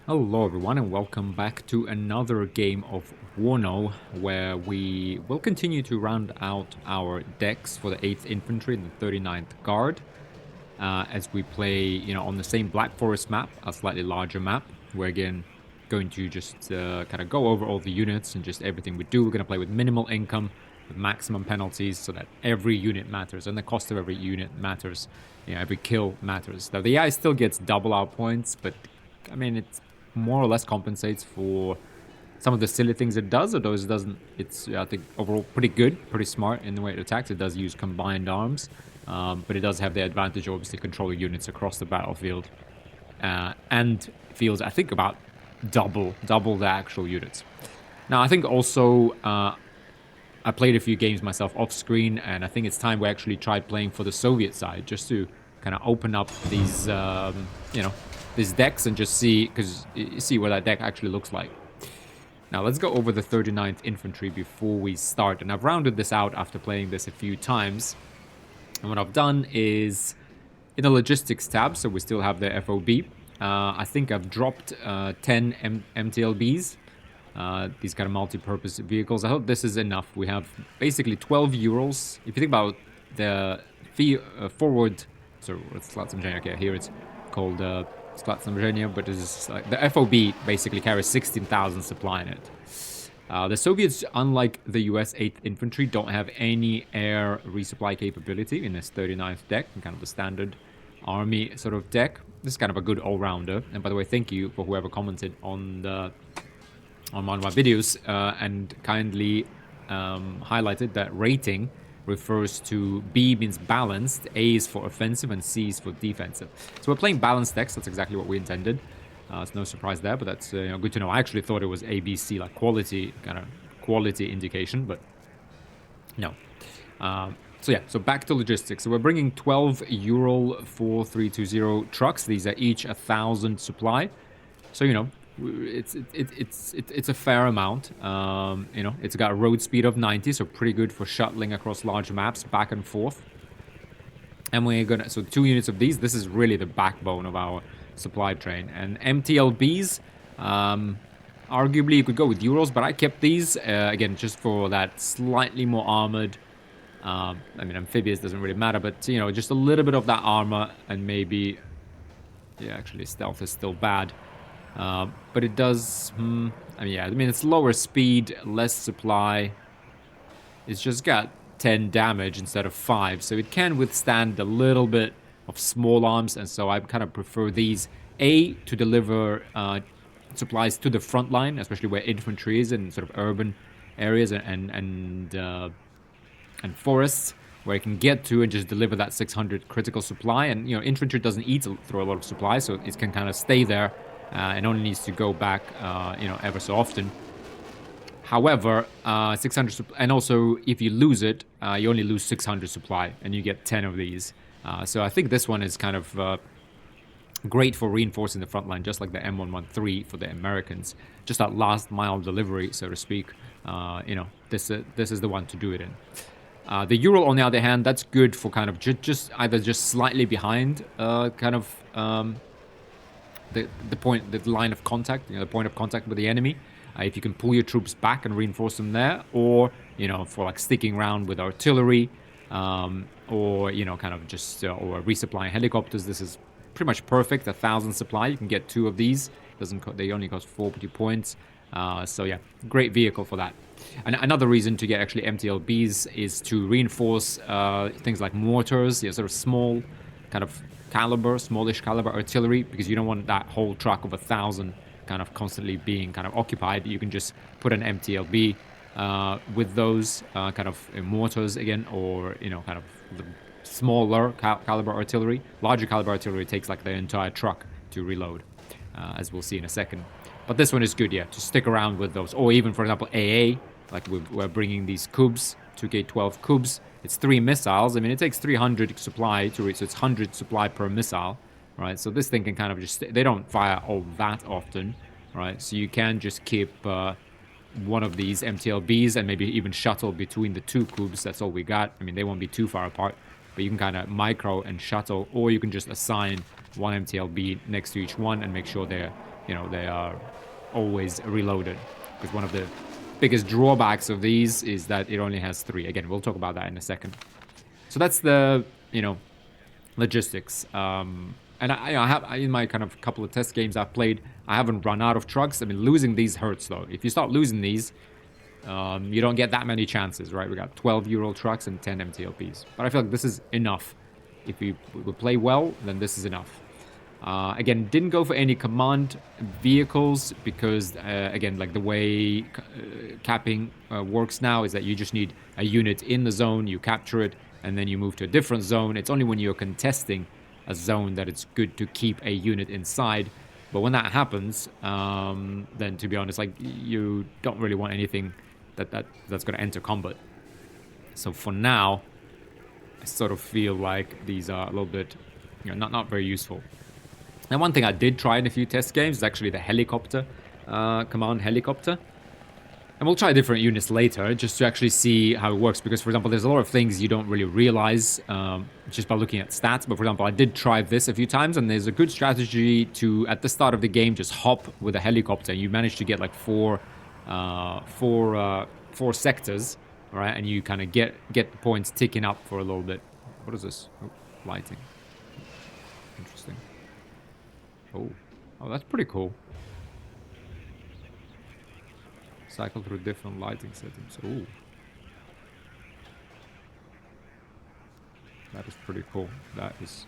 Hello everyone and welcome back to another game of WARNO where we will continue to round out our decks for the 8th Infantry and the 39th Guard as we play, on the same Black Forest map, a slightly larger map. We're again going to just kind of go over all the units and just everything we do. We're going to play with minimal income, with maximum penalties so that every unit matters and the cost of every unit matters. Every kill matters. Now the AI still gets double our points, but I mean, it's more or less compensates for some of the silly things it does, although it doesn't. It's, I think, overall pretty good, pretty smart in the way it attacks. It does use combined arms, but it does have the advantage of obviously controlling units across the battlefield, and feels, I think, about double the actual units. Now, I think also I played a few games myself off screen, and I think it's time we actually tried playing for the Soviet side just to kind of open up these, these decks and just see, because you see what that deck actually looks like. Now let's go over the 39th Infantry before we start, and I've rounded this out after playing this a few times. And what I've done is, in the logistics tab, so we still have the FOB, I think I've dropped 10 MTLBs, these kind of multi-purpose vehicles. I hope this is enough. We have basically 12 Urals. If you think about the forward, so it's okay, here it's called Sklatsamzhenia, but it's like the FOB basically carries 16,000 supply in it. The Soviets, unlike the US 8th Infantry, don't have any air resupply capability in this 39th deck, kind of the standard army sort of deck. This is kind of a good all-rounder. And by the way, thank you for whoever commented on one of my videos and kindly highlighted that rating refers to B means balanced, A is for offensive, and C is for defensive. So we're playing balanced decks. That's exactly what we intended. It's no surprise there, but that's good to know. I actually thought it was A, B, C, like quality, kind of quality indication, but no. So back to logistics. So we're bringing 12 Ural 4320 trucks. These are each 1,000 supply. So, it's a fair amount. It's got a road speed of 90, so pretty good for shuttling across large maps back and forth. And we're gonna, so 2 units of these. This is really the backbone of our supply train. And MTLBs, arguably you could go with Urals, but I kept these again just for that slightly more armored. I mean, amphibious doesn't really matter, but just a little bit of that armor, and maybe, yeah, actually stealth is still bad. But it does, it's lower speed, less supply. It's just got 10 damage instead of 5, so it can withstand a little bit of small arms, and so I kind of prefer these, A, to deliver supplies to the front line, especially where infantry is in sort of urban areas and forests, where it can get to and just deliver that 600 critical supply. And infantry doesn't eat through a lot of supply, so it can kind of stay there and only needs to go back ever so often. However, 600 and also if you lose it, you only lose 600 supply, and you get 10 of these. So I think this one is kind of great for reinforcing the front line, just like the M113 for the Americans. Just that last mile delivery, so to speak. This is the one to do it in. The Ural, on the other hand, that's good for kind of just either just slightly behind, the line of contact, the point of contact with the enemy. If you can pull your troops back and reinforce them there, or for like sticking around with artillery, or kind of just or resupplying helicopters. This is pretty much perfect. 1,000 supply, you can get 2 of these. They only cost 40 points. So yeah, great vehicle for that. And another reason to get actually MTLBs is to reinforce things like mortars, sort of small kind of smallish caliber artillery, because you don't want that whole truck of 1,000 kind of constantly being kind of occupied. You can just put an MTLB with those kind of mortars again, or kind of the smaller caliber artillery. Larger caliber artillery takes like the entire truck to reload, as we'll see in a second. But this one is good, yeah, to stick around with those. Or even, for example, AA, like we're bringing these Kubs, 2K12 Kubs. It's 3 missiles. I mean, it takes 300 supply to reach, so it's 100 supply per missile, right? So this thing can kind of just, they don't fire all that often, right? So you can just keep one of these MTLBs and maybe even shuttle between the 2 Kubs. That's all we got. I mean, they won't be too far apart, but but you can kind of micro and shuttle, or you can just assign one MTLB next to each one and make sure they're, you know, they are always reloaded. Because one of the biggest drawbacks of these is that it only has 3. Again, we'll talk about that in a second. So that's the, you know, logistics. And I have, in my kind of couple of test games I've played, I haven't run out of trucks. I mean, losing these hurts, though. If you start losing these, you don't get that many chances, right? We got 12 Euro trucks and 10 MTLPs. But I feel like this is enough. If we play well, then this is enough. Again, didn't go for any command vehicles because, again, like the way capping works now is that you just need a unit in the zone, you capture it, and then you move to a different zone. It's only when you're contesting a zone that it's good to keep a unit inside. But when that happens, then to be honest, like you don't really want anything that's going to enter combat. So for now, I sort of feel like these are a little bit, you know, not very useful. Now, one thing I did try in a few test games is actually the helicopter, command helicopter. And we'll try different units later just to actually see how it works. Because, for example, there's a lot of things you don't really realize just by looking at stats. But, for example, I did try this a few times. And there's a good strategy to, at the start of the game, just hop with a helicopter. You manage to get like four sectors, right? And you kind of get the points ticking up for a little bit. What is this? Oh, lighting. Interesting. Oh, that's pretty cool. Cycle through different lighting settings. Ooh. That is pretty cool. That is...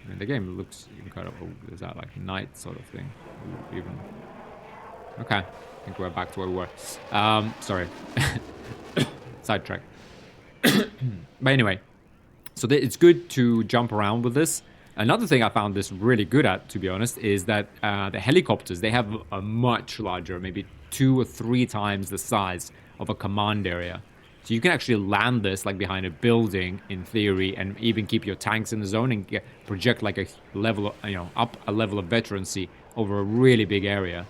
I mean, the game looks even kind of... Oh, is that like night sort of thing? Ooh, even... Okay. I think we're back to where we were. Sorry. Sidetrack. But anyway. So it's good to jump around with this. Another thing I found this really good at, to be honest, is that the helicopters, they have a much larger, maybe 2 or 3 times the size of a command area. So you can actually land this like behind a building in theory, and even keep your tanks in the zone and project like a level of, you know, up a level of veterancy over a really big area.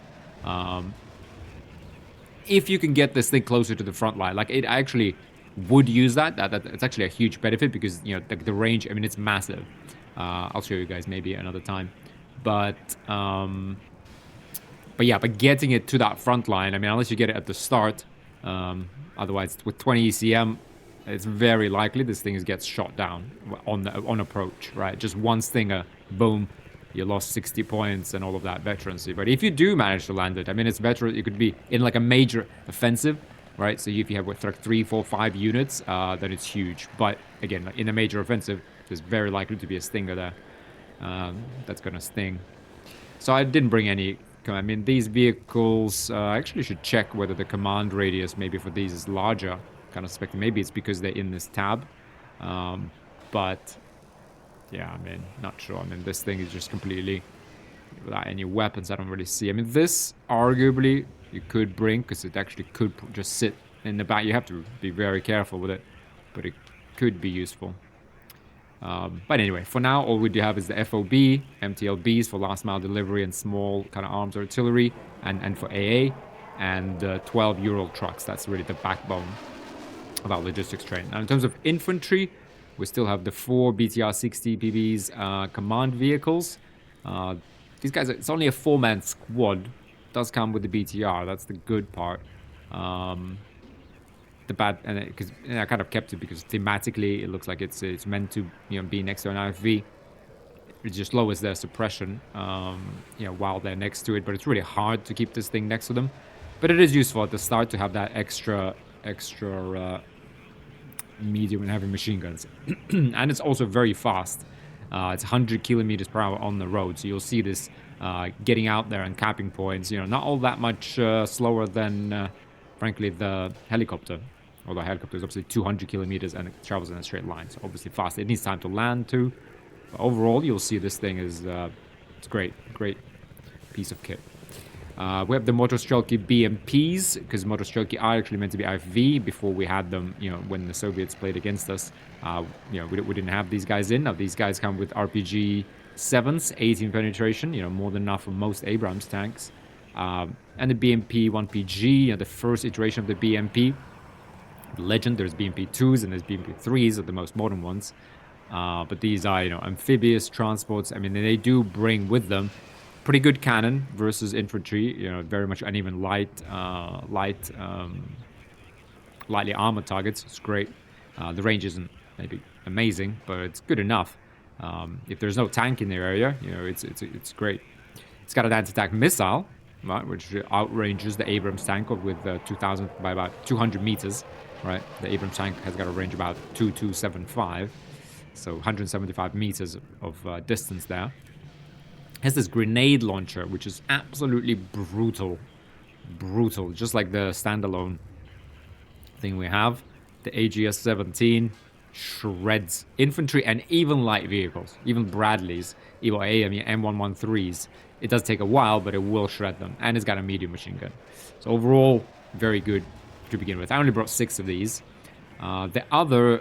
If you can get this thing closer to the front line, like it actually would use that. It's actually a huge benefit because, you know, the range, I mean, it's massive. I'll show you guys maybe another time. But yeah, but getting it to that front line, I mean, unless you get it at the start, otherwise with 20 ECM, it's very likely this thing gets shot down on approach, right? Just one stinger, boom, you lost 60 points and all of that veterancy. But if you do manage to land it, I mean, it's veteran. It could be in like a major offensive, right? So if you have like 3, 4, 5 units, then it's huge. But again, like in a major offensive, there's very likely to be a stinger there that's gonna sting. So I didn't bring any. I mean, these vehicles, I actually should check whether the command radius maybe for these is larger. Kind of suspecting maybe it's because they're in this tab. But yeah, I mean, not sure. I mean, this thing is just completely without any weapons. I don't really see. I mean, this arguably you could bring, because it actually could just sit in the back. You have to be very careful with it, but it could be useful. But anyway, for now, all we do have is the FOB, MTLBs for last mile delivery and small kind of arms artillery, and for AA, and 12 Ural trucks. That's really the backbone of our logistics train. Now, in terms of infantry, we still have the 4 BTR-60 PBs command vehicles. These guys, it's only a 4-man squad. Does come with the BTR. That's the good part. The bad, and because I kind of kept it because thematically it looks like it's meant to, you know, be next to an IFV. It just lowers their suppression, you know, while they're next to it. But it's really hard to keep this thing next to them. But it is useful at the start to have that extra medium and heavy machine guns, and it's also very fast. It's 100 kilometers per hour on the road, so you'll see this getting out there and capping points. You know, not all that much slower than, frankly, the helicopter. Although helicopter is obviously 200 kilometers and it travels in a straight line, so obviously fast. It needs time to land too. But overall, you'll see this thing is it's great piece of kit. We have the Motostrelki BMPs, because Motostrelki are actually meant to be IFV before we had them, you know, when the Soviets played against us. You know, we didn't have these guys in. Now, these guys come with RPG 7s, 18 penetration, you know, more than enough for most Abrams tanks. And the BMP 1PG, you know, the first iteration of the BMP. Legend, there's BMP 2s and there's BMP 3s are the most modern ones. But these are, amphibious transports. I mean, they do bring with them pretty good cannon versus infantry. Very much uneven lightly armored targets. It's great. The range isn't maybe amazing, but it's good enough. If there's no tank in the area, it's great. It's got an anti-tank missile, right, which outranges the Abrams tank with 2,000 by about 200 meters, right? The Abrams tank has got a range about 2,275, so 175 meters of distance there. Has this grenade launcher, which is absolutely brutal, just like the standalone thing we have. The AGS-17 shreds infantry and even light vehicles, even Bradleys, even M113s. It does take a while, but it will shred them, and it's got a medium machine gun. So overall, very good to begin with. I only brought 6 of these. The other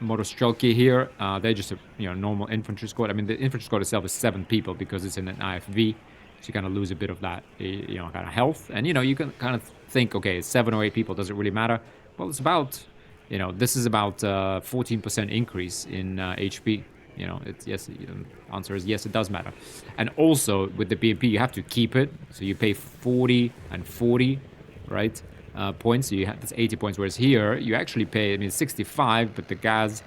Motostrelki here, they're just a normal infantry squad. I mean, the infantry squad itself is 7 people because it's in an IFV, so you kind of lose a bit of that, kind of health. And you can kind of think, okay, 7 or 8 people, does it really matter? Well, it's about, this is about 14% increase in HP. It's yes. The answer is yes, it does matter. And also with the BMP, you have to keep it, so you pay 40 and 40, right? Points. So you have that's 80 points. Whereas here, you actually pay 65, but the gas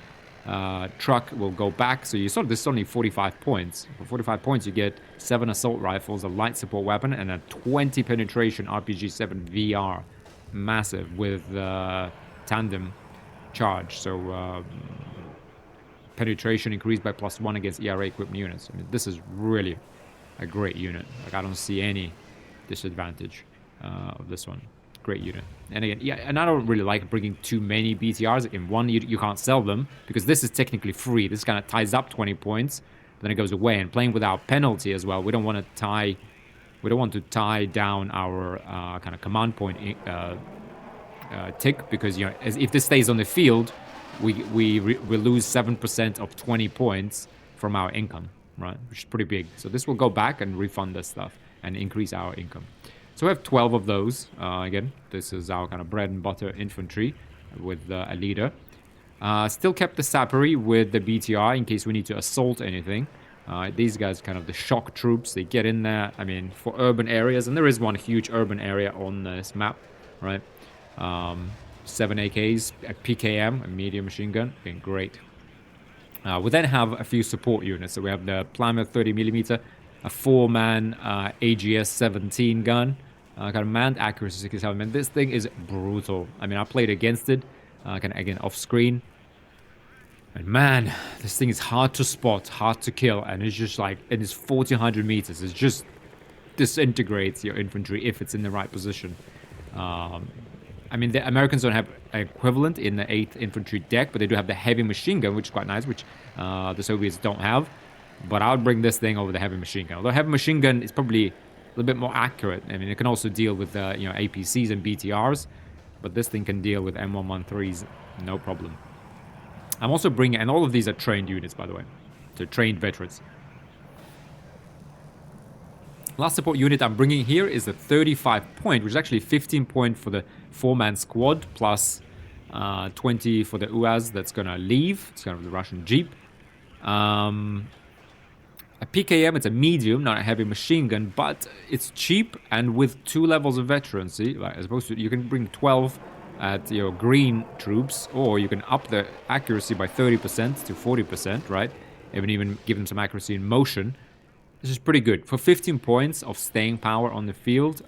truck will go back. So this is only 45 points. For 45 points, you get 7 assault rifles, a light support weapon, and a 20 penetration RPG-7 VR, massive with tandem charge. So penetration increased by +1 against ERA equipped units. I mean, this is really a great unit. Like, I don't see any disadvantage of this one. Great unit. And again, yeah, and I don't really like bringing too many BTRs. In one, you can't sell them because this is technically free. This kind of ties up 20 points, then it goes away. And playing without penalty as well, we don't want to tie down our kind of command point tick, because if this stays on the field, we lose 7% of 20 points from our income, right? Which is pretty big. So this will go back and refund this stuff and increase our income. So we have 12 of those. Again, this is our kind of bread and butter infantry with a leader. Still kept the Sappery with the BTR in case we need to assault anything. These guys kind of the shock troops. They get in there, I mean, for urban areas. And there is one huge urban area on this map, right? 7 AKs, a PKM, a medium machine gun. Okay, great. We then have a few support units. So we have the Plymouth 30mm, a 4-man AGS-17 gun, kind of manned accuracy 67. Man, this thing is brutal. I mean, I played against it, kind of again off screen. And man, this thing is hard to spot, hard to kill, and it's just like, it is 1,400 meters. It just disintegrates your infantry if it's in the right position. I mean, the Americans don't have an equivalent in the 8th Infantry Deck, but they do have the heavy machine gun, which is quite nice, which the Soviets don't have. But I would bring this thing over the heavy machine gun. Although heavy machine gun is probably a little bit more accurate. I mean, it can also deal with APCs and BTRs, but this thing can deal with M113s, no problem. I'm also bringing, and all of these are trained units, by the way, so trained veterans. Last support unit I'm bringing here is the 35 point, which is actually 15 point for the 4-man squad, plus 20 for the UAZ that's going to leave. It's kind of the Russian Jeep. A PKM, it's a medium, not a heavy machine gun, but it's cheap and with 2 levels of veterancy. Like, as opposed to, you can bring 12 at your green troops, or you can up the accuracy by 30% to 40%, right? Even give them some accuracy in motion. This is pretty good. For 15 points of staying power on the field,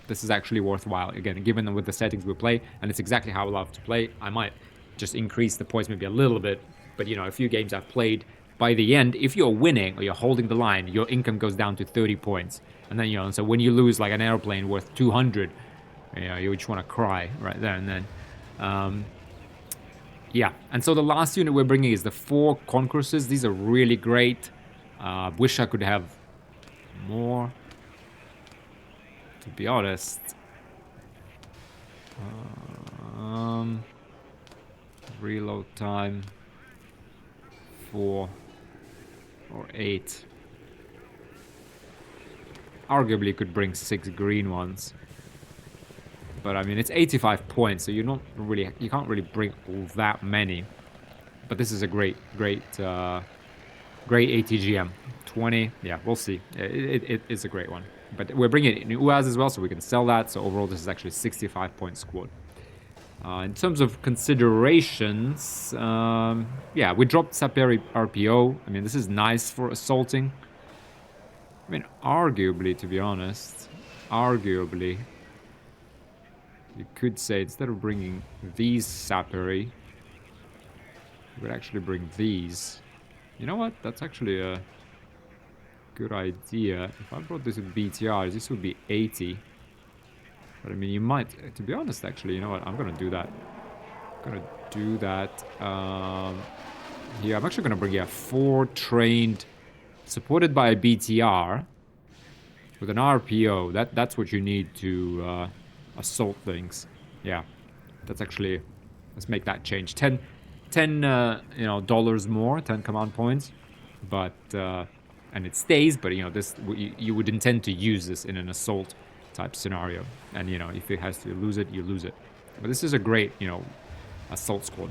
this is actually worthwhile. Again, given with the settings we play, and it's exactly how I love to play, I might just increase the points maybe a little bit. But, a few games I've played, by the end, if you're winning or you're holding the line, your income goes down to 30 points. And then, so when you lose like an airplane worth 200, you just want to cry right there and then. Yeah, and so the last unit we're bringing is the 4 Concourses. These are really great. Wish I could have more, to be honest. Reload time 4 or 8. Arguably could bring 6 green ones, but I mean it's 85 points, so you can't really bring all that many. But this is a great ATGM. 20, yeah, we'll see. It is a great one. But we're bringing it in UAS as well, so we can sell that. So overall, this is actually a 65-point squad. In terms of considerations, yeah, we dropped Saperi RPO. I mean, this is nice for assaulting. I mean, arguably, to be honest, arguably, you could say instead of bringing these Saperi, you would actually bring these. You know what? That's actually a good idea. If I brought this with BTRs, this would be 80. But I mean, you might, to be honest, actually, you know what? I'm going to do that. I'm going to do that. Here, I'm actually going to bring, 4 trained, supported by a BTR, with an RPO. That's what you need to assault things. Yeah, that's actually, let's make that change. 10 dollars more, 10 command points. But, and it stays, but, this, you would intend to use this in an assault type scenario. And, if it has to lose it, you lose it. But this is a great, assault squad.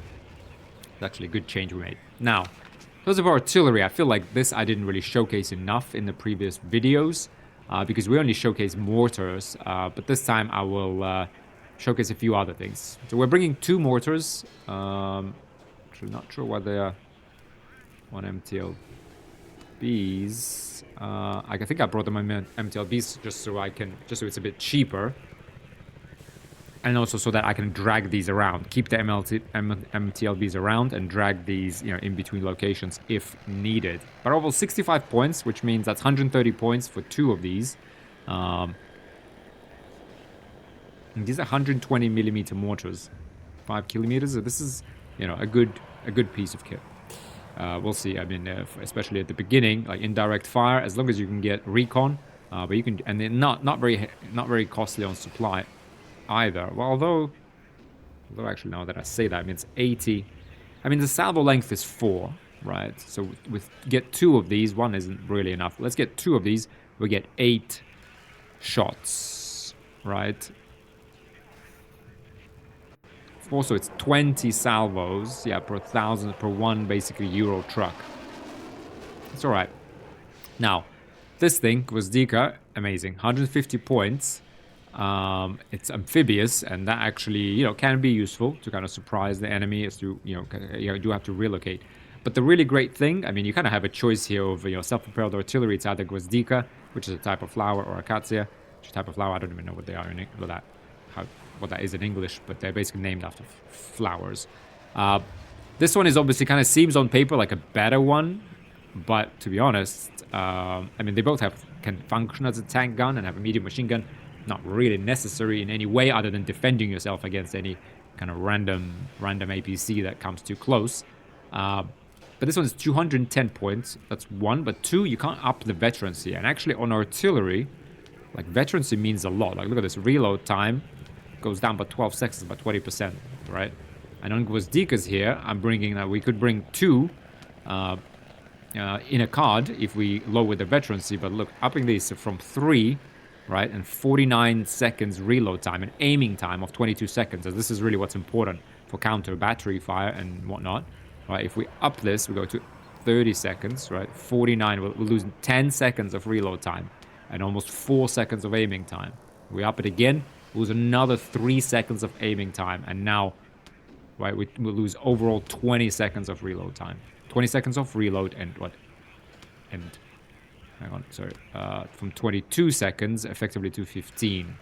It's actually a good change we made. Now, in terms of artillery, I feel like this I didn't really showcase enough in the previous videos because we only showcased mortars. But this time I will showcase a few other things. So we're bringing 2 mortars. Actually, not sure what they are. 1 MTLBs. I think I brought them in MTLBs just so it's a bit cheaper. And also so that I can drag these around. Keep the MTLBs around and drag these, in between locations if needed. But overall 65 points, which means that's 130 points for 2 of these. And these are 120 millimeter mortars. 5 kilometers. So this is, a good piece of kit. We'll see. I mean, especially at the beginning, like indirect fire, as long as you can get recon, but you can, and they're not very costly on supply either. Well, although actually now that I say that, I mean it's 80. I mean the salvo length is 4, right? So with get 2 of these, 1 isn't really enough. Let's get 2 of these. We get 8 shots, right? Also, it's 20 salvos, per 1,000 per 1 basically Euro truck. It's all right. Now, this thing, Gwozdika, amazing, 150 points. It's amphibious, and that actually, can be useful to kind of surprise the enemy as to, you do have to relocate. But the really great thing, I mean, you kind of have a choice here of, self-propelled artillery. It's either Gwozdika, which is a type of flower, or Acacia, which is a type of flower. I don't even know what they are in what that is in English, but they're basically named after flowers. This one is obviously kind of seems on paper like a better one, but to be honest, I mean, they both can function as a tank gun and have a medium machine gun. Not really necessary in any way other than defending yourself against any kind of random APC that comes too close. But this one is 210 points. That's 1, but 2, you can't up the veterancy. And actually on artillery, like veterancy means a lot. Like look at this reload time. Goes down by 12 seconds, by 20%, right? And on Gwozdika's here, I'm bringing that we could bring 2 in a card if we lower the veterancy, but look, upping these from 3, right, and 49 seconds reload time and aiming time of 22 seconds, as this is really what's important for counter battery fire and whatnot, right? If we up this, we go to 30 seconds, right? 49, we'll lose 10 seconds of reload time and almost 4 seconds of aiming time. We up it again, lose another 3 seconds of aiming time, and now, right, we'll lose overall 20 seconds of reload time. 20 seconds of reload and what? And, hang on, sorry, from 22 seconds effectively to 15.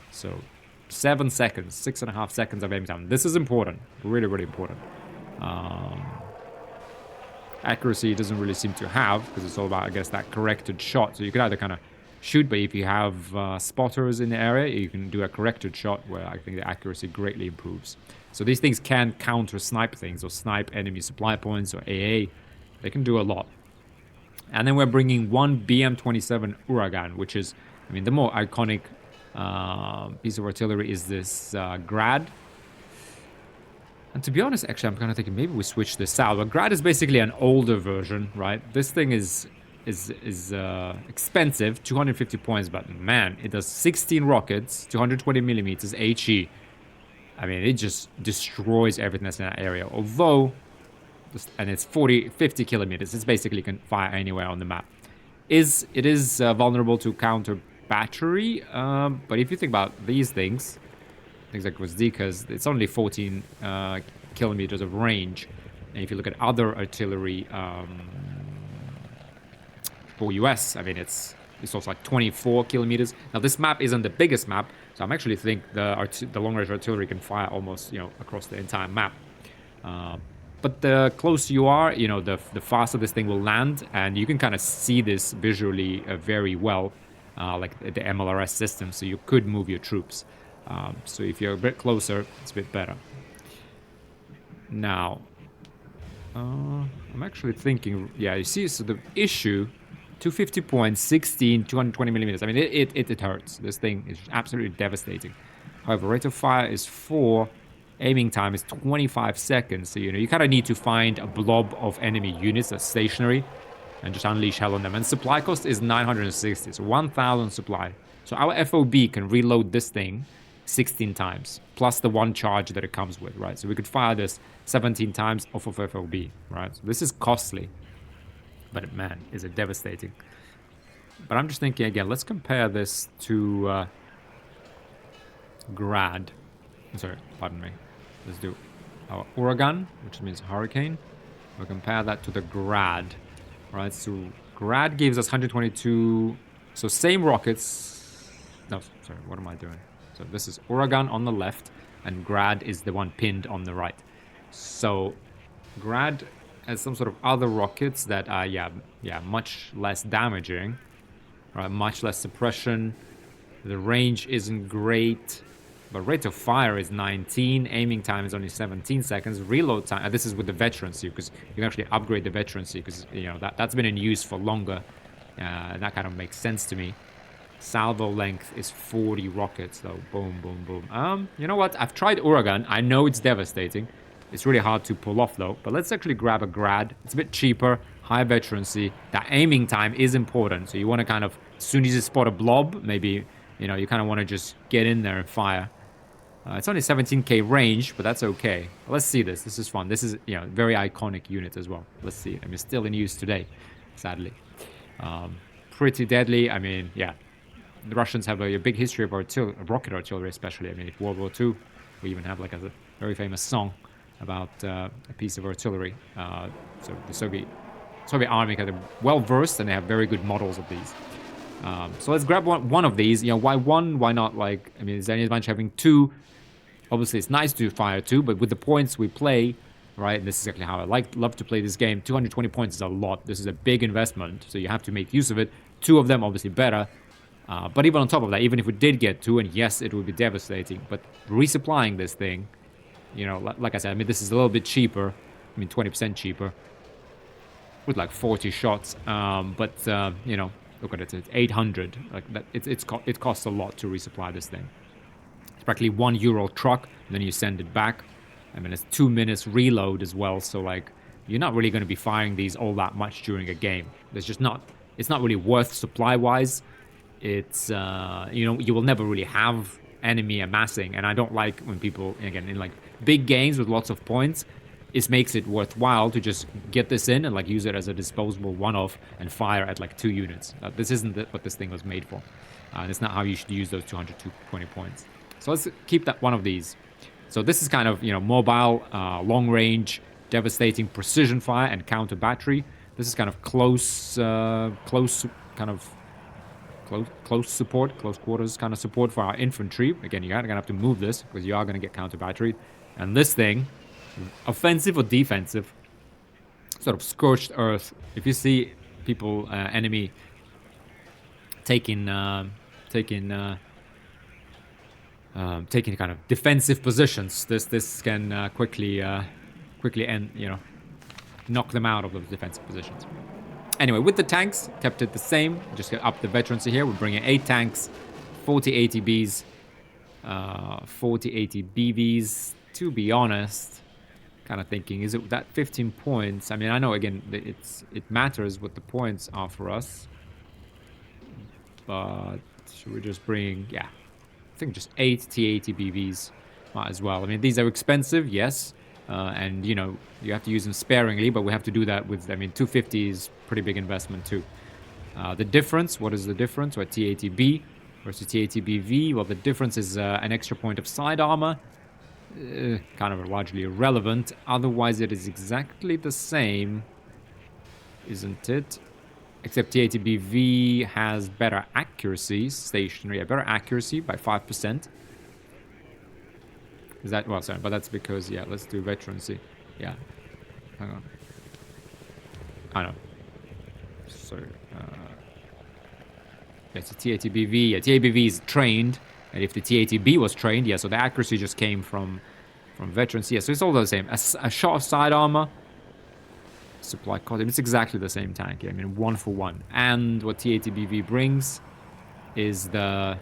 So, 7 seconds, 6.5 seconds of aiming time. This is important, really, really important. Accuracy it doesn't really seem to have, because it's all about, I guess, that corrected shot. So you can either kind of shoot, but if you have spotters in the area, you can do a corrected shot where I think the accuracy greatly improves. So these things can counter snipe things or snipe enemy supply points or AA. They can do a lot. And then we're bringing 1 BM-27 Uragan, which is, I mean, the more iconic piece of artillery is this Grad. And to be honest, actually, I'm kind of thinking maybe we switch this out. But Grad is basically an older version, right? This thing is expensive, 250 points, but man, it does 16 rockets, 220 millimeters HE. I mean, it just destroys everything that's in that area. Although, and it's 50 kilometers. It's basically can fire anywhere on the map. It is vulnerable to counter battery, but if you think about these things like Gvozdikas, it's only 14 kilometers of range. And if you look at other artillery for US, I mean, it's also like 24 kilometers. Now, this map isn't the biggest map, so I'm actually think the long-range artillery can fire almost, across the entire map. But the closer you are, the faster this thing will land, and you can kind of see this visually very well, like the MLRS system, so you could move your troops. So if you're a bit closer, it's a bit better. Now, I'm actually thinking, yeah, you see, so the issue, 250 points, 16, 220 millimeters. I mean, it hurts. This thing is absolutely devastating. However, rate of fire is 4. Aiming time is 25 seconds. So, you kind of need to find a blob of enemy units that's stationary and just unleash hell on them. And supply cost is 960. So 1,000 supply. So our FOB can reload this thing 16 times, plus the 1 charge that it comes with, right? So we could fire this 17 times off of FOB, right? So this is costly. But man, is it devastating. But I'm just thinking, again, let's compare this to Grad. Sorry, pardon me. Let's do our Uragan, which means hurricane. We'll compare that to the Grad. Right, so Grad gives us 122. So same rockets. No, sorry, what am I doing? So this is Uragan on the left, and Grad is the one pinned on the right. So Grad has some sort of other rockets that are, much less damaging. Right, much less suppression. The range isn't great. But rate of fire is 19, aiming time is only 17 seconds, reload time, this is with the veterancy, because you can actually upgrade the veterancy, because, that's been in use for longer, that kind of makes sense to me. Salvo length is 40 rockets, though, boom, boom, boom. You know what, I've tried Uragan, I know it's devastating, it's really hard to pull off, though, but let's actually grab a Grad, it's a bit cheaper, high veterancy, that aiming time is important, so you want to kind of, as soon as you spot a blob, maybe, you kind of want to just get in there and fire. It's only 17k range, but that's okay. Let's see this. This is fun. This is, very iconic unit as well. Let's see. I mean, still in use today, sadly. Pretty deadly. I mean, yeah. The Russians have a big history of rocket artillery, especially. I mean, World War II, we even have like a very famous song about a piece of artillery. So the Soviet army kind of well-versed, and they have very good models of these. So let's grab one of these. Why one? Why not, like, I mean, is there any advantage having 2? Obviously, it's nice to fire 2, but with the points we play, right, and this is exactly how I love to play this game, 220 points is a lot. This is a big investment, so you have to make use of it. 2 of them, obviously, better. But even on top of that, even if we did get 2, and yes, it would be devastating, but resupplying this thing, like I said, I mean, this is a little bit cheaper. I mean, 20% cheaper. With like 40 shots. But, look at it, it's 800. Like that, it costs a lot to resupply this thing. It's practically €1 truck, and then you send it back. I mean, it's 2 minutes reload as well, so like, you're not really going to be firing these all that much during a game. It's not really worth supply-wise. It's, you will never really have enemy amassing, and I don't like when people, again, in like big games with lots of points, it makes it worthwhile to just get this in and like use it as a disposable one-off and fire at like 2 units. This isn't what this thing was made for. It's not how you should use those 220 points. So let's keep that one of these. So this is kind of, mobile, long range, devastating precision fire and counter battery. This is kind of close support, close quarters kind of support for our infantry. Again, you're gonna have to move this because you are gonna get counter battery. And this thing, offensive or defensive, sort of scorched earth. If you see people, enemy taking kind of defensive positions, this can quickly end, knock them out of those defensive positions. Anyway, with the tanks, kept it the same. Just up the veterancy here. We're bringing 8 tanks, 40 ATBs, 40 ATBVs. To be honest, kind of thinking, is it that 15 points? I mean, I know, again, it matters what the points are for us. But should we just bring, I think just 8 T-ATBVs might as well. I mean, these are expensive, yes. and, you know, you have to use them sparingly, but we have to do that with, I mean, 250 is pretty big investment too. The difference, what is the difference? What, TATB versus TATBV? Well, the difference is an extra point of side armor. Kind of largely irrelevant. Otherwise, it is exactly the same, isn't it? Except TATBV has better accuracy, stationary, better accuracy by 5%. Is that, well, sorry, but that's because, yeah, let's do veterancy. Yeah, hang on. I know. So, yeah, it's a TATBV. Yeah, TATBV is trained, and if the TATB was trained, yeah, so the accuracy just came from veterancy. Yeah, so it's all the same. A shot of side armor, supply cost. It's exactly the same tank. Yeah, I mean, 1 for 1. And what TATBV brings is the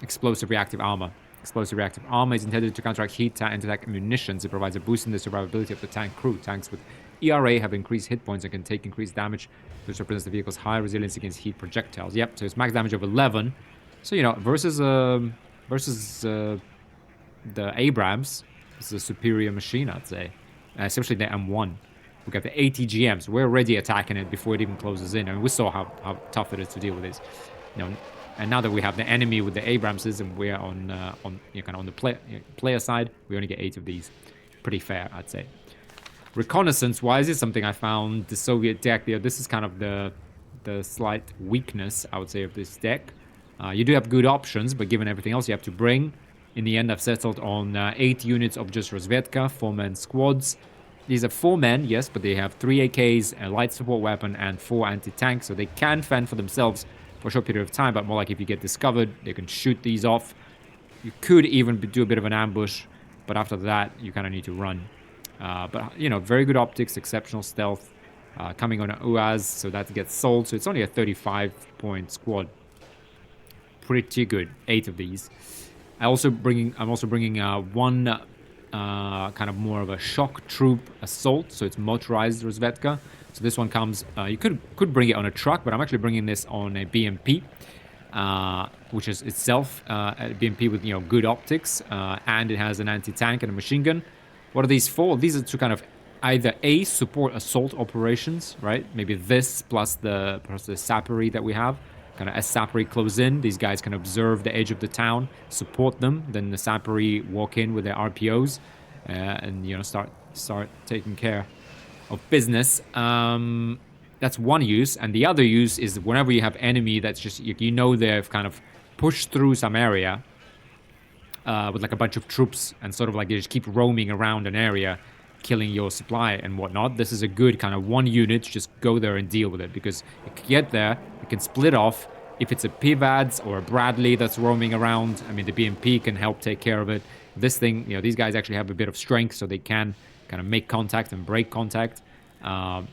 explosive reactive armor. Explosive reactive armor is intended to counteract heat and attack munitions. It provides a boost in the survivability of the tank crew. Tanks with ERA have increased hit points and can take increased damage, which represents the vehicle's high resilience against heat projectiles. Yep, so it's max damage of 11. So, you know, versus the Abrams, this is a superior machine, I'd say. Especially the M1. We got the ATGMs. We're already attacking it before it even closes in. I mean, we saw how tough it is to deal with this. You know, and now that we have the enemy with the Abramses and we're on you know, kind of on the player side, we only get 8 of these. Pretty fair, I'd say. Reconnaissance-wise is something I found the Soviet deck there. This is kind of the slight weakness, I would say, of this deck. You do have good options, but given everything else you have to bring, in the end I've settled on 8 units of just Rozvedka, 4-man squads. These are 4 men, yes, but they have 3 AKs, a light support weapon, and 4 anti-tanks, so they can fend for themselves for a short period of time, but more like if you get discovered, they can shoot these off. You could even do a bit of an ambush, but after that, you kind of need to run. But, you know, very good optics, exceptional stealth, coming on an UAZ, so that gets sold, so it's only a 35-point squad. Pretty good, 8 of these. I'm also bringing one kind of more of a shock troop assault, so it's motorized Rozvedka. So this one comes, you could bring it on a truck, but I'm actually bringing this on a BMP, which is itself a BMP with, you know, good optics, and it has an anti-tank and a machine gun. What are these for? These are to kind of either A, support assault operations, right? Maybe this plus the Sappery that we have. Kind of as Sappery close in, these guys can observe the edge of the town, support them, then the Sappery walk in with their RPOs, and, you know, start taking care of business. That's one use, and the other use is whenever you have enemy that's just, you know, they've kind of pushed through some area with like a bunch of troops, and sort of like they just keep roaming around an area, killing your supply and whatnot. This is a good kind of 1 unit to just go there and deal with it, because it can get there, it can split off. If it's a PVADS or a Bradley that's roaming around, I mean, the BMP can help take care of it. This thing, you know, these guys actually have a bit of strength, so they can kind of make contact and break contact,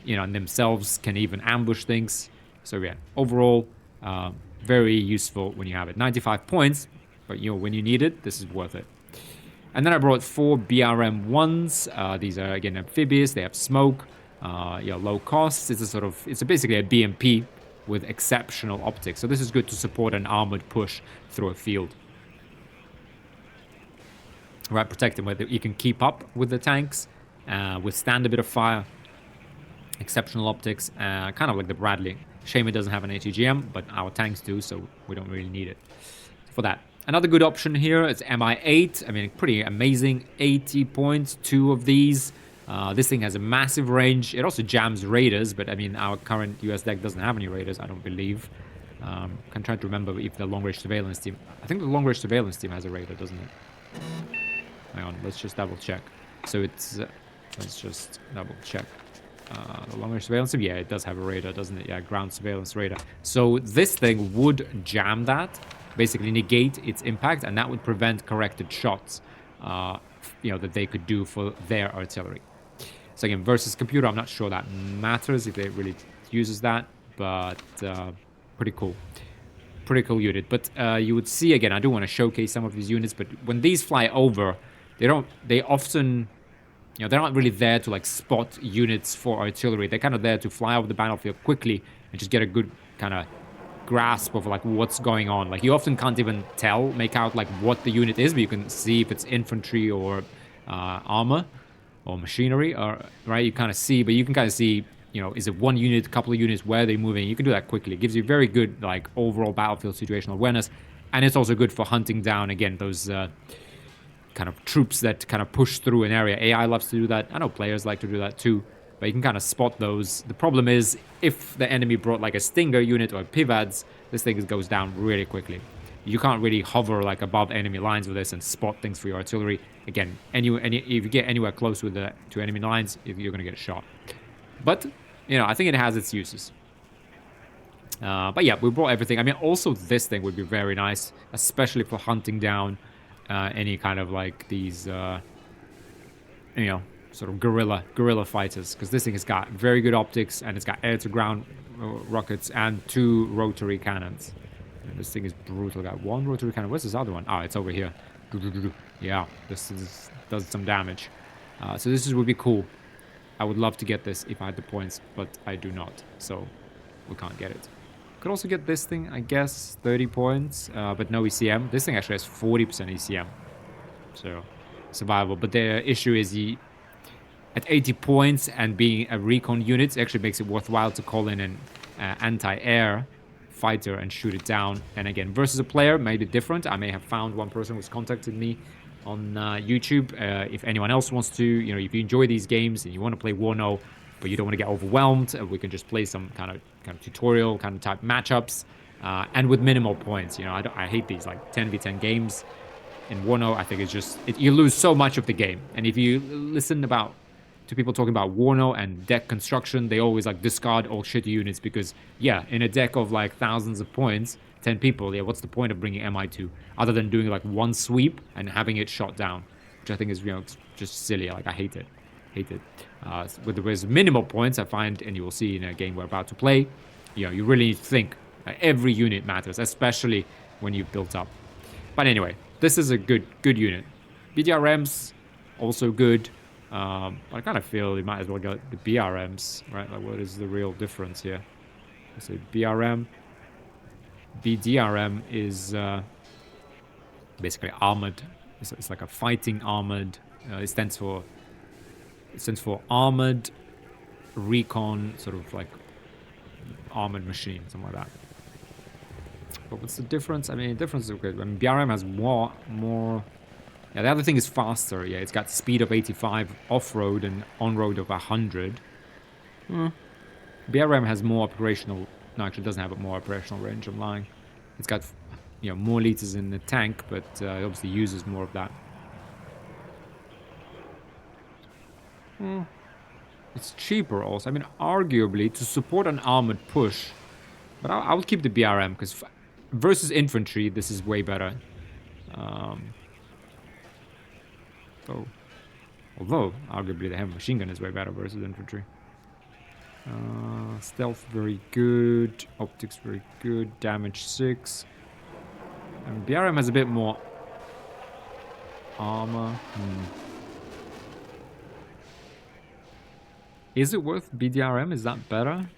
you know, and themselves can even ambush things. So yeah, overall, very useful when you have it. 95 points, but, you know, when you need it, this is worth it. And then I brought 4 BRM-1s. These are, again, amphibious. They have smoke, you know, low cost. It's basically a BMP with exceptional optics. So this is good to support an armored push through a field. Right, protect them where you can keep up with the tanks, withstand a bit of fire. Exceptional optics, kind of like the Bradley. Shame it doesn't have an ATGM, but our tanks do, so we don't really need it for that. Another good option here is MI8. I mean, pretty amazing. 80 points, 2 of these. This thing has a massive range. It also jams raiders, but I mean, our current US deck doesn't have any raiders, I don't believe. I'm trying to remember if the long-range surveillance team... I think the long-range surveillance team has a raider, doesn't it? Hang on, let's just double-check. So it's... let's just double-check. The long-range surveillance team, yeah, it does have a radar, doesn't it? Yeah, ground surveillance radar. So this thing would jam that, basically negate its impact, and that would prevent corrected shots, you know, that they could do for their artillery. So again, versus computer, I'm not sure that matters if it really uses that, but pretty cool. Pretty cool unit. But you would see, again, I do want to showcase some of these units, but when these fly over, they often... You know, they're not really there to, like, spot units for artillery. They're kind of there to fly over the battlefield quickly and just get a good kind of grasp of, like, what's going on. Like, you often can't even make out, like, what the unit is, but you can see if it's infantry or armor. or machinery, or right? You kind of see, but you can kind of see, you know, is it one unit, a couple of units, where they're moving? You can do that quickly. It gives you very good like overall battlefield situational awareness, and it's also good for hunting down again those kind of troops that kind of push through an area. AI loves to do that. I know players like to do that too, but you can kind of spot those. The problem is if the enemy brought like a Stinger unit or PIVADS, this thing goes down really quickly. You can't really hover like above enemy lines with this and spot things for your artillery. Again, if you get anywhere close with to enemy lines, you're going to get shot. But, you know, I think it has its uses. But yeah, we brought everything. I mean, also this thing would be very nice, especially for hunting down any kind of like these, you know, sort of guerrilla fighters. Because this thing has got very good optics, and it's got air-to-ground rockets and 2 rotary cannons. And this thing is brutal. Got 1 rotary cannon. Where's this other one? Oh, it's over here. Yeah, this does some damage. So this would be cool. I would love to get this if I had the points, but I do not. So we can't get it. Could also get this thing, I guess, 30 points, but no ECM. This thing actually has 40% ECM. So survival. But the issue is at 80 points and being a recon unit, it actually makes it worthwhile to call in an anti-air fighter and shoot it down. And again, versus a player may be different. I may have found one person who's contacted me on YouTube. If anyone else wants to, you know, if you enjoy these games and you want to play WARNO, but you don't want to get overwhelmed, we can just play some kind of tutorial kind of type matchups, and with minimal points. You know, I hate these like 10v10 games in WARNO. I think it's just you lose so much of the game. And if you listen to people talking about WARNO and deck construction, they always like discard all shitty units because, yeah, in a deck of like thousands of points, 10 people, yeah, what's the point of bringing MI2 other than doing like one sweep and having it shot down, which I think is, you know, just silly. Like I hate it. With minimal points, I find, and you will see in a game we're about to play, you know, you really need to think. Every unit matters, especially when you've built up. But anyway, this is a good unit. BDRMs also good. I kind of feel you might as well get the BRMs, right? Like, what is the real difference here? Let's say BRM. BDRM is basically armored. It's like a fighting armored. It stands for armored recon, sort of like armored machine, something like that. But what's the difference? I mean, the difference is okay. I mean, BRM has more. Yeah, the other thing is faster. Yeah, it's got speed of 85 off-road and on-road of 100. BRM has more operational... No, actually, it doesn't have a more operational range. I'm lying. It's got, you know, more liters in the tank, but it obviously uses more of that. It's cheaper also. I mean, arguably, to support an armored push... But I would keep the BRM, because versus infantry, this is way better. Although, arguably, the heavy machine gun is way better versus infantry. Stealth, very good. Optics, very good. Damage, 6. And BRM has a bit more armor. Is it worth BDRM? Is that better?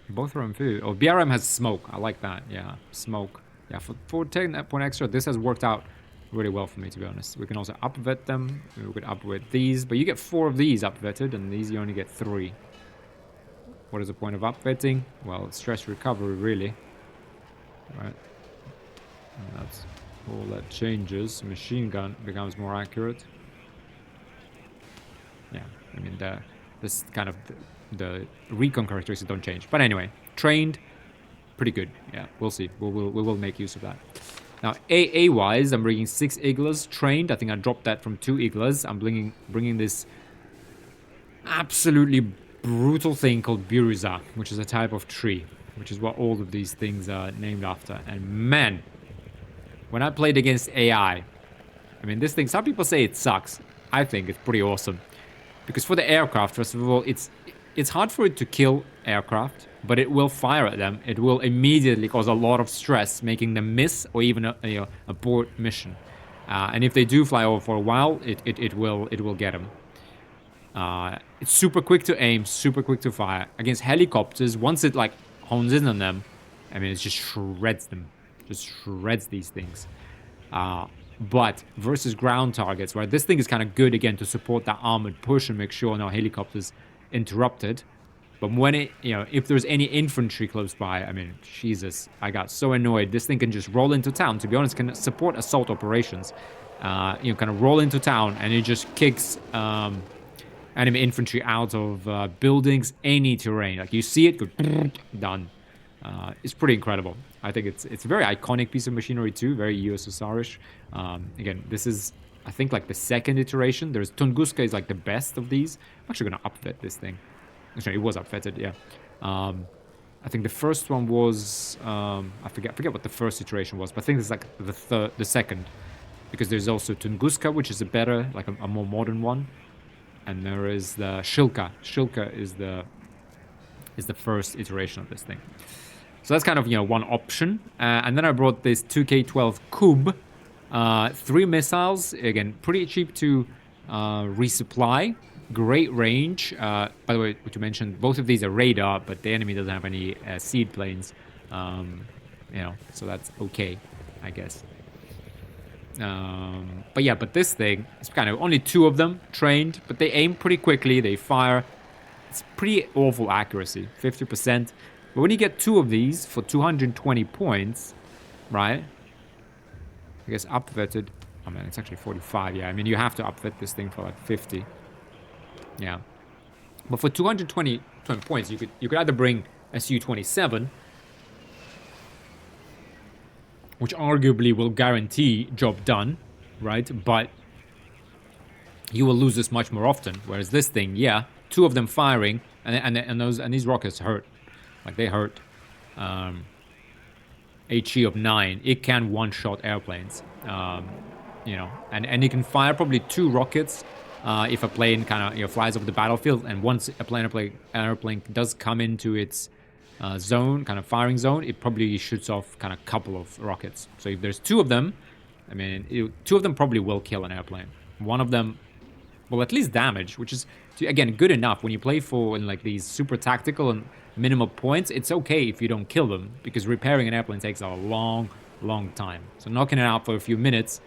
Both are inferior. Oh, BRM has smoke. I like that. Yeah, smoke. Yeah, for taking that point extra, this has worked out really well for me, to be honest. We can also upvet them. We could upvet these, but you get 4 of these upvetted, and these you only get 3. What is the point of upvetting? Well, it's stress recovery, really. Right. And that's all that changes. Machine gun becomes more accurate. Yeah, I mean, this kind of the recon characteristics don't change. But anyway, trained, pretty good. Yeah, we'll see. We will make use of that. Now, AA-wise, I'm bringing 6 Iglas. Trained, I think I dropped that from 2 Iglas. I'm bringing this absolutely brutal thing called Biruza, which is a type of tree, which is what all of these things are named after. And man, when I played against AI, I mean, this thing, some people say it sucks. I think it's pretty awesome. Because for the aircraft, first of all, it's hard for it to kill aircraft, but it will fire at them. It will immediately cause a lot of stress, making them miss or even abort mission. And if they do fly over for a while, it will get them. It's super quick to aim, super quick to fire. Against helicopters, once it like hones in on them, I mean, it just shreds them. Just shreds these things. But versus ground targets, right, this thing is kind of good, again, to support that armored push and make sure no helicopters interrupted. But when it, if there's any infantry close by, I mean, Jesus, I got so annoyed. This thing can just roll into town. To be honest, can support assault operations. Kind of roll into town, and it just kicks enemy infantry out of buildings, any terrain. Like, you see it, go done. It's pretty incredible. I think it's a very iconic piece of machinery too, very USSR-ish. Again, this is, I think, like the second iteration. There's Tunguska is like the best of these. I'm actually gonna upfit this thing. Actually, it was upfitted, yeah. I think the first one was I forget what the first iteration was, but I think it's like the second, because there's also Tunguska, which is a better, like a more modern one, and there is the Shilka. Shilka is the first iteration of this thing. So that's kind of one option, and then I brought this 2K12 Kub, 3 missiles, again pretty cheap to resupply. Great range. By the way, what you mentioned, both of these are radar, but the enemy doesn't have any seed planes. So that's okay, I guess. But this thing, it's kind of only 2 of them trained, but they aim pretty quickly, they fire. It's pretty awful accuracy, 50%. But when you get 2 of these for 220 points, right? I guess upfitted. Oh man, it's actually 45. Yeah, I mean, you have to upfit this thing for like 50. Yeah, but for 220 points, you could either bring Su-27, which arguably will guarantee job done, right? But you will lose this much more often. Whereas this thing, yeah, 2 of them firing, and these rockets hurt, like they hurt. HE of 9, it can one-shot airplanes, and it can fire probably 2 rockets. If a plane kind of flies over the battlefield, and once an airplane does come into its zone, kind of firing zone, it probably shoots off kind of a couple of rockets. So if there's 2 of them, I mean, 2 of them probably will kill an airplane. One of them will at least damage, which is, again, good enough. When you play for like these super tactical and minimal points, it's okay if you don't kill them, because repairing an airplane takes a long, long time. So knocking it out for a few minutes,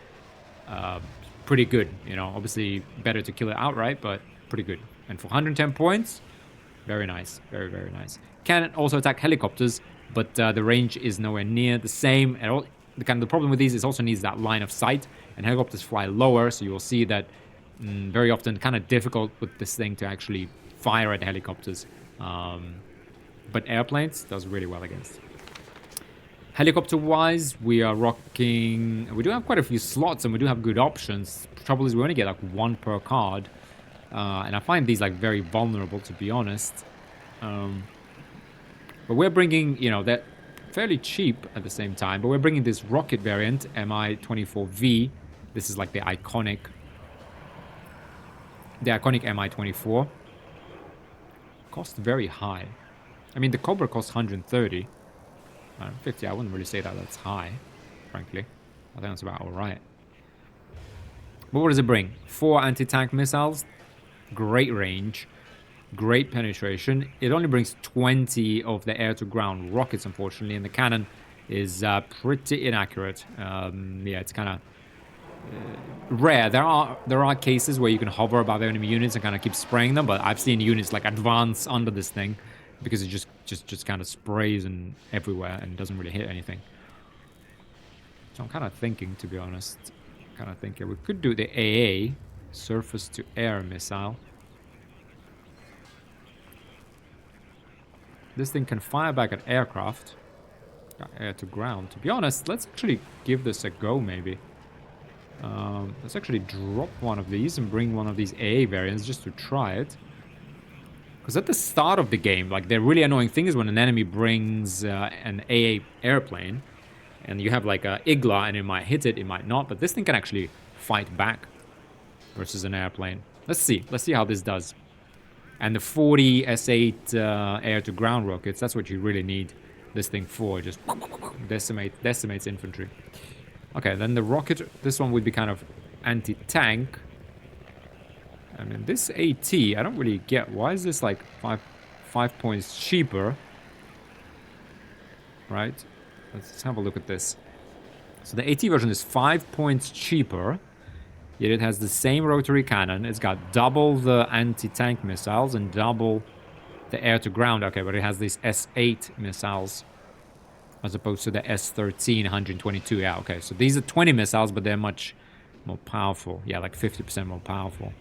pretty good, obviously better to kill it outright, but pretty good. And for 110 points, very nice, very, very nice. Can also attack helicopters, but the range is nowhere near the same at all. The problem with these is also needs that line of sight, and helicopters fly lower, so you will see that very often kind of difficult with this thing to actually fire at helicopters. But airplanes does really well against. Helicopter-wise, we are rocking... We do have quite a few slots, and we do have good options. The trouble is we only get like 1 per card. And I find these like very vulnerable, to be honest. But we're bringing, they're fairly cheap at the same time. But we're bringing this rocket variant, Mi-24V. This is like the iconic Mi-24. Cost very high. I mean, the Cobra costs 130. 50, I wouldn't really say that that's high, frankly. I think that's about alright. But what does it bring? 4 anti-tank missiles, great range, great penetration. It only brings 20 of the air-to-ground rockets, unfortunately, and the cannon is pretty inaccurate. Yeah, it's kind of rare. There are cases where you can hover above enemy units and kind of keep spraying them, but I've seen units like advance under this thing, because it just kind of sprays and everywhere and doesn't really hit anything. So I'm kind of thinking, to be honest, we could do the AA, surface to air missile. This thing can fire back at aircraft, air to ground. To be honest, let's actually give this a go, maybe. Let's actually drop one of these and bring one of these AA variants just to try it. Because at the start of the game, like, the really annoying thing is when an enemy brings an AA airplane, and you have like a Igla, and it might hit it, it might not, but this thing can actually fight back versus an airplane. Let's see how this does. And the 40 S8 air-to-ground rockets, that's what you really need this thing for, just decimates infantry. Okay, then the rocket, this one would be kind of anti-tank. I mean, this AT, I don't really get. Why is this like five points cheaper? Right? Let's have a look at this. So the AT version is 5 points cheaper, yet it has the same rotary cannon. It's got double the anti-tank missiles and double the air-to-ground. Okay, but it has these S8 missiles as opposed to the S13 122. Yeah, okay, so these are 20 missiles, but they're much more powerful. Yeah, like 50% more powerful.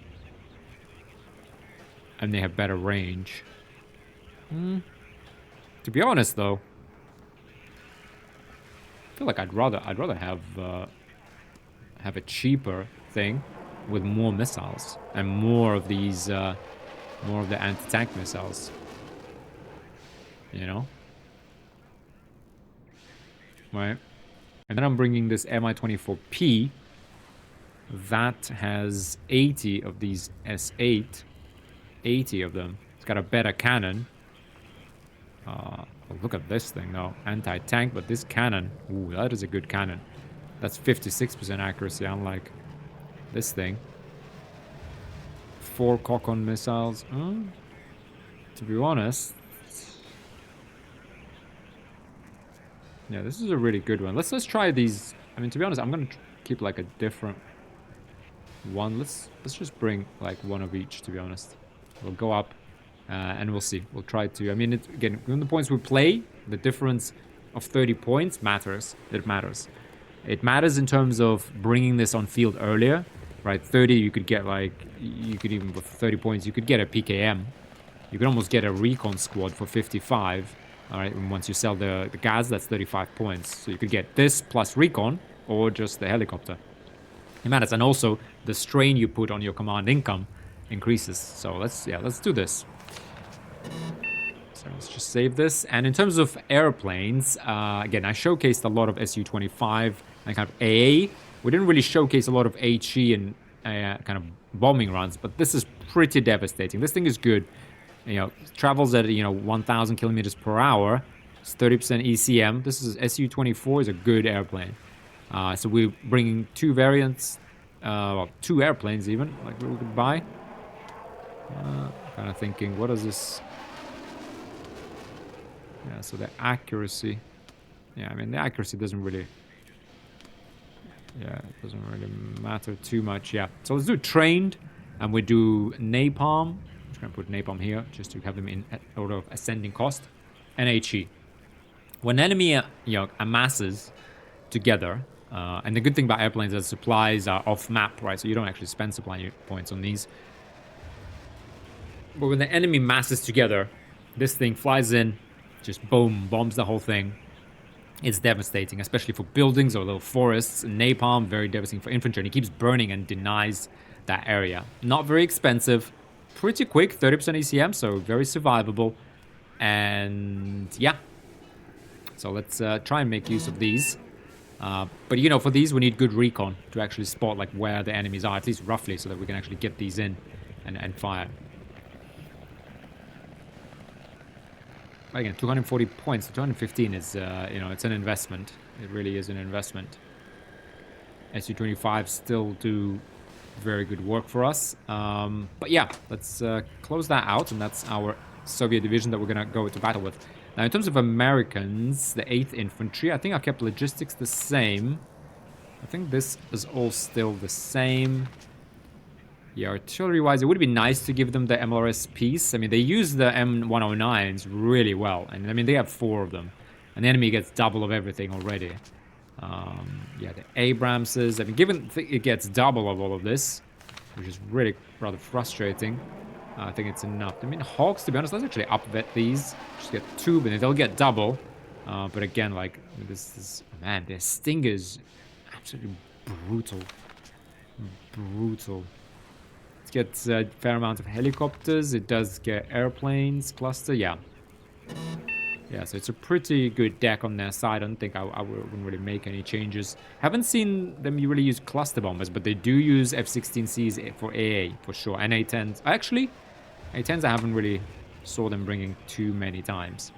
And they have better range. To be honest, though, I feel like I'd rather have a cheaper thing with more missiles and more of these, more of the anti-tank missiles. You know? Right? And then I'm bringing this Mi-24P. That has 80 of these S8. 80 of them. It's got a better cannon. Oh, look at this thing, though. Anti-tank, but this cannon... Ooh, that is a good cannon. That's 56% accuracy, unlike this thing. 4 Kokon missiles. To be honest... Yeah, this is a really good one. Let's try these. I mean, to be honest, I'm going to keep, like, a different one. Let's just bring, like, one of each, to be honest. We'll go up. And we'll see. We'll try to... I mean, again, when the points we play, the difference of 30 points matters. It matters. It matters in terms of bringing this on field earlier, right? 30, you could get, like... You could even, with 30 points, you could get a PKM. You could almost get a recon squad for 55. All right, and once you sell the gas, that's 35 points. So you could get this plus recon, or just the helicopter. It matters. And also, the strain you put on your command income increases. So let's do this. So let's just save this. And in terms of airplanes, again, I showcased a lot of Su-25 and kind of AA. We didn't really showcase a lot of HE and kind of bombing runs, but this is pretty devastating. This thing is good. You know, travels at, 1,000 kilometers per hour. It's 30% ECM. This is Su-24 is a good airplane. So we're bringing 2 variants, well, 2 airplanes even, like we could buy. Kind of thinking, what is this? Yeah, so the accuracy. Yeah, I mean, the accuracy doesn't really... Yeah, it doesn't really matter too much, yeah. So let's do trained, and we do napalm. I'm just going to put napalm here, just to have them in order of ascending cost. And HE. When enemy, amasses together, and the good thing about airplanes is that supplies are off-map, right? So you don't actually spend supply points on these. But when the enemy masses together, this thing flies in, just boom, bombs the whole thing. It's devastating, especially for buildings or little forests. Napalm, very devastating for infantry, and he keeps burning and denies that area. Not very expensive, pretty quick, 30% ECM, so very survivable. And yeah, so let's try and make use of these. But for these we need good recon to actually spot like where the enemies are, at least roughly, so that we can actually get these in and fire. Again, 240 points, 215 is, it's an investment. It really is an investment. Su-25 still do very good work for us. But yeah, let's close that out, and that's our Soviet division that we're going to go to battle with. Now, in terms of Americans, the 8th Infantry, I think I kept logistics the same. I think this is all still the same. Yeah, artillery-wise, it would be nice to give them the MLRS piece. I mean, they use the M109s really well. And, I mean, they have 4 of them. And the enemy gets double of everything already. Yeah, the Abramses. I mean, given it gets double of all of this, which is really rather frustrating, I think it's enough. I mean, Hawks, to be honest, let's actually up-vet these. Just get 2, but they'll get double. But again, like, this is... Man, their Stinger's absolutely brutal. Brutal. Gets a fair amount of helicopters. It does get airplanes cluster. Yeah, so it's a pretty good deck on their side. I don't think I wouldn't really make any changes. Haven't seen them really use cluster bombers, but they do use F-16Cs for AA for sure, and A-10s. Actually, A-10s I haven't really saw them bringing too many times.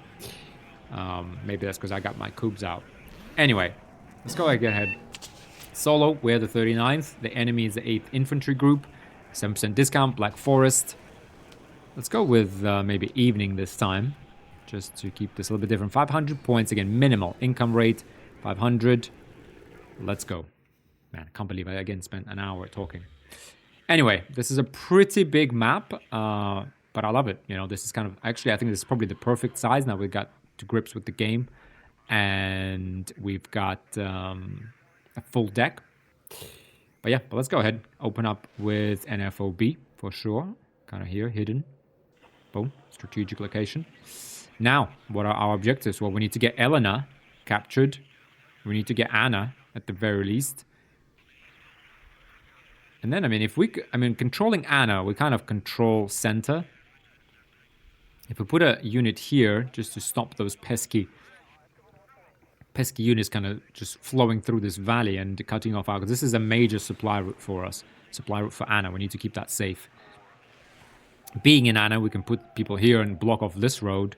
Maybe that's because I got my Coups out. Anyway, let's go ahead. Solo, we're the 39th. The enemy is the 8th Infantry Group. 7% discount, Black Forest. Let's go with maybe evening this time, just to keep this a little bit different. 500 points, again, minimal. Income rate, 500. Let's go. Man, I can't believe I again spent an hour talking. Anyway, this is a pretty big map, but I love it. You know, this is kind of... Actually, I think this is probably the perfect size. Now we've got to grips with the game. And we've got a full deck. But yeah, but let's go ahead. Open up with NFOB for sure. Kind of here, hidden. Boom. Strategic location. Now, what are our objectives? Well, we need to get Elena captured. We need to get Anna at the very least. And then, I mean, if we... I mean, controlling Anna, we kind of control center. If we put a unit here, just to stop those pesky units kind of just flowing through this valley and cutting off our... This is a major supply route for us. Supply route for Anna. We need to keep that safe. Being in Anna, we can put people here and block off this road.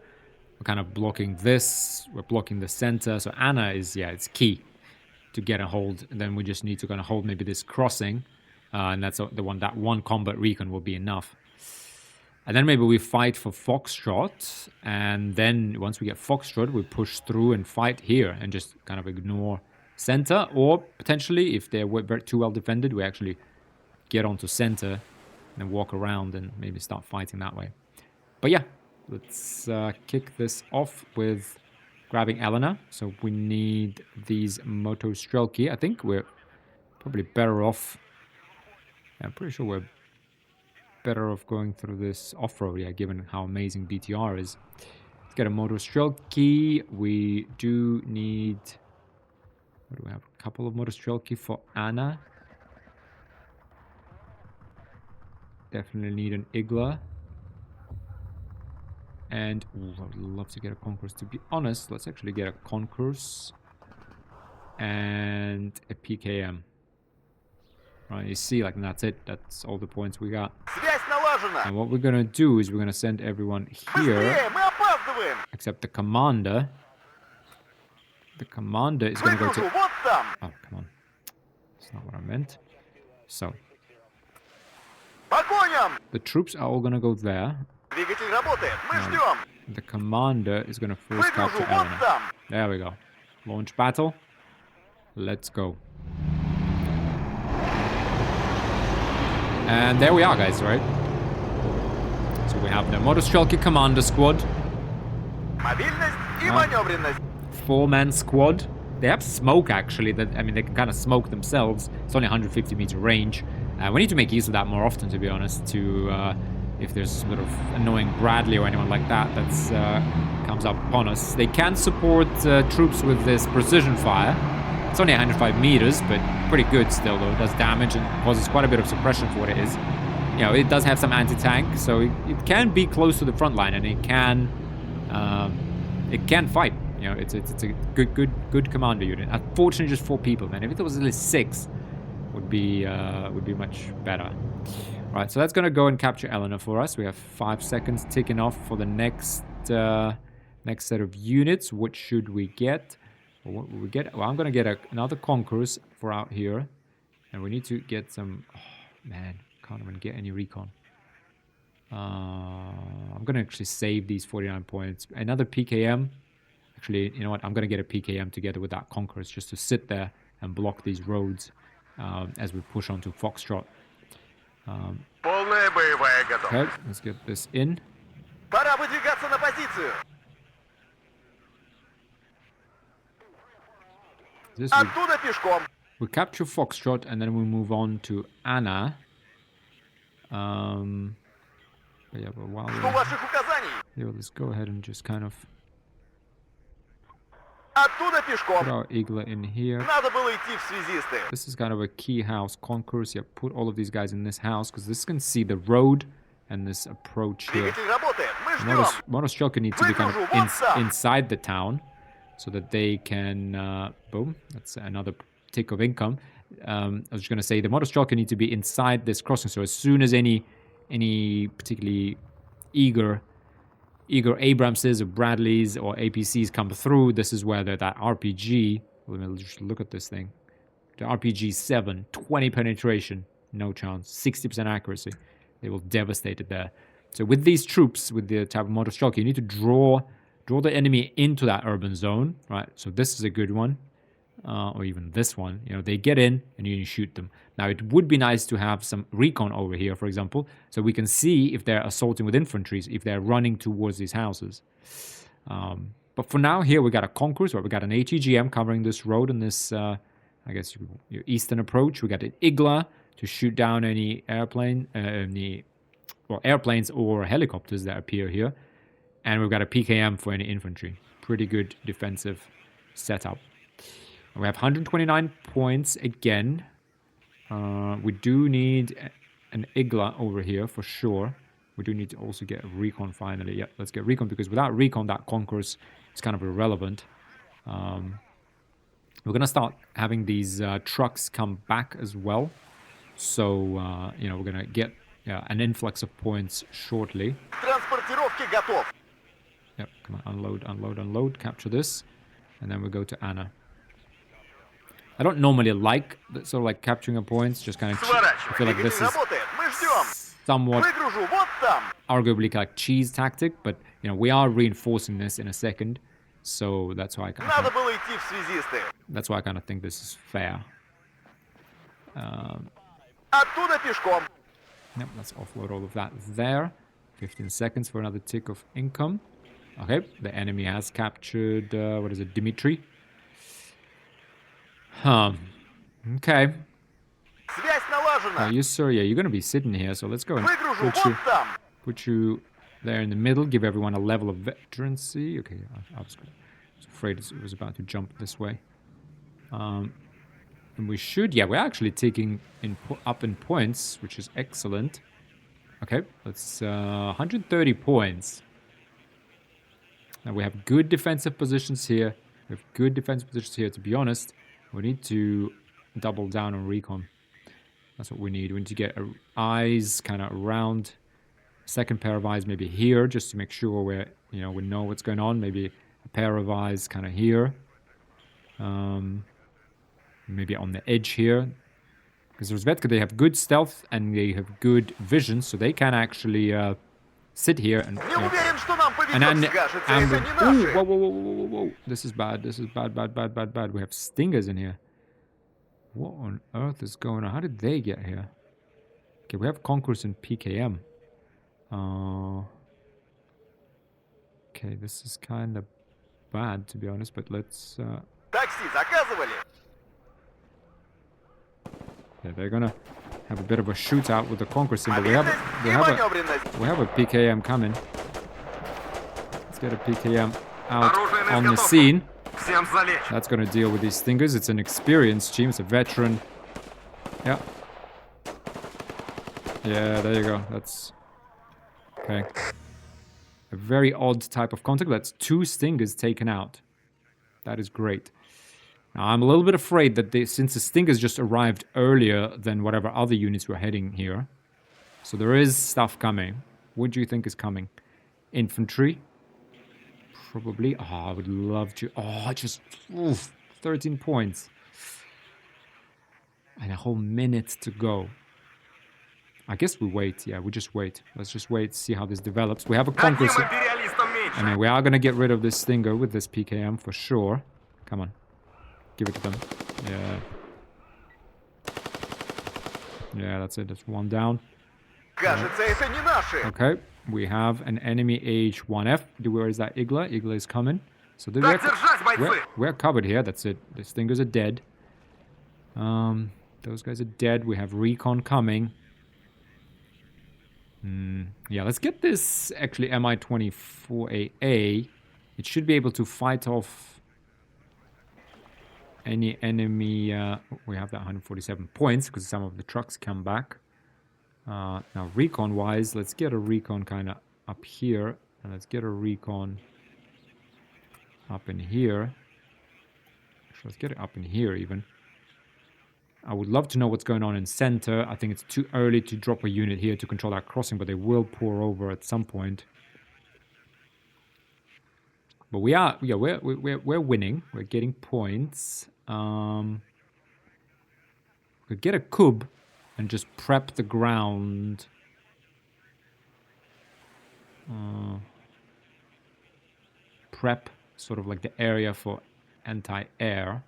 We're kind of blocking this. We're blocking the center. So Anna is, yeah, it's key to get a hold. And then we just need to kind of hold maybe this crossing. And that's the one, that one combat recon will be enough. And then maybe we fight for Foxtrot. And then once we get Foxtrot, we push through and fight here and just kind of ignore center. Or potentially, if they're too well defended, we actually get onto center and then walk around and maybe start fighting that way. But yeah, let's kick this off with grabbing Elena. So we need these Motostrelki. I think we're probably better off... I'm pretty sure we're better off going through this off-road, yeah, given how amazing BTR is. Let's get a Motostrelki. We do need... What do we have? A couple of Motostrelki for Anna. Definitely need an Igla. And ooh, I would love to get a Concourse. To be honest, let's actually get a Concourse and a PKM. Right, you see, like, and that's it. That's all the points we got. And what we're gonna do is we're gonna send everyone here, except the commander. The commander is gonna go to... Oh, come on. That's not what I meant. So. The troops are all gonna go there. The commander is gonna first capture Elena. There we go. Launch battle. Let's go. And there we are, guys, right? So we have the Motostrelki Commander Squad. 4-man squad. They have smoke, actually. That, I mean, they can kind of smoke themselves. It's only 150 meter range. We need to make use of that more often, to be honest, to... if there's sort of annoying Bradley or anyone like that that's comes up upon us. They can support troops with this precision fire. It's only 105 meters, but pretty good still, though. It does damage and causes quite a bit of suppression for what it is. You know, it does have some anti-tank, so it can be close to the front line, and it can fight. You know, it's a good commander unit. Unfortunately, just 4 people, man. If it was at least 6, would be much better. Right, so that's gonna go and capture Elena for us. We have 5 seconds ticking off for the next set of units. What should we get? Well, what will we get? Well, I'm gonna get another Concourse for out here, and we need to get some. Oh, man, can't even get any recon. I'm gonna actually save these 49 points. Another PKM. Actually, you know what? I'm gonna get a PKM together with that Concourse just to sit there and block these roads as we push on to Foxtrot. Okay, let's get this in. This we capture Foxtrot and then we move on to Anna. But yeah, but while we're let's go ahead and just kind of put our Igla in here. This is kind of a key house Concourse. Yeah, put all of these guys in this house because this can see the road and this approach here. Motostrelka need to be kind of inside the town so that they can... boom, that's another tick of income. I was just going to say the Motostrelka need to be inside this crossing, so as soon as any particularly eager Abramses or Bradleys or APCs come through, this is where that RPG... Let me just look at this thing. The RPG 7, 20 penetration, no chance, 60% accuracy. They will devastate it there. So with these troops, with the type of Motostrelka, you need to draw the enemy into that urban zone, right? So this is a good one. or even this one. You know, they get in and you shoot them. Now, it would be nice to have some recon over here, for example, so we can see if they're assaulting with infantry, if they're running towards these houses. But for now, here we got a Conqueror, so we got an ATGM covering this road and this, I guess, your eastern approach. We got an Igla to shoot down any airplane, airplanes or helicopters that appear here. And we've got a PKM for any infantry. Pretty good defensive setup. We have 129 points again. We do need an Igla over here for sure. We do need to also get a recon finally. Yeah, let's get recon, because without recon, that Conquerors is kind of irrelevant. We're going to start having these trucks come back as well. So, you know, we're going to get an influx of points shortly. Yep, come on, unload, unload, unload, capture this. And then we go to Anna. I don't normally like sort of like capturing a points, just kind of I feel like this is somewhat arguably like cheese tactic, but you know, we are reinforcing this in a second. So that's why I kind of think this is fair. Yep, let's offload all of that there. 15 seconds for another tick of income. Okay, the enemy has captured, what is it, Dimitri? Okay. You, sir, yeah, you're going to be sitting here, so let's go and put you there in the middle, give everyone a level of veterancy. Okay, I was afraid it was about to jump this way. And we should, yeah, we're actually taking up in points, which is excellent. Okay, let's 130 points. Now we have good defensive positions here. We have good defensive positions here, to be honest. We need to double down on recon. That's what we need. We need to get eyes kind of around. Second pair of eyes maybe here, just to make sure we know what's going on. Maybe a pair of eyes kind of here. Maybe on the edge here. Because Rozvedka, they have good stealth and they have good vision, so they can actually sit here and whoa, whoa. This is bad. This is bad. We have stingers in here. What on earth is going on? How did they get here? Okay, we have Conquerors and PKM. Okay, this is kind of bad, to be honest, but let's... Yeah, they're gonna have a bit of a shootout with the Conqueror symbol. We have a PKM coming. Let's get a PKM out on the scene. That's gonna deal with these stingers. It's an experienced team. It's a veteran. Yeah. Yeah, there you go. That's okay. A very odd type of contact. That's 2 stingers taken out. That is great. Now, I'm a little bit afraid that since the stingers just arrived earlier than whatever other units were heading here, so there is stuff coming. What do you think is coming? Infantry? Probably. Oh, I would love to. Oh, just 13 points. And a whole minute to go. I guess we wait. Yeah, we just wait. Let's just wait, see how this develops. We have a Conqueror. I mean, we are going to get rid of this stinger with this PKM for sure. Come on. Give it to them. Yeah. Yeah, that's it. That's one down. Okay. We have an enemy H1F. Where is that Igla? Igla is coming. So we're covered here. That's it. The stingers are dead. Those guys are dead. We have recon coming. Yeah, let's get this actually Mi-24AA. It should be able to fight off any enemy. We have that 147 points because some of the trucks come back. Now, recon-wise, let's get a recon kind of up here. And let's get a recon up in here. Actually, let's get it up in here even. I would love to know what's going on in center. I think it's too early to drop a unit here to control that crossing, but they will pour over at some point. But we are, yeah, we're winning. We're getting points. We could get a cub and just prep the ground. Prep sort of like the area for anti-air.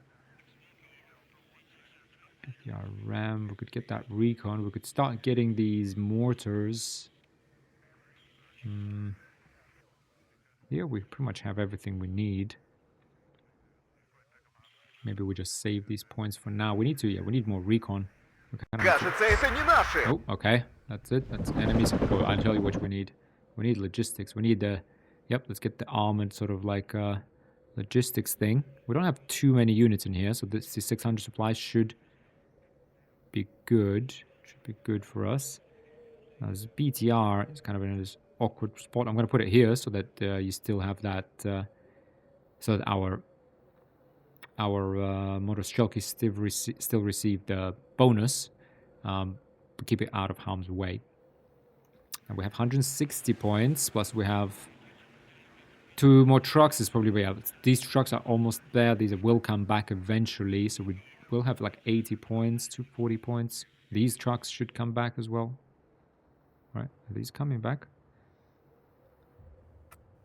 Yeah, ram. We could get that recon. We could start getting these mortars. Here we pretty much have everything we need. Maybe we just save these points for now. We need to, yeah, we need more recon. Oh, okay. That's it. That's enemies. Oh, I'll tell you what we need. We need logistics. We need the... Yep, let's get the armored sort of like logistics thing. We don't have too many units in here, so this 600 supplies should be good. Should be good for us. Now, this BTR is kind of in this awkward spot. I'm going to put it here so that you still have that... so that our motor Shelky still receive the bonus. But keep it out of harm's way. And we have 160 points, plus we have 2 more trucks. Is probably, yeah, these trucks are almost there. These will come back eventually, so we will have like 80 points to 40 points. These trucks should come back as well. Right, are these coming back?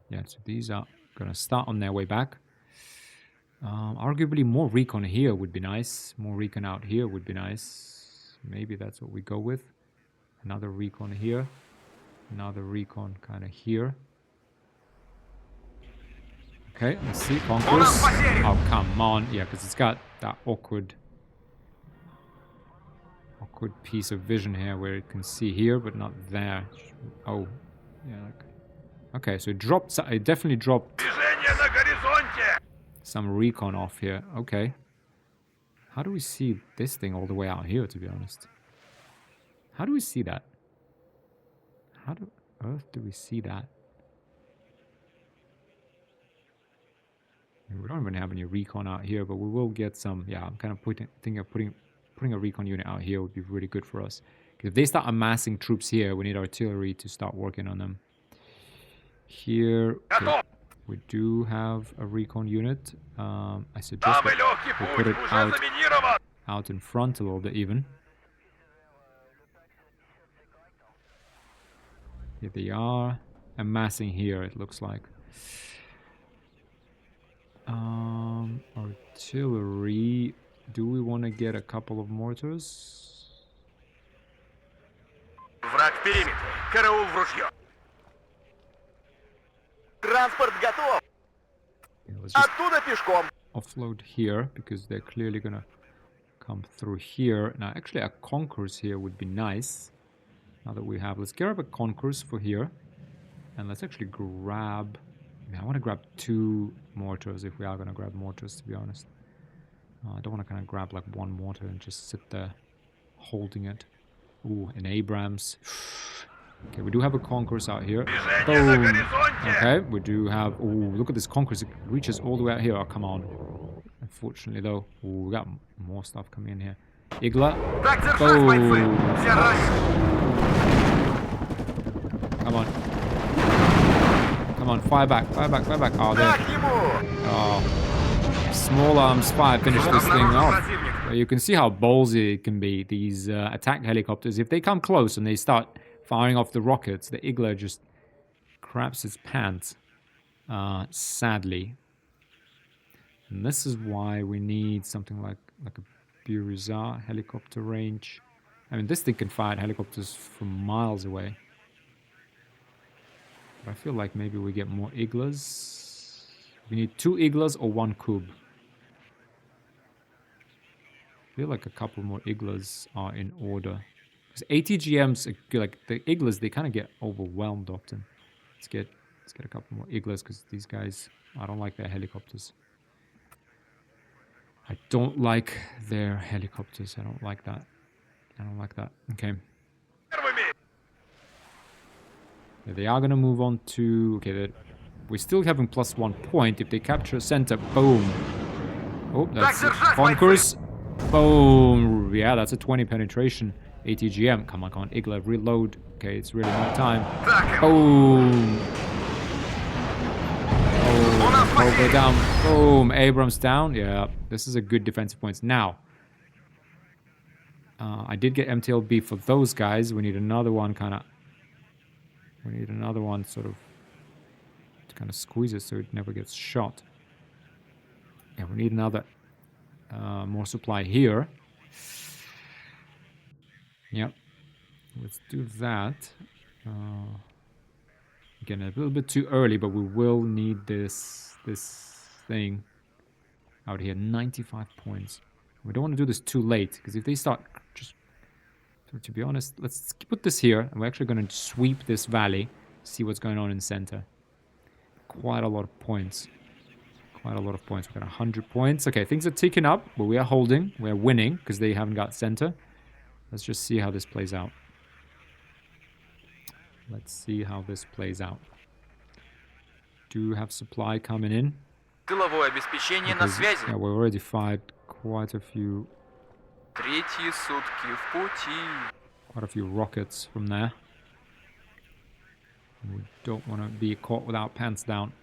Yeah, so these are gonna start on their way back. Arguably more recon here would be nice. More recon out here would be nice. Maybe that's what we go with. Another recon here. Another recon kind of here. Okay, let's see. Conquerors. Oh, come on. Yeah, because it's got that awkward piece of vision here where it can see here, but not there. Oh, yeah. Okay, so it dropped. It definitely dropped some recon off here. Okay. How do we see this thing all the way out here, to be honest? How do we see that? How on earth do we see that? We don't even have any recon out here, but we will get some. Yeah, I'm kind of thinking of putting a recon unit out here would be really good for us. If they start amassing troops here, we need artillery to start working on them. Here, okay, we do have a recon unit. I suggest that we put it out in front a little bit even. Here they are amassing here, it looks like. Artillery. Do we want to get a couple of mortars? Враг в периметре. Караул в ружье. Транспорт готов. Оттуда пешком. Offload here because they're clearly gonna come through here. Now, actually, a Concourse here would be nice. Now that we have, let's grab a Concourse for here, and let's actually grab. I want to grab 2 mortars if we are gonna grab mortars. To be honest, I don't want to kind of grab like 1 mortar and just sit there holding it. Ooh, an Abrams. Okay, we do have a Concourse out here. Boom. Okay, we do have... Ooh, look at this Concourse. It reaches all the way out here. Oh, come on. Unfortunately, though. Ooh, we got more stuff coming in here. Igla. Boom. Come on. Come on, fire back, fire back, fire back. Oh, there. Oh. Small arms fire. Finish this thing off. You can see how ballsy it can be, these attack helicopters. If they come close and they start firing off the rockets, the Igla just craps its pants, sadly. And this is why we need something like a Burizar helicopter range. I mean, this thing can fire at helicopters from miles away. But I feel like maybe we get more Iglas. We need 2 Iglas or 1 Kub. I feel like a couple more Iglas are in order. Because ATGMs, like the Iglas, they kind of get overwhelmed often. Let's get a couple more Iglas because these guys, I don't like their helicopters. I don't like their helicopters. I don't like that. I don't like that. Okay. Yeah, they are going to move on to... Okay, we're still having +1 point. If they capture center, boom. Oh, that's it. Concourse. Boom. Yeah, that's a 20 penetration. ATGM. Come on, Igla, reload. Okay, it's really not time. Boom. Oh, Cobra down. Boom. Abrams down. Yeah, this is a good defensive points. Now, I did get MTLB for those guys. We need another one we need another one sort of to kind of squeeze it so it never gets shot. Yeah, we need another more supply here. Yep. Let's do that. Again, a little bit too early, but we will need this thing out here. 95 points. We don't want to do this too late, because if they start just... To be honest, let's put this here, and we're actually going to sweep this valley, see what's going on in center. Quite a lot of points. Quite a lot of points. We've got 100 points. Okay, things are ticking up, but we are holding. We are winning, because they haven't got center. Let's just see how this plays out. Let's see how this plays out. Do have supply coming in. Тыловое обеспечение на связи. Yeah, we already fired quite a few... Третьи сутки в пути. Quite a few rockets from there. We don't want to be caught without pants down.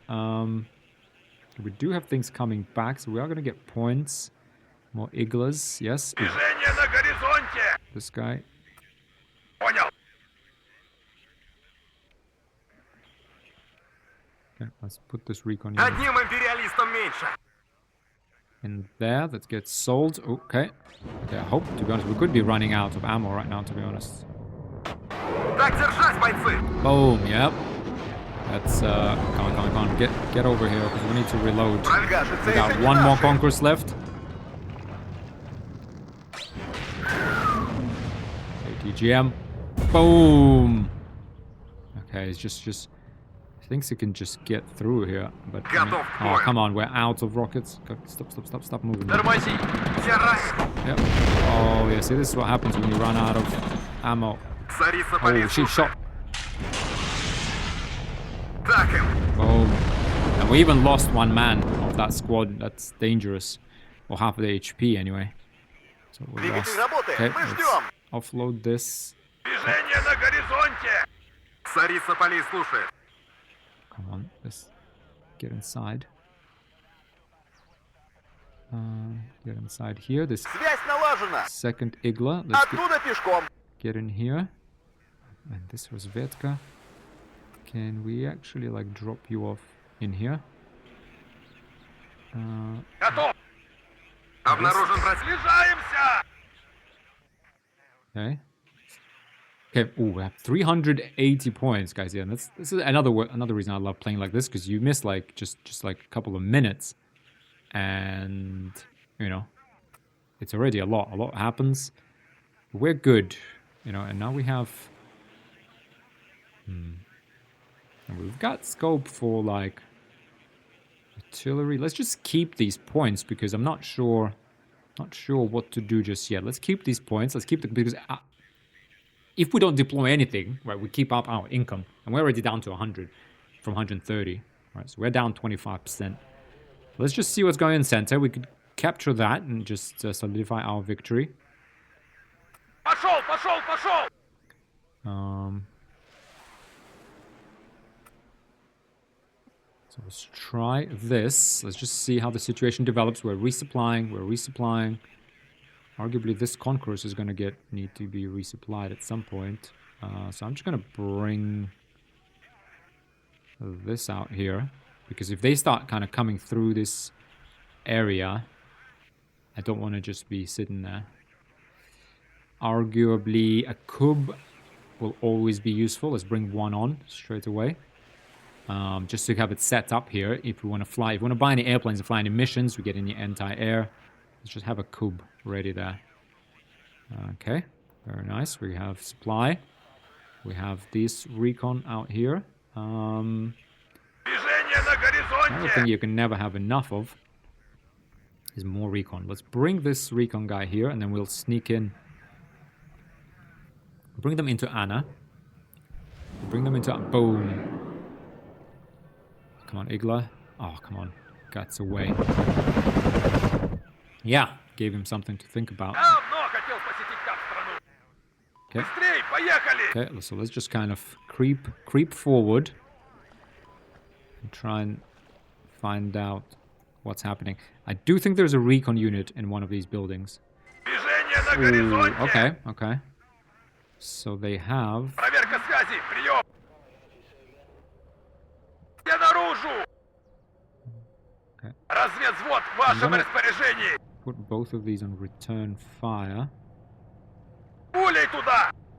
We do have things coming back, so we are going to get points. More iglas, yes. Движение на горизонте. This guy. Понял. Okay, let's put this recon Одним империалистом меньше. in there. That gets sold. Okay. Okay, I hope, to be honest, we could be running out of ammo right now, to be honest. Так держать, бойцы. Boom, yep. That's, come on. Get over here, because we need to reload. We got one more conquest left. ATGM. Boom! Okay, it's just... Thinks he can just get through here, but... I mean, oh, come on, we're out of rockets. Stop moving. Yep. Oh, yeah, see, this is what happens when you run out of ammo. Oh, she shot. Boom. And we even lost one man of that squad. That's dangerous. Or half of the HP, anyway. So we lost. Okay, let's offload this. Come on, let's get inside. Get inside here. This second igla. Let's get in here. And this was Vetka. Can we actually like drop you off in here? Okay. Okay. Ooh, we have 380 points, guys. Yeah, and this is another reason I love playing like this, because you miss like just like a couple of minutes, and you know, it's already a lot. A lot happens. We're good, you know, and now we have. And we've got scope for like artillery. Let's just keep these points, because I'm not sure what to do just yet. Let's keep these points. Let's keep them, because if we don't deploy anything, right, we keep up our income, and we're already down to 100 from 130, right? So we're down 25%. Let's just see what's going in center. We could capture that and just solidify our victory. Пошел! So let's try this. Let's just see how the situation develops. We're resupplying. Arguably, this Conquerors is going to need to be resupplied at some point. So I'm just going to bring this out here, because if they start kind of coming through this area, I don't want to just be sitting there. Arguably, a Kub will always be useful. Let's bring one on straight away. Just to have it set up here if we want to fly. If we want to buy any airplanes and fly any missions, we get any anti-air. Let's just have a Kub ready there. Okay, very nice. We have supply. We have this recon out here. Another thing you can never have enough of is more recon. Let's bring this recon guy here, and then we'll sneak in. Bring them into Anna. Bring them into... Boom. Come on, Igla. Oh, come on. Gets away. Yeah, gave him something to think about. Okay. Okay, so let's just kind of creep forward and try and find out what's happening. I do think there's a recon unit in one of these buildings. Ooh, okay. So they have... Okay. Put both of these on return fire.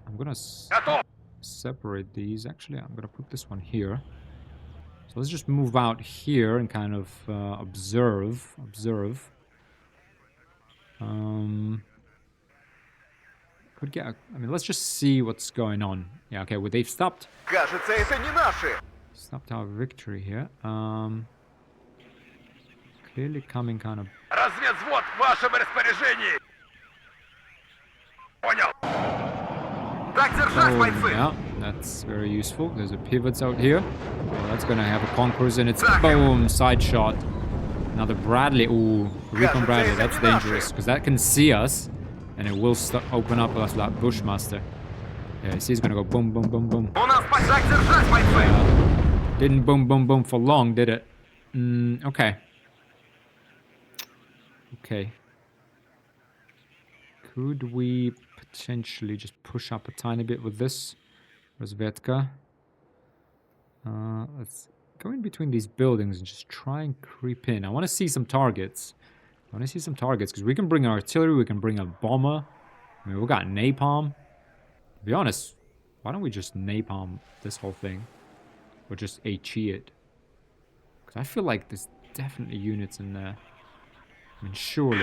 I'm gonna Готов! separate these. Actually, I'm gonna put this one here. So let's just move out here and kind of observe. Could get. I mean, let's just see what's going on. Yeah. Okay. Well, they've stopped. Кажется, это не наши! Stopped our victory here. Clearly coming kind of. Разведвзвод в вашем распоряжении! Понял! Так держать, бойцы! Yeah, that's very useful. There's a pivots out here. Well, that's gonna have a conquerors and it's boom, side shot. Another Bradley. Ooh, Recon Bradley. That's dangerous because that can see us, and it will open up us that Bushmaster. Yeah, see, he's gonna go boom, boom, boom, boom. У нас так держать, бойцы! Didn't boom, boom, boom for long, did it? Okay. Okay. Could we potentially just push up a tiny bit with this Rozvedka? Let's go in between these buildings and just try and creep in. I want to see some targets. I want to see some targets because we can bring artillery, we can bring a bomber. I mean, we got napalm. To be honest, why don't we just napalm this whole thing? Or just HE it? Because I feel like there's definitely units in there. I mean, surely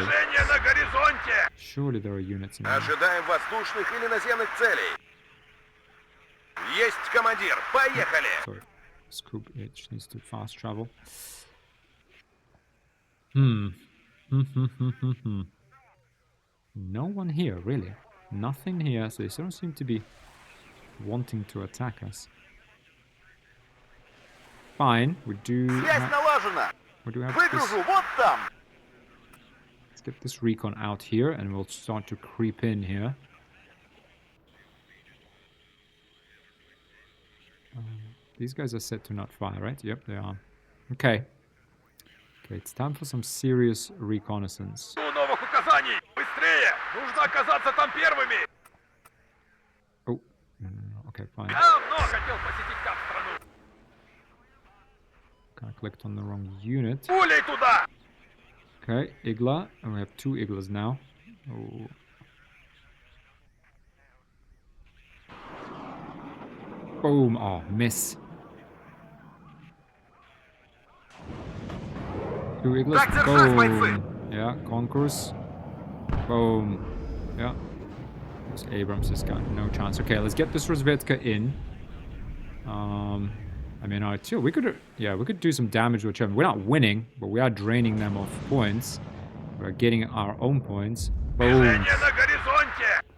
there are units in there. Ожидаем воздушных или наземных целей. Есть, командир. Поехали! Sorry. Scoop H needs to fast travel. No one here, really. Nothing here, so they don't seem to be wanting to attack us. Fine, we do have Выгружу вот там! Let's get this recon out here and we'll start to creep in here. These guys are set to not fire, right? Yep, they are. Okay. Okay, it's time for some serious reconnaissance. Новых указаний! Быстрее! Нужно оказаться там первыми! Oh, no. Okay, fine. Давно хотел посетить как страну! Kind of clicked on the wrong unit. Пулей туда! Okay, Igla. And we have 2 Iglas now. Oh. Boom. Oh, miss. 2 Iglas. Boom. Yeah, conquerors. Boom. Yeah. This Abrams has got no chance. Okay, let's get this Rozvedka in. I mean, we could do some damage with them. We're not winning, but we are draining them of points. We're getting our own points. Boom.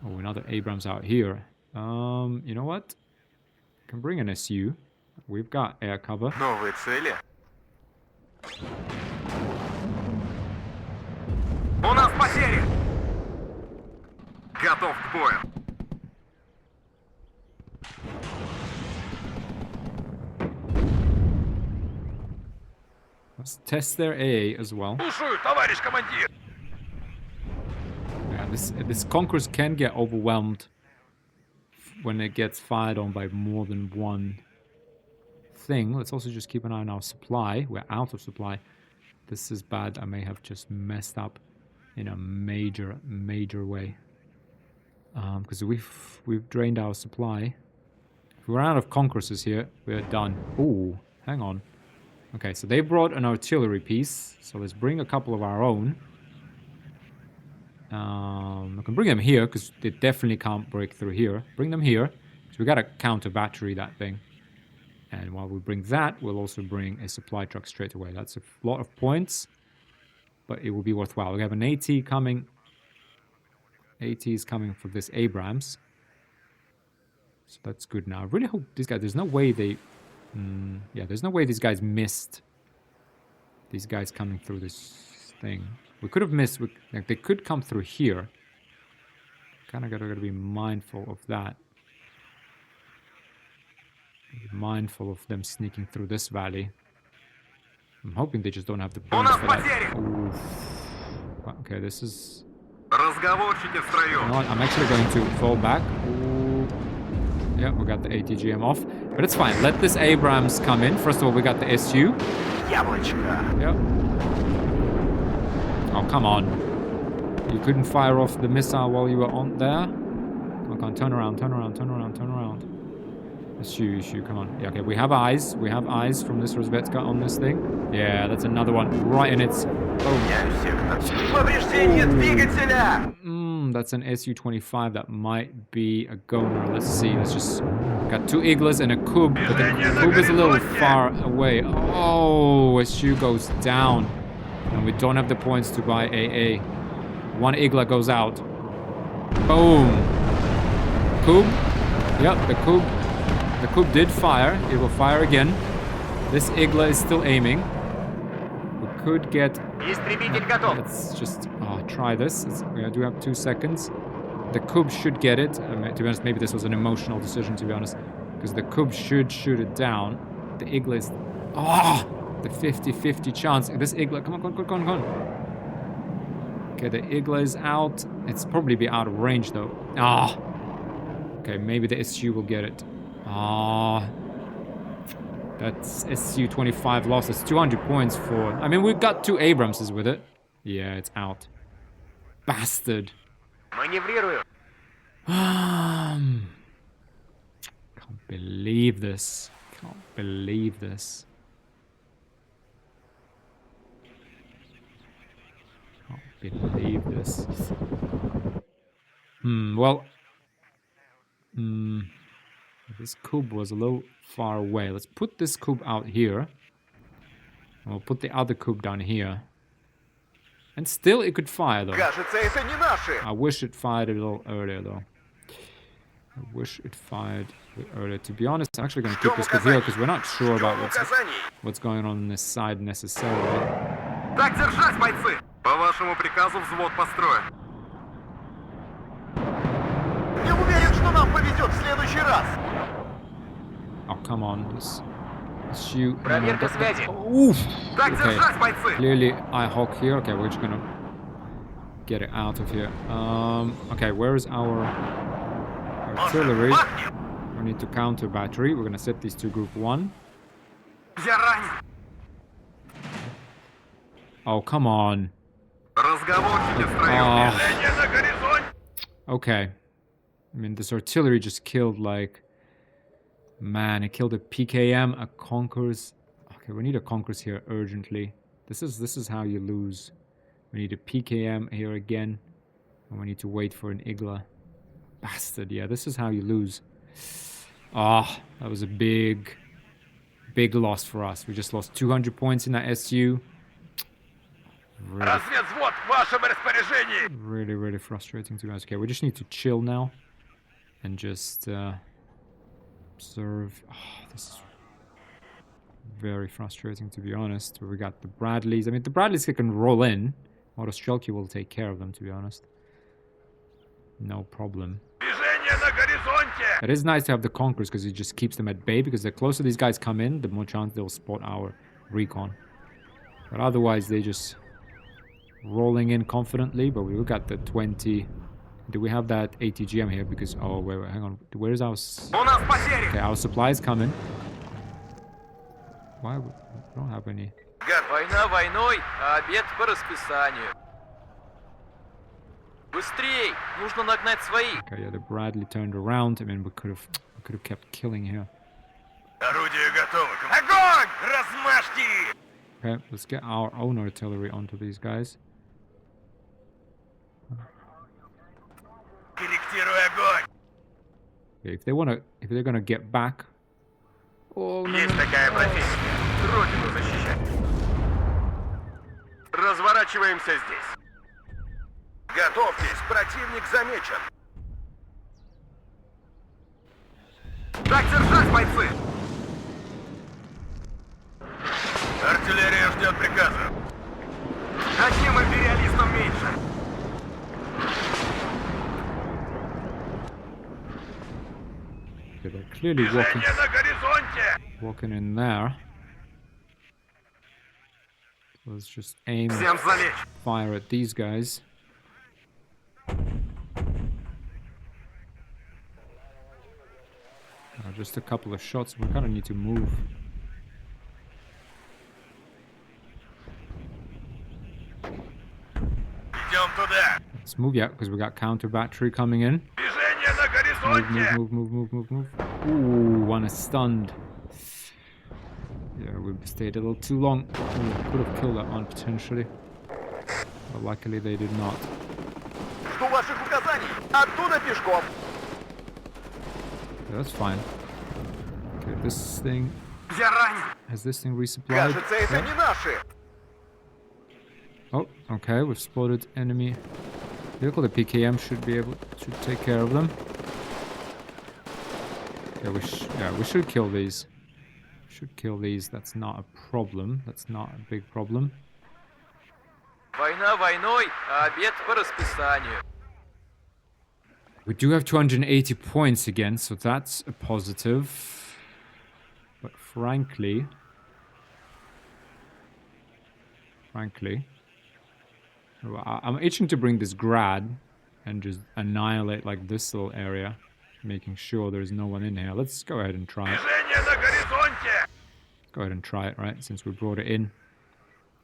Oh, another Abrams out here. You know what? Can bring an SU. We've got air cover. Новые цели. У нас потери! Готов к бою! Let's test their AA as well. Слушаю, товарищ командир! Yeah, this Conquerors can get overwhelmed when it gets fired on by more than one thing. Let's also just keep an eye on our supply. We're out of supply. This is bad. I may have just messed up in a major way. Because we've drained our supply. If we run out of Conquerors here, we're done. Ooh, hang on. Okay, so they brought an artillery piece. So let's bring a couple of our own. I can bring them here because they definitely can't break through here. Bring them here. So we gotta counter battery that thing. And while we bring that, we'll also bring a supply truck straight away. That's a lot of points, but it will be worthwhile. We have an AT coming. AT is coming for this Abrams. So that's good now. I really hope these guys... There's no way they... yeah, there's no way these guys missed these guys coming through this thing. We could have missed... Like, they could come through here. Kind of gotta be mindful of that. Be mindful of them sneaking through this valley. I'm hoping they just don't have the points for that. Oof. Okay, this is... Разговорчики в строю. You know what? I'm actually going to fall back. Ooh. Yeah, we got the ATGM off. But it's fine. Let this Abrams come in. First of all, we got the SU. Яблочко. Yep. Oh, come on. You couldn't fire off the missile while you were on there? on, turn around, turn around, turn around, turn around. Issue, come on. Yeah, okay, we have eyes. We have eyes from this Rozvetska on this thing. Yeah, that's another one right in its... That's an Su-25. That might be a goner. Let's see. Let's just... Got 2 Iglas and a Kub, but the Kub is a little far away. Oh, SU goes down. And we don't have the points to buy AA. 1 Igla goes out. Boom. Kub. Yep, the Kub did fire. It will fire again. This Igla is still aiming. We could get... Let's just try this. We do have 2 seconds. The Kub should get it. I mean, to be honest, maybe this was an emotional decision, to be honest. Because the Kub should shoot it down. The Igla is... the 50-50 chance. This Igla... Come on. Okay, the Igla is out. It's probably be out of range, though. Okay, maybe the SU will get it. That's SU-25 lost. It's 200 points for... I mean, we've got 2 Abramses with it. Yeah, it's out. Bastard. Can't believe this. Can't believe this. Can't believe this. Well... This Kub was a little far away. Let's put this Kub out here. And we'll put the other Kub down here. And still it could fire, though. I wish it fired a little earlier, though. I wish it fired a bit earlier. To be honest, I'm actually going to keep this Kub here because we're not sure about what's going on this side necessarily. Так держать, бойцы! По вашему приказу взвод построен. Не уверен, что нам повезет в следующий раз. Oh, come on. Let's shoot. Проверка связи. Oof. Так держать, бойцы! Clearly, I hawk here. Okay, we're just gonna get it out of here. Okay, where is our artillery? We need to counter battery. We're gonna set these to group 1. Я ранен. Oh, come on. Разговорчики в строю. Движение на горизонте. Okay. I mean, this artillery just killed, like... Man, it killed a PKM, a Conkers. Okay, we need a Conkers here urgently. This is how you lose. We need a PKM here again. And we need to wait for an Igla. Bastard, yeah, this is how you lose. That was a big loss for us. We just lost 200 points in that SU. Really frustrating to be honest. Okay, we just need to chill now. And just observe. This is very frustrating to be honest. We got the Bradleys. I mean, the Bradleys can roll in. Autostrelki will take care of them, to be honest. No problem. It is nice to have the Conquerors because it just keeps them at bay, because the closer these guys come in, the more chance they'll spot our recon. But otherwise, they just rolling in confidently. But we look at the 20. Do we have that ATGM here? Because, oh, wait, hang on. Where is our... Okay, our supplies coming. Why? We don't have any. Война войной, а обед по расписанию. Быстрей! Нужно нагнать свои. Okay, yeah, the Bradley turned around. I mean, we could have kept killing here. Орудие готово. Огонь! Размажьте! Okay, let's get our own artillery onto these guys. Корректируй огонь. Okay, if they're gonna get back. Oh no! Есть такая профессия. Родину защищать. Разворачиваемся здесь. Готовьтесь, противник замечен. Так держать, бойцы! Артиллерия ждет приказа. Одним империалистом меньше. Okay, they're clearly walking in there. Let's just aim, fire at these guys. Just a couple of shots. We kind of need to move. Let's move, yeah, because we got counter battery coming in. горизонте! Move. Ooh, one is stunned. Yeah, we stayed a little too long. Ooh, could have killed that one potentially. But luckily they did not. Жду ваших указаний! Оттуда пешком! Yeah, that's fine. Okay, this thing... Я ранен! Has this thing resupplied? Кажется, это Yeah. не наши! Oh, okay, we've spotted enemy vehicle. The PKM should take care of them. Yeah, we should kill these. Should kill these. That's not a problem. That's not a big problem. Война войной, а обед по расписанию. We do have 280 points again, so that's a positive. But frankly, I'm itching to bring this grad and just annihilate like this little area, making sure there's no one in here. Let's go ahead and try it. Движение на горизонте! Go ahead and try it, right? Since we brought it in.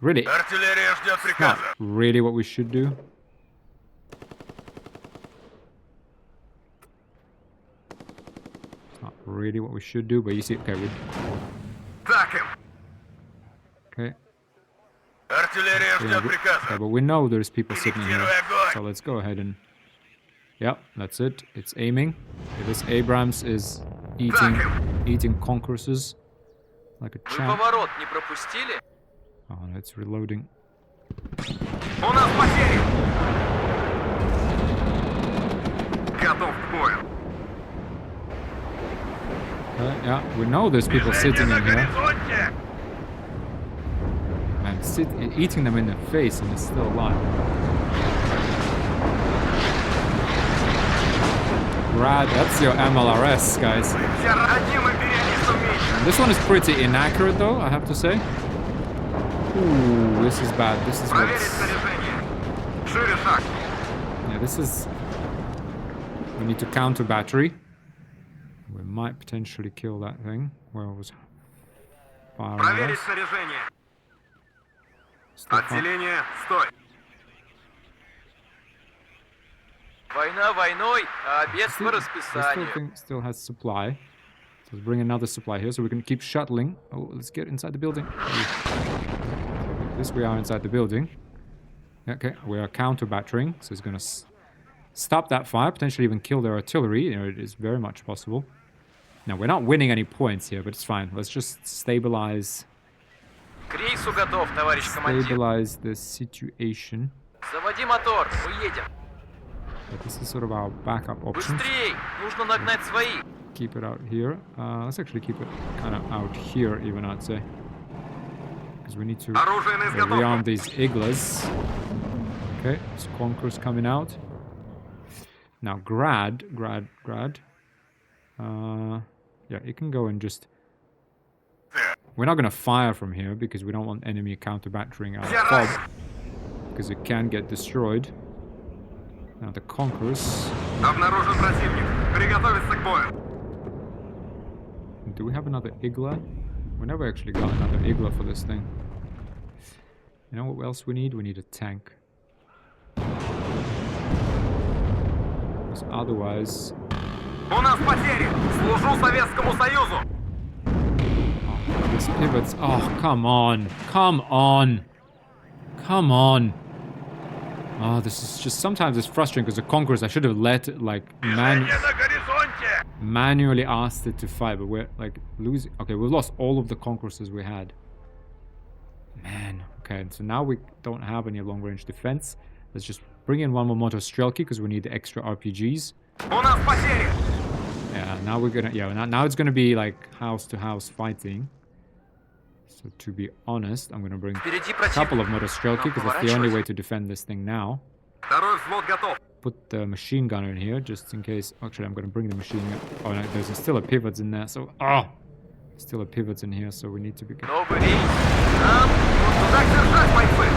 Really, Артиллерия ждет not приказа! really what we should do. It's not really what we should do, but you see, okay, Так им! okay. Артиллерия ждет приказа! Okay, but we know there's people sitting here, Корректируй огонь! so let's go ahead and... Yep, that's it. It's aiming. Okay, this Abrams is eating concourses like a Вы champ. поворот не пропустили? Oh, no, it's reloading. У нас потери! Готов к бою! Okay, yeah, we know there's people sitting Движение на in here. горизонте! Man, eating them in the face and it's still alive. Rad, that's your MLRS, guys. Все родим и перенесу меч! This one is pretty inaccurate though, I have to say. Ooh, this is bad. This is Проверить what's... снаряжение! Шире шаг! Yeah, this is... We need to counter battery. We might potentially kill that thing. Where it was firing at Проверить us. снаряжение! Still fine. Отделение, стой! Война войной, а обед по This расписанию. thing still has supply. So let's bring another supply here so we can keep shuttling. Oh, let's get inside the building. This we are inside the building. Okay, we are counter battering, so it's gonna stop that fire, potentially even kill their artillery. You know, it is very much possible. Now, we're not winning any points here, but it's fine. Let's just stabilize К рейсу готов, товарищ командир. stabilize the situation. Заводи мотор, мы едем. But this is sort of our backup option. Быстрей, нужно нагнать свои. Keep it out here. Let's actually keep it kind of out here, even I'd say. Because we need to Оружие на rearm изготовку! these Iglas. Okay, so Conqueror's coming out. Now, Grad. Yeah, it can go and just... We're not going to fire from here because we don't want enemy counter-battering our Все FOB. ранен! Because it can get destroyed. Now, the Conquerors... Обнаружен противник! Приготовиться к бою! Do we have another Igla? We never actually got another Igla for this thing. You know what else we need? We need a tank. Because otherwise... У нас потери! Служу Советскому Союзу! Oh, this pivots... Oh, come on! Come on! Come on! Oh, this is just... Sometimes it's frustrating because the Conquerors, I should have let it, like, Движение на горизонте! manually asked it to fight, but we're, like, losing... Okay, we've lost all of the Conquerors we had. Man, okay, so now we don't have any long-range defense. Let's just bring in one more motor Strelki because we need the extra RPGs. У нас потери! Yeah, now we're gonna... Yeah, now it's gonna be, like, house-to-house fighting. So, to be honest, I'm gonna bring Впереди a couple противник. of motor Strelki because that's the only way to defend this thing now. Второй взвод готов! Put the machine gunner in here just in case... Actually, I'm gonna bring the machine gun... Oh, no, there's still a pivot in there, so... Oh! Still a pivot in here, so we need to be... Новый рейс. Нам нужно Так держать, бойцы!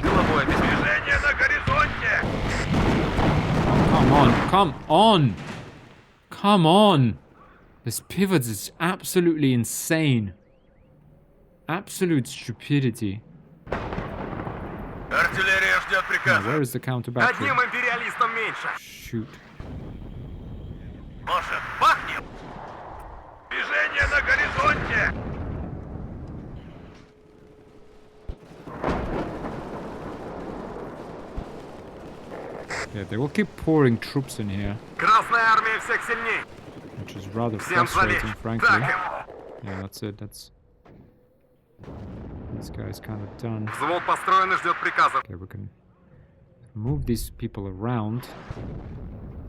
головой обеспечить. Движение на горизонте! Come on, come on! Come on! This pivot is absolutely insane. Absolute stupidity. Артиллерия ждет Now, приказа. where is the counter battery? Одним империалистом меньше. Shoot. Может, бахнем? Движение на горизонте! Yeah, they will keep pouring troops in here, Красная армия всех сильней. which is rather Всем залечь. frustrating, frankly. Так им. Yeah, that's it. That's this guy's kind of done. Взвод построен и ждет приказов. Okay, we can move these people around.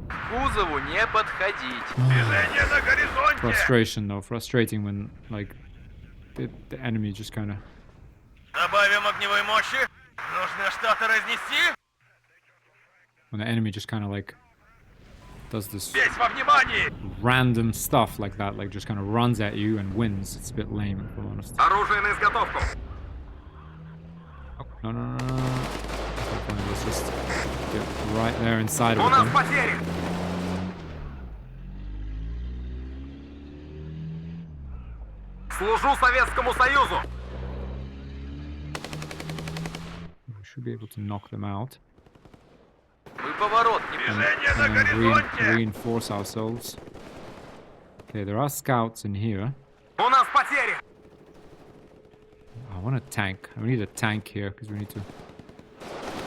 К кузову не подходить. Движение на горизонте! Frustration, though, frustrating when like the enemy just kind of. Добавим огневой мощи. Нужно что-то разнести. When the enemy just kind of like does this Весь во внимании! random stuff like that, like just kind of runs at you and wins. It's a bit lame, if I'm honest. Оружие на изготовку. Oh, no, no, no, no, no. Okay, fine, let's just get right there inside У of нас them. потери. Служу Советскому Союзу. We should be able to knock them out Мы поворот не and, Движение на and then горизонте! reinforce ourselves. Okay, there are scouts in here. У нас потери. I want a tank. We need a tank here because we need to.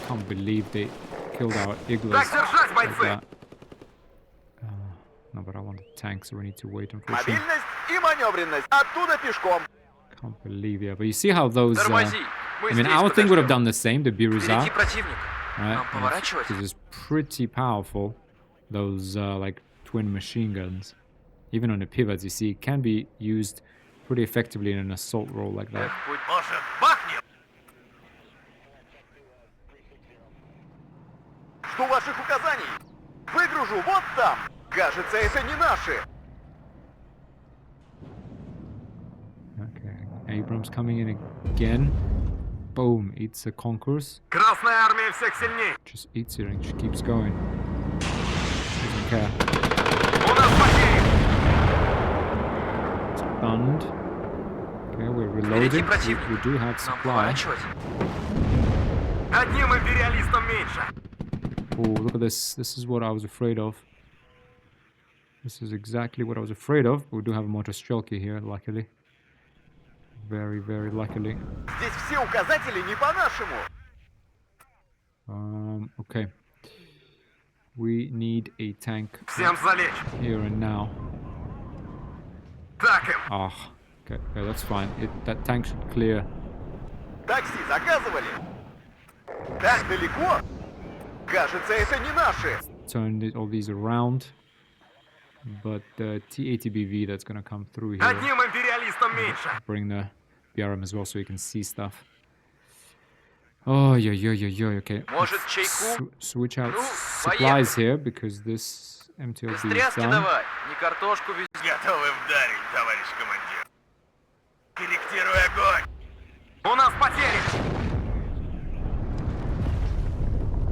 Can't believe they killed our igloos Так держать, like бойцы. that. No, but I want a tank, so we need to wait. Unfortunately, Мобильность и маневренность. Оттуда пешком. can't believe it. But you see how those. Тормози. Мы I mean, здесь our thing would have подождем. done the same. The Biruza, Впереди противник. right? Нам поворачивать? Because it's pretty powerful. Those like twin machine guns, even on the pivots, you see, can be used pretty effectively in an assault role like that. Путь. Может, бахнем? Жду ваших указаний. Выгружу вот там. Кажется, это не наши. Okay, Abrams coming in again. Boom, eats the conquerors. Красная армия всех сильней. Just eats it and just keeps going. Doesn't care. У нас потери. Stunned. Okay, we're reloading. We do have Нам supply. поворачивать. Одним империалистом меньше. Oh, look at this. This is what I was afraid of. This is exactly what I was afraid of. We do have a motostrelki here, luckily. Very, very luckily. Здесь все указатели не по-нашему. Okay. We need a tank Всем залечь. here and now. Так им. Ah, okay, that's fine. That tank should clear. Такси заказывали. Так далеко? Кажется, это не наши. Turn all these around. But the T-80BV that's gonna come through here. Одним империалистом меньше. Bring the BRM as well so you can see stuff. Oh, yo, okay. Может, чайку? Switch out Ну, supplies here because this MTLB is Стряски done. давай. Не картошку везти. Готовы вдарить, товарищ командир. Корректируй огонь. У нас потери.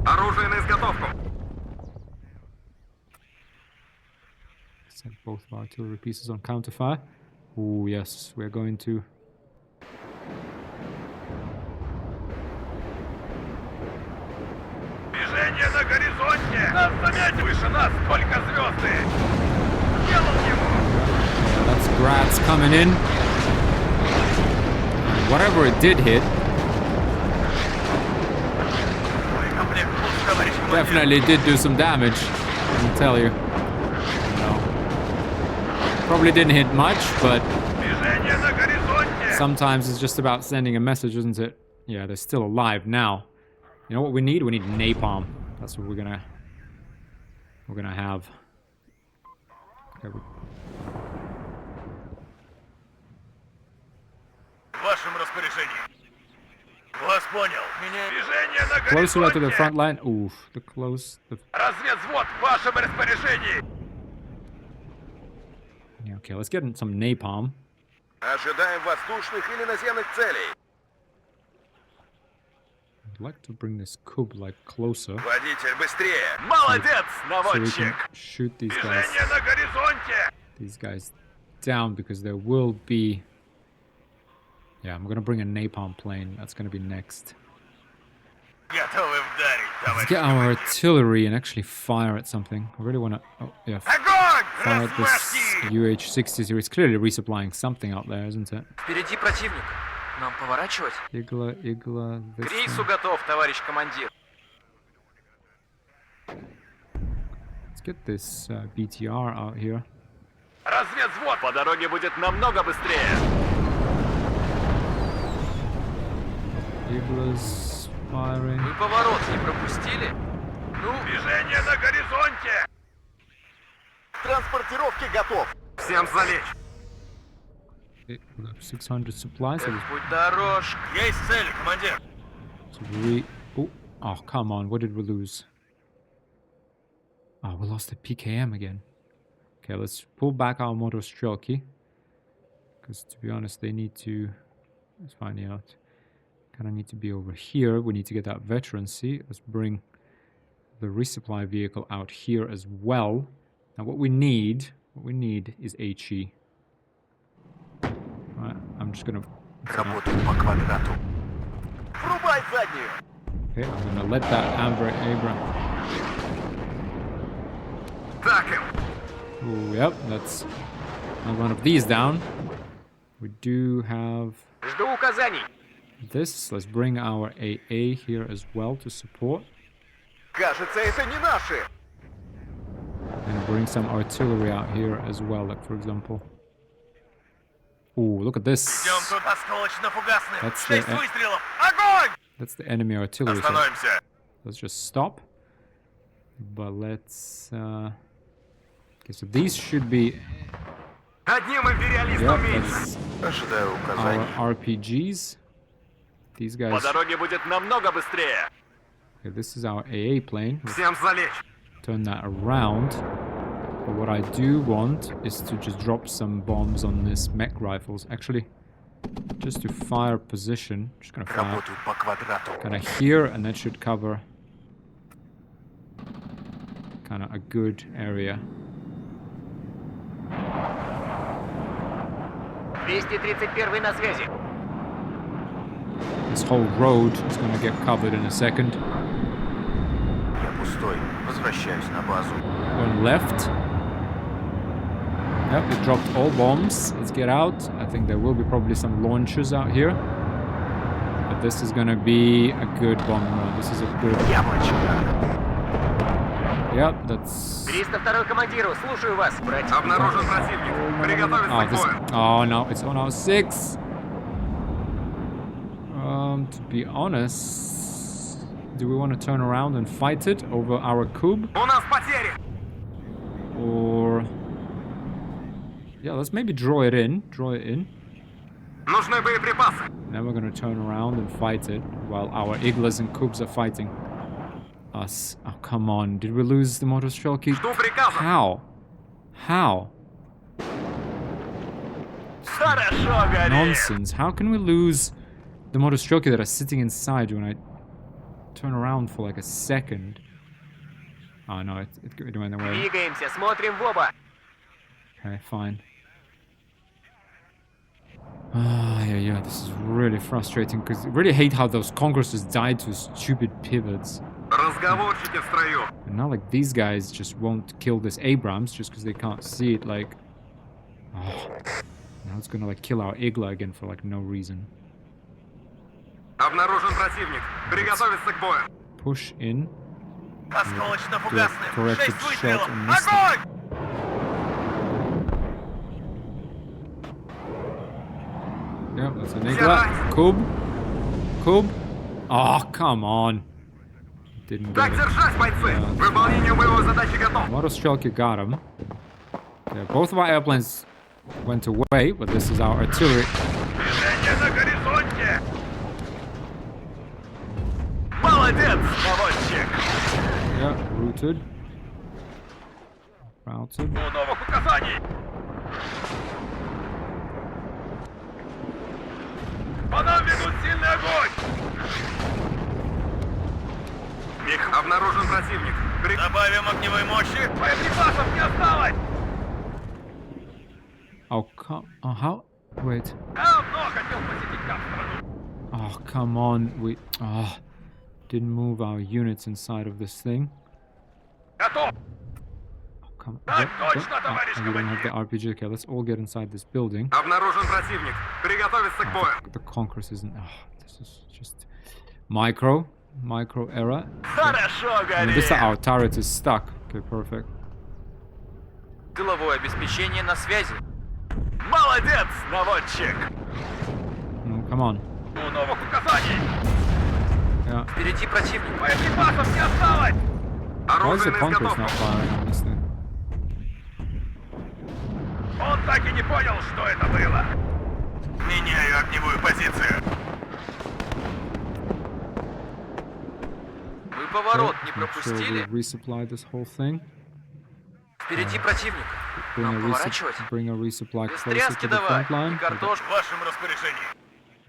Оружие на изготовку. Set both of our artillery pieces on counterfire. Oh, yes, we're going to. Движение на горизонте. Нас заметили. Выше нас только звезды. Сделал его. That's Graz coming in. Whatever it did hit, Боекомплект пуст, товарищ командир. definitely did do some damage. I can tell you. Probably didn't hit much, but Движение на горизонте. sometimes it's just about sending a message, isn't it? Yeah, they're still alive now. You know what we need? We need napalm. That's what we're gonna have. Okay, В вашем распоряжении. Вас понял. Меня... Движение на closer to the горизонте. front line. Oof, the Разведвзвод в вашем распоряжении. Yeah, okay, let's get some napalm. Ожидаем воздушных или наземных целей. I'd like to bring this cub like closer Водитель, быстрее. Молодец, so we can shoot Движение на горизонте. these guys down because there will be. Yeah, I'm gonna bring a napalm plane. That's gonna be next. Готовы вдарить, Let's товарищ get our командир. artillery and actually fire at something. I really want to... Oh, yeah. Огонь! Fire at this Размашки! UH-60 series. It's clearly resupplying something out there, isn't it? Впереди противник. Нам поворачивать? Igla, К this рейсу one. готов, товарищ командир. Let's get this BTR out here. Разведвзвод! По дороге будет намного быстрее. Igla's firing. Вы поворот не пропустили? Ну, Движение на горизонте! Транспортировки готов! Всем залечь! Igla 600 supplies. So будь дорож. Есть цель, командир! oh, come on. What did we lose? Oh, we lost the PKM again. Okay, let's pull back our motor Strelky. Because to be honest, they need to... Let's find out. Kind of need to be over here. We need to get that veterancy. Let's bring the resupply vehicle out here as well. Now what we need is HE. Right, I'm just gonna... Работаем по квадрату. Врубай заднюю! Okay, I'm gonna let that Abram... Так им! Oh, yep, that's another one of these down. We do have Жду указаний. this. Let's bring our AA here as well to support. Кажется, это не наши! And bring some artillery out here as well, like for example. Oh, look at this. Идем тут осколочно-фугасным! That's 6 the- выстрелов! Огонь! That's the enemy artillery. So Остановимся! let's just stop. But let's... Okay, so these should be... Одним империалистом Yep, меньше! that's Ожидаю указаний. our RPGs. These По guys... дороге будет намного быстрее. Okay, this is our AA plane. Let's Всем залечь! turn that around. But what I do want is to just drop some bombs on this mech rifles. Actually, just to fire position. Just gonna fire Работаю по квадрату. kind of here, and that should cover kind of a good area. 231 на связи. This whole road is gonna get covered in a second. Я пустой. Возвращаюсь на базу. One left. Yep, we dropped all bombs. Let's get out. I think there will be probably some launchers out here. But this is gonna be a good bomb run. This is a good... Яблочко. Yep, that's... 302 командиру, слушаю вас. Обнаружен противник. Приготовиться Oh, к this... бою. Oh no, it's on our 6. To be honest... Do we want to turn around and fight it over our cube? У нас потери. Or... Yeah, let's maybe draw it in. Нужны боеприпасы. Then we're gonna turn around and fight it while our Iglas and Cubes are fighting us. Oh, come on. Did we lose the motor Strelky? Жду приказа. How? Хорошо, горит. Nonsense. How can we lose the motor Strelky that are sitting inside when I turn around for like a second? Oh no, it went away. Двигаемся, смотрим в оба. Okay, fine. Yeah, this is really frustrating because I really hate how those Congressors died to stupid pivots. Разговорчики в строю. And now, like, these guys just won't kill this Abrams just because they can't see it, like... Oh, now it's gonna, like, kill our Igla again for, like, no reason. Обнаружен противник. Приготовиться к бою. Push in. Осколочно-фугасным. Corrected 6 shot выстрелов. and missed it. Огонь! Yep, that's an Igla. Cube. Oh, come on. Didn't Так get it. держать, бойцы. Выполнение боевой задачи готов. Motor Strelky got him. Okay, both of our airplanes went away, but this is our artillery. Движение на горизонте. Молодец, наводчик. Yeah, routed. Routed. У новых указаний. По нам ведут сильный огонь. Обнаружен противник. Добавим огневой мощи. Боеприпасов не осталось. Oh, come... Oh, how... Wait. Давно хотел посетить там страну. Oh, come on. We... Oh. didn't move our units inside of this thing. Готов! Oh, come Так on. точно, товарищ We don't have the командир! RPG. Okay, let's all get inside this building. Обнаружен противник. Приготовиться к бою. The Conquerors isn't... this is just... Micro error. Хорошо, I mean, this our turret is stuck. Okay, perfect. Тыловое обеспечение на связи. Молодец, наводчик! No, come on. Новых указаний! Yeah. Впереди противник. Боеприпасов не осталось! Why is the Оружие на Conquerors изготовку! not firing on this thing? Он так и не понял, что это было! Меняю огневую позицию! Вы поворот не Make sure we пропустили. resupply this whole thing. Впереди противник. Нам поворачивать. Bring a resupply Без closer тряски to the давай. front line. И картошку. В вашем распоряжении!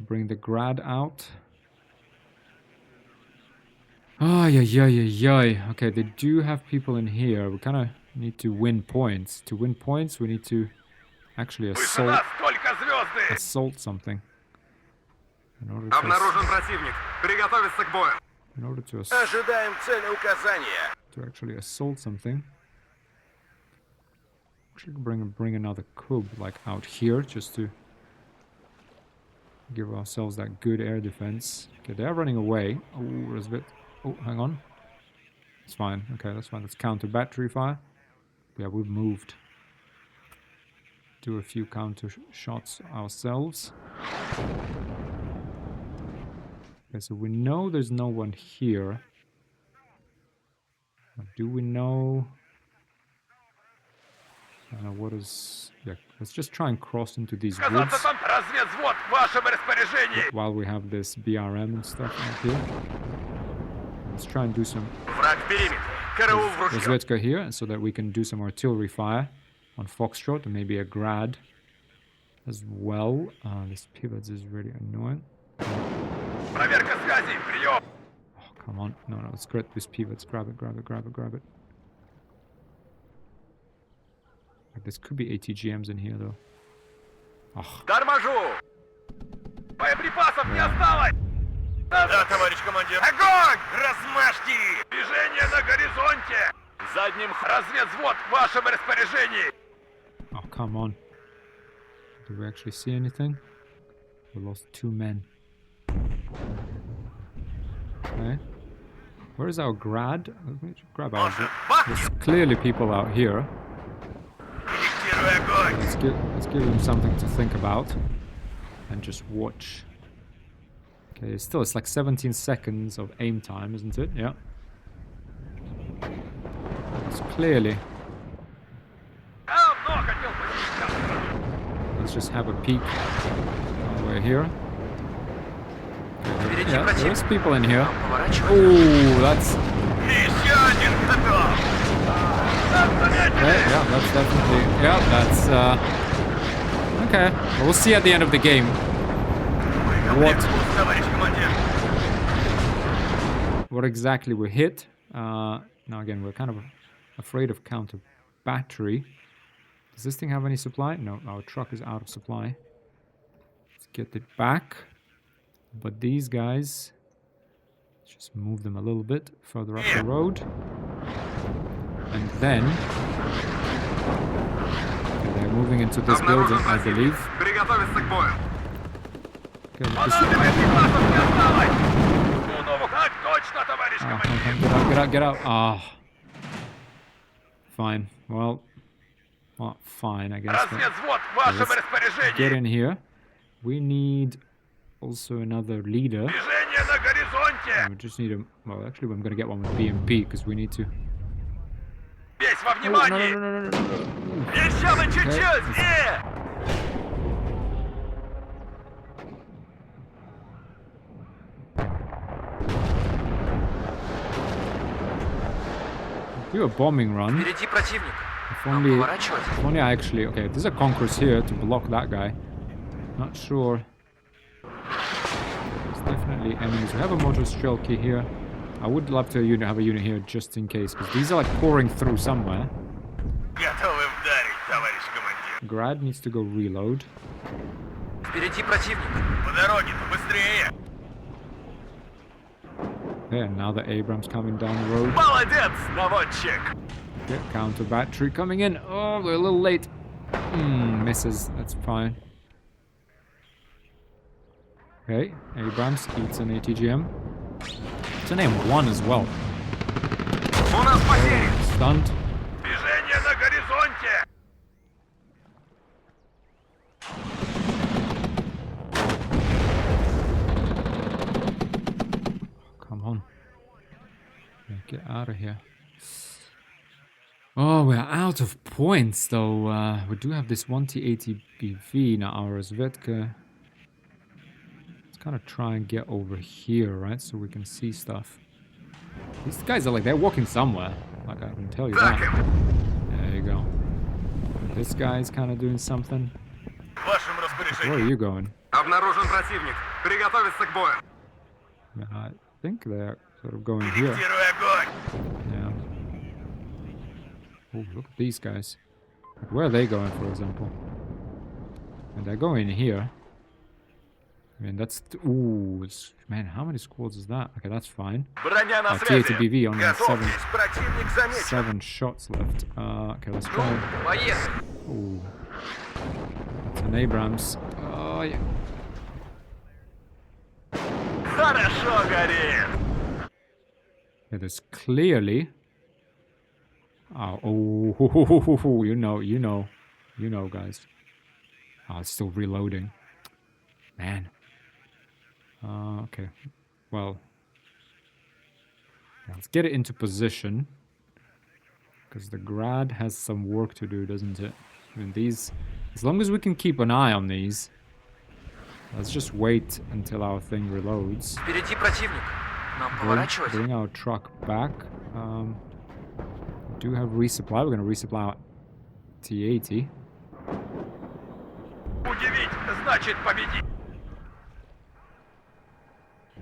Bring the grad out. Ay. Okay, they do have people in here. We kind of need to win points. To win points, we need to actually Выше нас только звезды! assault something. Обнаружен противник. Приготовиться к бою. In order to Ожидаем цели указания. actually assault something. Actually, bring another cub like out here just to give ourselves that good air defense. Okay, they're running away. Oh, there's a bit. Oh, hang on. It's fine. Okay, that's fine. Let's counter battery fire. Yeah, we've moved. Do a few counter shots ourselves. Okay, so we know there's no one here. Do we know? What is... Yeah, let's just try and cross into these woods Казаться там разведвзвод в вашем распоряжении. while we have this BRM and stuff out here. Let's try and do some Враг в периметре. Караул в ружье. разведка here so that we can do some artillery fire on Foxtrot and maybe a grad as well. This pivot is really annoying. Проверка связи. Прием. Oh, come on. No, let's grab this pivots. Grab it. This could be ATGMs in here though. Oh, Торможу. Боеприпасов не осталось. Да, товарищ командир. Огонь! Размажьте! Движение на горизонте! Задним разведвзвод в вашем распоряжении! oh, come on. Do we actually see anything? We lost 2 men. Okay. Where is our grad? Let me grab our grad. There's clearly people out here. Фиксирую огонь! Let's give them something to think about. And just watch. Okay, it's like 17 seconds of aim time, isn't it? Yeah. It's clearly... Давно хотел посетить. Let's just have a peek while we're here. Впереди Yeah, there's противник. people in here. Нам поворачивать. Oh, that's... Еще один готов! Okay, yeah, that's definitely... Yeah, that's... Okay, well, we'll see at the end of the game. What exactly we hit. Now again, we're kind of afraid of counter battery. Does this thing have any supply? No, our truck is out of supply. Let's get it back. But these guys, let's just move them a little bit further up the road. And then they're moving into this building, I believe. Приготовиться к бою. Okay, Боеприпасов не осталось! Так точно, товарищ командир! get out. Ah. Fine. Well, fine, I guess. Разведвзвод в вашем Get распоряжении! in here. We need also another leader. Движение на горизонте! We just need a... Well, actually, I'm going to get one with BMP, because we need to... Весь во Oh, внимании! no. Еще бы чуть-чуть! Do a bombing run. Впереди противник. If Нам only, поворачивать. if only I actually... Okay, there's a Conquerors here to block that guy. Not sure. There's definitely enemies. We have a motor Strelky here. I would love to have a unit here just in case, because these are like pouring through somewhere. Готовы вдарить, товарищ командир! Grad needs to go reload. Впереди противник. По дороге-то быстрее! Okay, and now the Abrams coming down the road. Молодец, наводчик! Okay, counter battery coming in. Oh, we're a little late. Misses. That's fine. Okay, Abrams eats an ATGM. It's an M1 as well. У нас потери! Stunned. Движение на горизонте! Come on. Yeah, get out of here. Oh, we're out of points though. We do have this 1T80 BV now. Our Zvetka. Let's kind of try and get over here, right? So we can see stuff. These guys are like, they're walking somewhere. Like, I can tell you that. There you go. This guy's kind of doing something. Where are you going? Обнаружен противник. Приготовиться к бою. Yeah, I think they're sort of going here. Yeah. Oh, look at these guys. Like, where are they going, for example? And they're going here. I mean, that's... Ooh, man, how many squads is that? Okay, that's fine. Броня на T80 связи. BV only has Готовьтесь, противник замечен. 7 shots left. Okay, let's try. Поехали. Ooh. That's an Abrams. Oh, yeah. Хорошо горит. It is clearly... Oh, you know, guys. Oh, it's still reloading. Man. Okay. Well. Yeah, let's get it into position. Because the Grad has some work to do, doesn't it? I mean, these... As long as we can keep an eye on these. Let's just wait until our thing reloads. Впереди противник. Нам поворачивать. Bring our truck back. We do have resupply. We're going to resupply our T80. Удивить значит победить.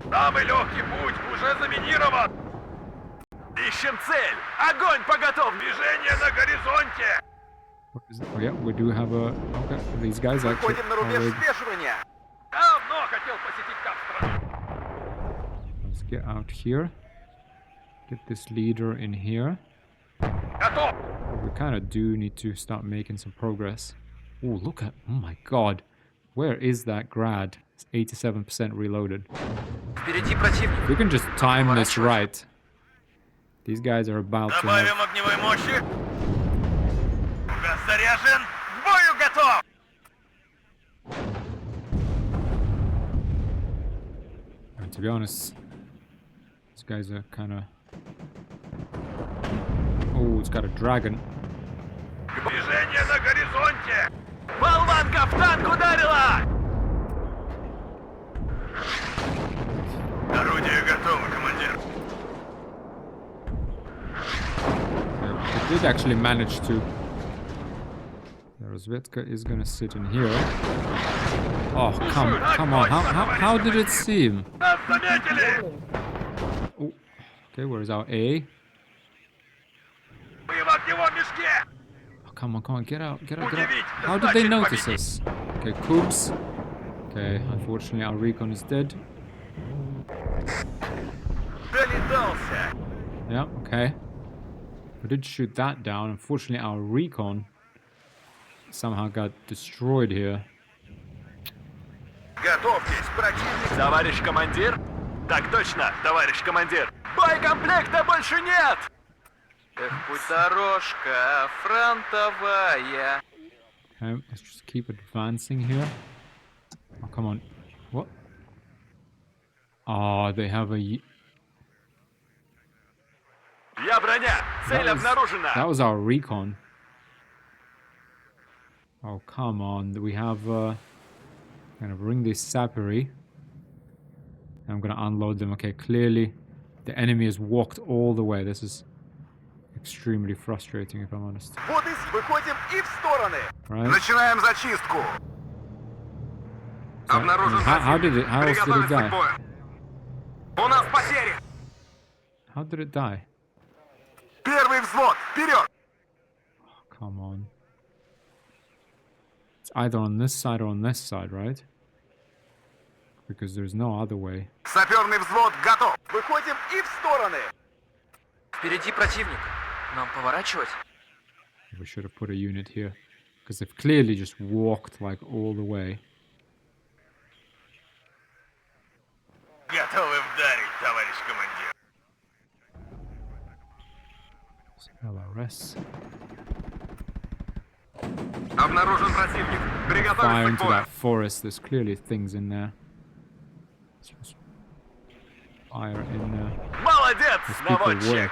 Самый легкий путь уже заминирован. Ищем цель. Огонь по готовности. Движение на горизонте. What is it? Oh yeah, we do have a... Okay, these guys actually... Выходим на рубеж already- взвешивания. Давно хотел посетить Капстрон. Let's get out here. Get this leader in here. Готов. We kind of do need to start making some progress. Oh, look at... Oh my god. Where is that Grad? It's 87% reloaded. Впереди противник. We can just time this right. These guys are about to have... Добавим огневой мощи. Газ заряжен. К бою готов. And to be honest, these guys are kind of... Oh, it's got a dragon. Движение на горизонте. Болванка в танк ударила. Орудие готово, командир. Yeah, we did actually manage to... Rozvedka is gonna sit in here. Oh, come on. How did it see him? Нас заметили. Oh, okay, where's our A? Мы в огневом мешке. Oh, come on, get out. Удивить How did they значит notice победить. us? Okay, Coops. Okay, unfortunately our recon is dead. Долетался. Yeah, okay. We did shoot that down. Unfortunately our recon somehow got destroyed here. Готовьтесь, противник. Товарищ командир? Так точно, товарищ командир. Боекомплекта больше нет. Эх, путь дорожка фронтовая. Okay, let's just keep advancing here. Oh, come on. What? Oh, they have a... Я броня. Цель That обнаружена. was our recon. Oh, come on. We have... gonna bring this Sappery. I'm gonna unload them. Okay, clearly the enemy has walked all the way. This is extremely frustrating, if I'm honest. Вот и выходим и в стороны. Right? Начинаем зачистку. So, I mean, how else did it Приготовиться к die? бою. У нас потери. How did it die? Первый взвод, вперед. Come on. It's either on this side or on this side, right? because there's no other way. Саперный взвод готов. Выходим и в стороны. Впереди противник. Нам поворачивать? We should have put a unit here, because they've clearly just walked like all the way. Готовы вдарить, товарищ командир. LRS. Обнаружен противник. Fire Приготовиться к into бою. that forest. There's clearly things in there. Let's just fire in there. Молодец, There's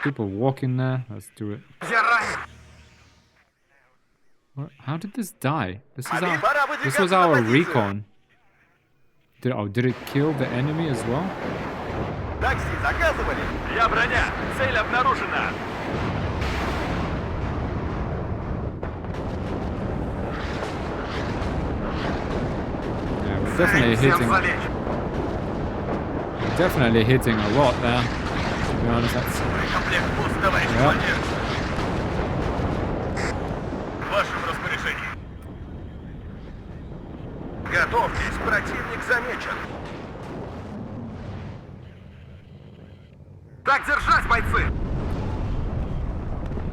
people walking there. Let's do it. Я ранен. How did this die? This was Пора our, выдвигаться this was на our позицию. recon. Did it kill the enemy as well? Такси заказывали. Я броня. Цель обнаружена. Yeah, we're definitely hitting a lot there. To be honest, that's Комплект пуст, товарищ Yeah. командир. В вашем распоряжении. Готовьтесь, противник замечен. Так держать, бойцы!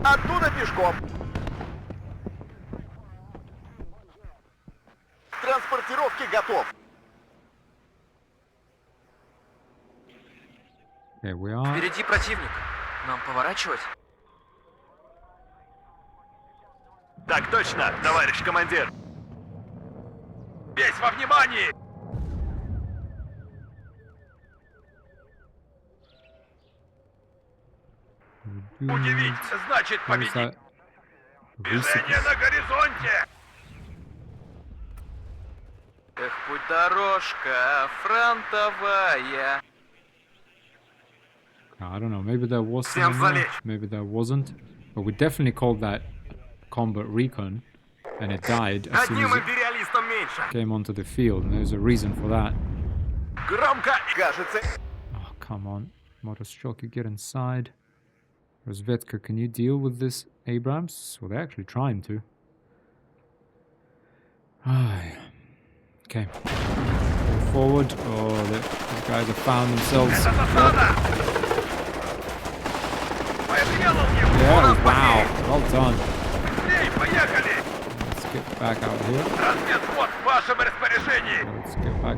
Оттуда пешком. Транспортировки готов. okay. We are. Впереди противник. Нам поворачивать? Так точно, товарищ командир. Весь во внимании! Удивить, значит What is победить. that? Движение на горизонте! Эх, путь дорожка фронтовая. I don't know. Maybe there was Всем some in there, залечь. maybe there wasn't. But we definitely called that combat recon, and it died as soon Одним as it империалистом меньше. came onto the field, and there's a reason for that. Громко! Кажется... Oh, come on. Motostrelka, get inside. Rozvetka, can you deal with this Abrams? Well, they're actually trying to. Okay. Go forward. Oh, the guys have found themselves. Это засада! Сделал его! Yeah, wow. Well done. Эй, поехали! Let's get back out here. Разведвод в вашем распоряжении! Let's get back.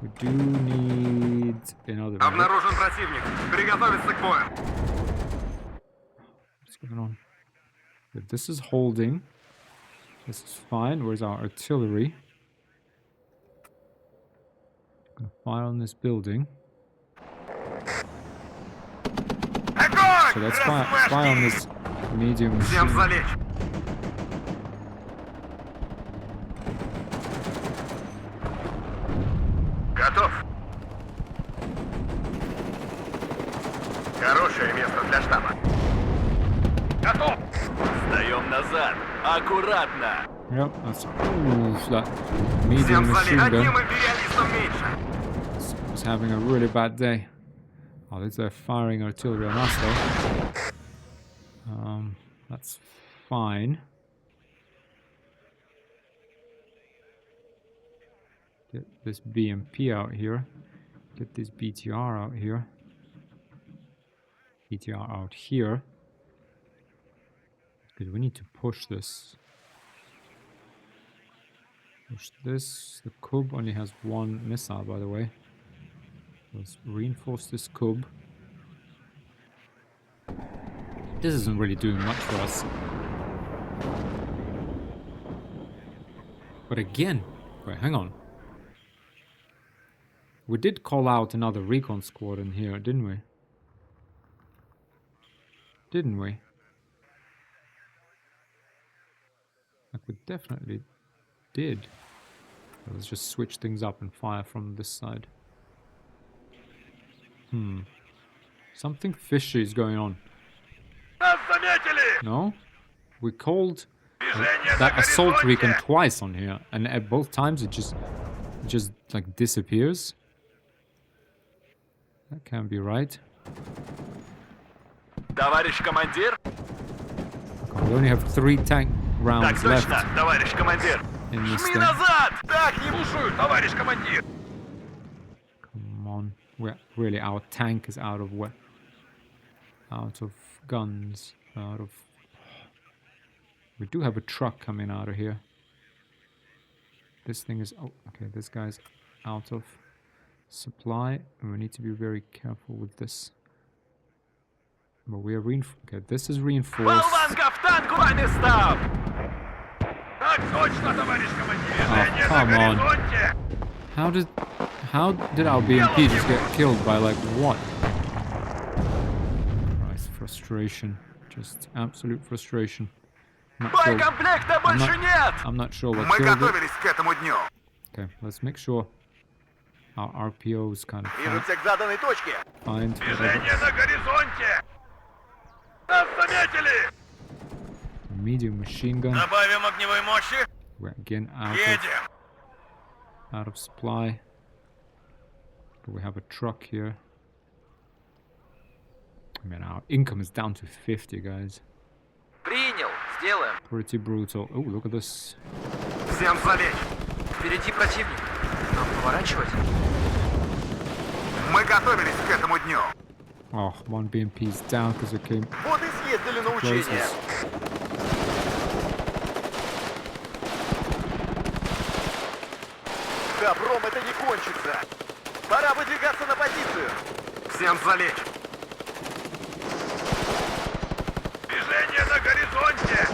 We do need another medic. Обнаружен противник. Приготовиться к бою. What's going on? If this is holding, this is fine. Where's our artillery? Gonna fire on this building. Огонь! So let's fire on this medium Всем machine. залечь! Готов. Хорошее место для штаба. Готов. Сдаем назад. Аккуратно. Yep, that's oof, that medium Всем machine залечь. Одним gun империалистом меньше. is having a really bad day. Oh, they're firing artillery on us though. That's fine. Get this BMP out here. Get this BTR out here. BTR out here. Because we need to push this. Push this. The Kub only has one missile, by the way. Let's reinforce this Kub. This isn't really doing much for us. But again, wait, hang on. We did call out another recon squad in here, didn't we? Didn't we? Like we definitely did. Let's just switch things up and fire from this side. Something fishy is going on. Нас заметили! No? We called Движение на that assault recon горизонте! twice on here, and at both times it just like disappears. That can't be right. Товарищ командир? God, we only have 3 tank Так rounds left точно, товарищ командир. in this Жми thing. назад! Так, не слушаю, товарищ командир. Really, our tank is out of guns, out of... We do have a truck coming out of here. This thing is... Oh, okay, this guy's out of supply. And we need to be very careful with this. But we are okay, this is reinforced. Болванка в танку вами став! Так точно, товарищ командир! Движение на горизонте! How did our BMP just get killed by like what? Christ, frustration. Just absolute frustration. Боекомплекта больше нет! I'm not sure what Мы killed it. готовились к этому дню. Okay, let's make sure our RPOs kind of Движемся к заданной точке. find Движение на горизонте! Нас заметили! medium machine gun. Добавим огневой мощи. We're again Едем. out of supply. But we have a truck here. I mean, our income is down to 50, guys. Принял. Сделаем. Pretty brutal. Oh, look at this. Всем залечь. Впереди противник. Нам поворачивать? Мы готовились к этому дню. Oh, one BMP is down because it came Вот и съездили на учение. closest. Добром это не кончится. Пора выдвигаться на позицию. Всем залечь. Движение на горизонте.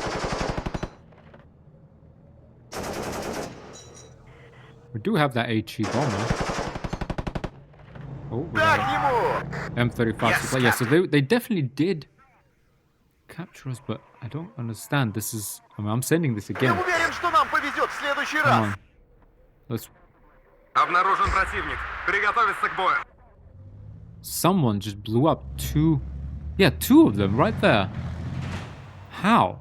We do have that HE bomber. Oh, we Так have ему. M35 Yes, supply. Yeah, so they definitely did capture us, but I don't understand. This is... I mean, I'm sending this Я again. уверен, что нам повезет в следующий Come раз. on. Let's... Обнаружен противник. Приготовиться к бою. Someone just blew up two... Yeah, two of them right there. How?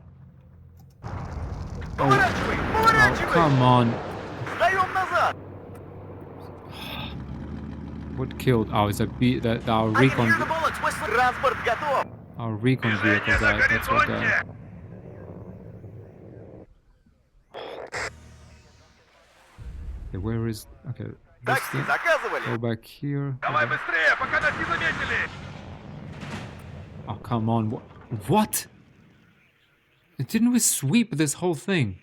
Поворачивай, Oh, поворачивай. come on. Сдаем назад. What killed? Oh, it's our recon... Транспорт готов. Our recon vehicle died. That's what died. Okay, where is... Okay, this Такси thing. заказывали. Go back here. Давай быстрее, пока нас не заметили. Oh, come on. What? Didn't we sweep this whole thing?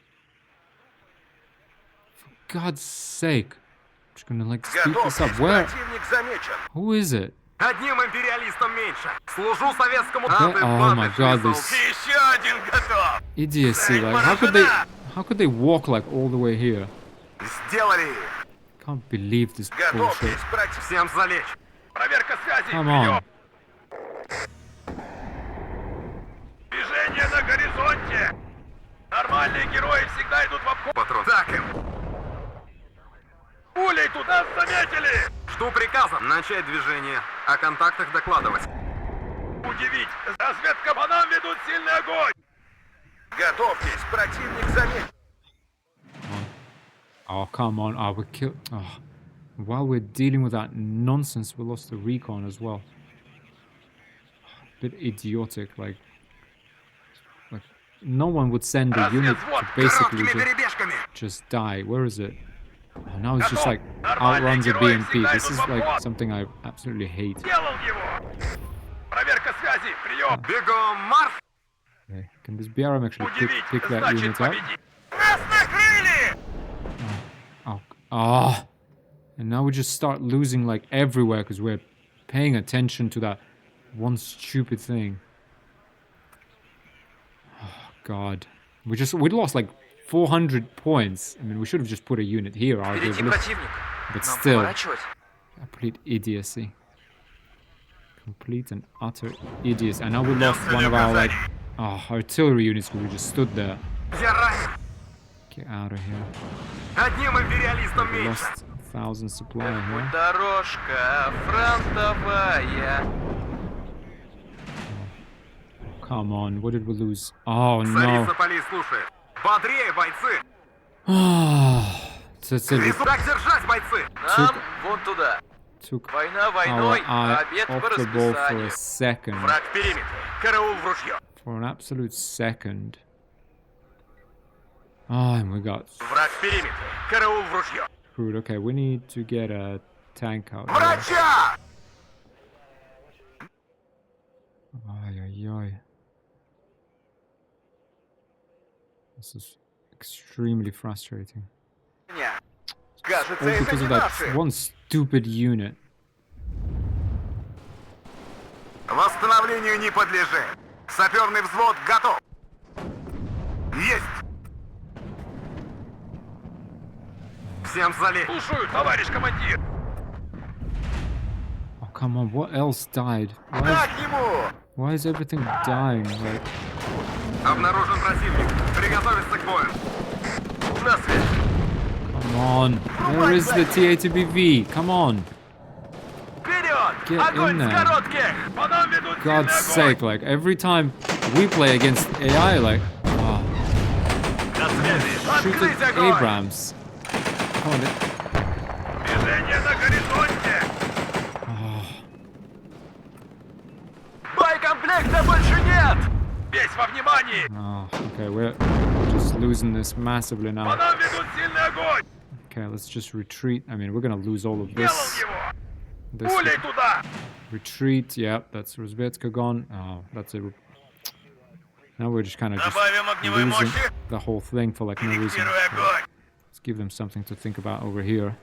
For God's sake. I'm just gonna like speed this up. Where? Противник замечен. Who is it? Одним империалистом меньше. Служу советскому... Oh my God, this Еще один готов. idiocy. Like, how could they walk like all the way here? Сделали. Can't believe this Готов bullshit. исправить. Всем залечь. Проверка связи. Come on. Движение на горизонте. Нормальные герои всегда идут в обход. Патрон. Так им. Пулей туда заметили. Жду приказа. Начать движение. О контактах докладывать. Удивить. Разведка по нам ведут сильный огонь. Готовьтесь. Противник заметен. Oh, come on. Oh, we killed... Oh. While we're dealing with that nonsense, we lost the recon as well. Bit idiotic, like no one would send a unit to basically just die. Where is it? Oh, now it's just like outruns a BMP. This is like something I absolutely hate. Okay. Can this BRM actually pick that unit up? Oh. And now we just start losing like everywhere because we're paying attention to that one stupid thing. Oh God. We lost like 400 points. I mean, we should have just put a unit here, arguably. But still, complete idiocy. Complete and utter idiocy. And now we lost one of our like artillery units because we just stood there. Get out of here. We lost 1,000 supply here. Дорожка фронтовая. Come on, what did we lose? Oh no. That's it. Нам вон туда. Took Война our войной, а eye обед по off the ball for a расписанию. second. Враг в периметре. Караул в ружье. For an absolute second. Oh, and we got Враг в периметре. Караул в ружье. screwed. Okay, we need to get a tank out there. Врача! This is extremely frustrating. Кажется, All это because не of that наши. one stupid unit. Восстановлению не подлежит. Саперный взвод готов. Есть. Всем залезть. Слушаю, товарищ командир. Oh, come on, what else died? Так ему. Why is everything dying? Like, Обнаружен противник. Приготовиться к бою. На связь. come on. Where is the TA2BV? Come on. Вперед! Get Огонь in с there. коротких! По нам ведут God's сильный огонь! sake, like every time we play against AI, like, oh, На связи! shoot Открыть at огонь! Abrams. Come on, Движение на горизонте! oh, Боекомплекта больше нет! Весь во внимании! oh, okay, we're just losing this massively По now. нам ведут сильный огонь! Okay, let's just retreat. I mean, we're gonna lose all of Делал this. его! This Пулей туда! retreat. Yep, that's Rozvetska gone. Oh, that's it. Now we're just kind of Добавим огневой losing мощи! the whole thing for like no reason. Фиксируй огонь! Let's give them something to think about over here.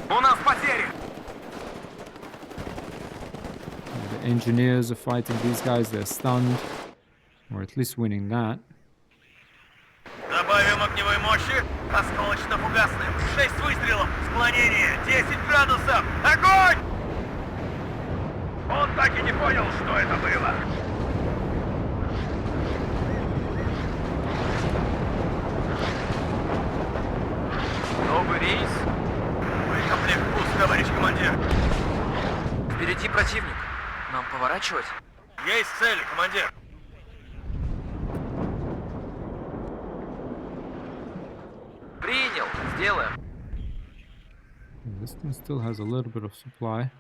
У нас потери! The engineers are fighting these guys. They're stunned. Or at least winning that. Добавим огневой мощи! Осколочно-фугасным! 6 выстрелов! Склонение! 10 градусов! Огонь! Он так и не понял, что это было. Новый рейс. Боекомплект пуст, товарищ командир. Впереди противник. Нам поворачивать? Есть цели, командир. Принял. Сделаем. This thing still has a little bit of supply.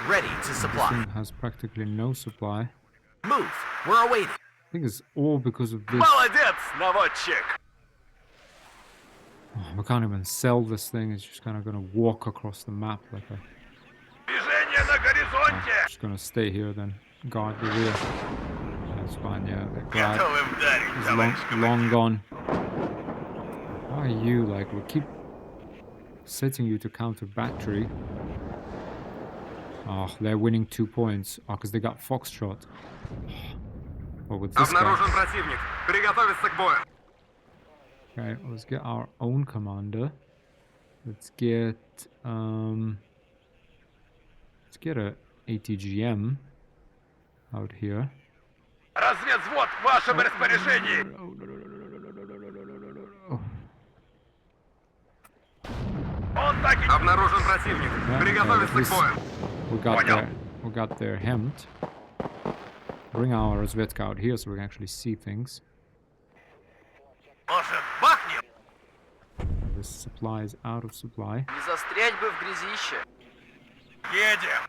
Ready to This supply. thing has practically no supply. Move. We're awaiting. I think it's all because of this. Молодец, наводчик. Oh, we can't even sell this thing. It's just kind of gonna walk across the map like a. Движение на Oh, горизонте. just gonna stay here then. Guard the rear. That's fine. Yeah, the guard Готовы вдарить, is товарищ long командир. gone. Why are you like? We keep setting you to counter battery. Oh, they're winning 2 points. Oh, because they got Foxtrot. What with this guy? Обнаружен противник. Приготовиться к бою. Okay, let's get our own commander. Let's get a ATGM out here. Разведвзвод в вашем распоряжении. Он так и... Обнаружен противник. Yeah, Приготовиться okay, к бою. we got their hemmed. Bring our Rozvetka out here so we can actually see things. Может, бахнем? This supply is out of supply. Не застрять бы в грязище. Едем.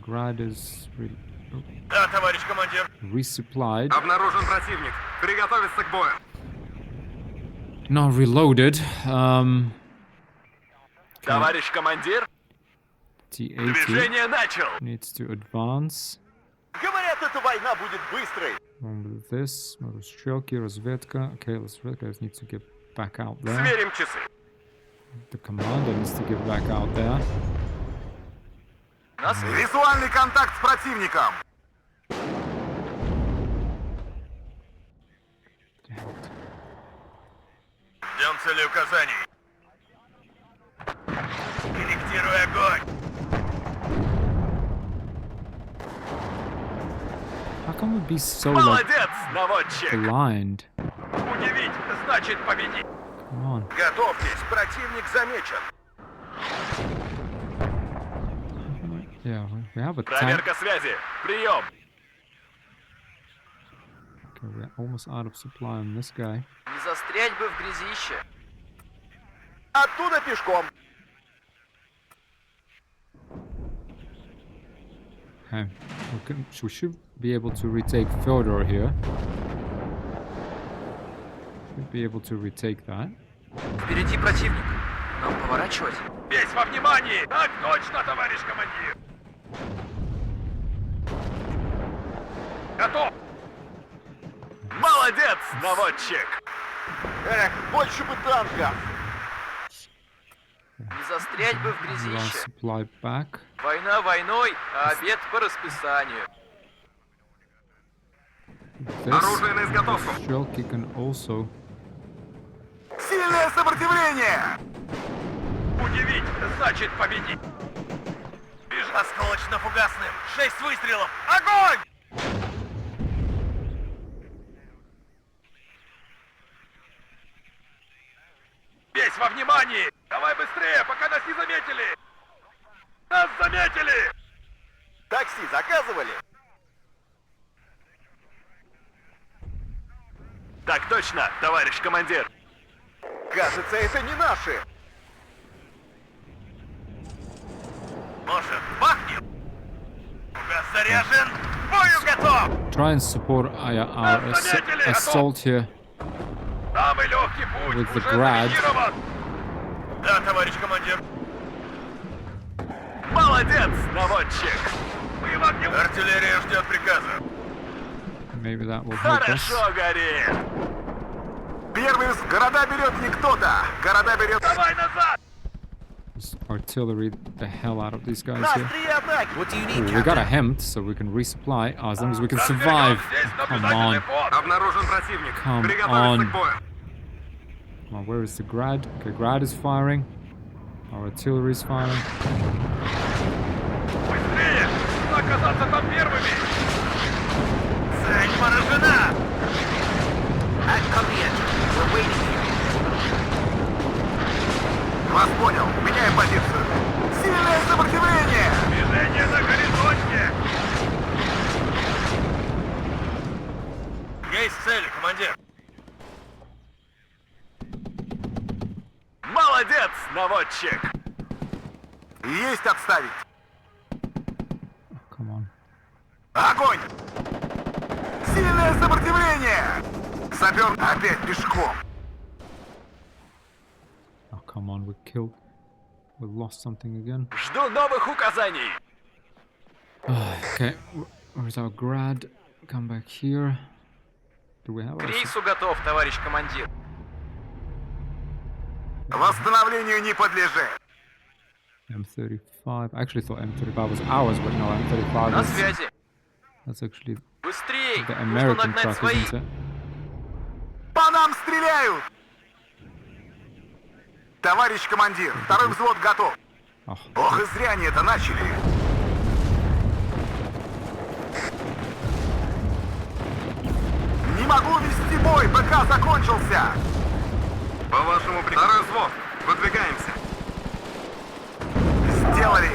Grad is Да, товарищ командир. resupplied. Обнаружен противник. Приготовиться к бою. Not reloaded. Товарищ командир, T80 движение начал. needs to advance. Говорят, эта война будет быстрой. One with this. Strelki, Rozvetka. Okay, Rozvetka needs to get back out there. Сверим часы. The commander needs to get back out there. Нас Визуальный контакт с противником. Ждем целеуказаний. Корректируй огонь. How can we be so like Молодец, наводчик. blind? Удивить значит победить. Come on. Готовьтесь, противник замечен. Yeah, we have a tank. Проверка связи. Прием. Okay, we're almost out of supply on this guy. не застрять бы в грязище. Оттуда пешком. Okay, we should be able to retake Fyodor here. Should be able to retake that. Впереди противник. Нам поворачивать? Весь во внимании. Так точно, товарищ командир. Готов. Молодец, наводчик! Эх, больше бы танка! Не застрять бы в Last грязище. supply back. Война войной, а обед по расписанию. This Оружие на изготовку. Shelky can also. Сильное сопротивление! Удивить, значит победить! Вижу. Осколочно-фугасным! 6 выстрелов! Огонь! Весь во внимании! Давай быстрее, пока нас не заметили! Нас заметили! Такси заказывали? Так точно, товарищ командир! Кажется, это не наши! Может, бахнем? Фугас заряжен! К бою готов! Try and support our assault here. Самый легкий путь With the уже grad. заминирован! Да, товарищ командир. Молодец, наводчик! Мы в огне... Артиллерия ждет приказа. Maybe that will help us. Хорошо горит! Первый города берет не кто-то. Города берет... Давай назад! Just artillery the hell out of these guys На here. острие атаки! What do you Ooh, need, we got a Captain? hempt, so we can resupply as long as we can survive. Come on. Обнаружен противник. Come Приготовиться on. к бою. Come on, where is the grad? Okay, grad is firing. Our artillery is firing. Быстрее! Нужно оказаться там первыми! Цель поражена! At command. We're waiting here. Вас понял. Меняем позицию. Сильное сопротивление! Движение на горизонте! Есть цель, командир. Молодец, наводчик! Есть отставить! Come on. Огонь! Сильное сопротивление! Сапер опять пешком. Oh, come on, we killed. We lost something again. Жду новых указаний. Okay, where's our grad? Come back here. Do we have К our... рейсу готов, товарищ командир. Восстановлению не подлежит. M35? I actually thought M35 was ours, but no, M35 На is... связи. That's actually Быстрей! the Нужно American нагнать truck, своих. isn't it? По нам стреляют! Товарищ командир, второй взвод готов. Oh, Ох, и зря они это начали. Не могу вести бой, БК закончился. По вашему приказу. Второй взвод, выдвигаемся. Сделали.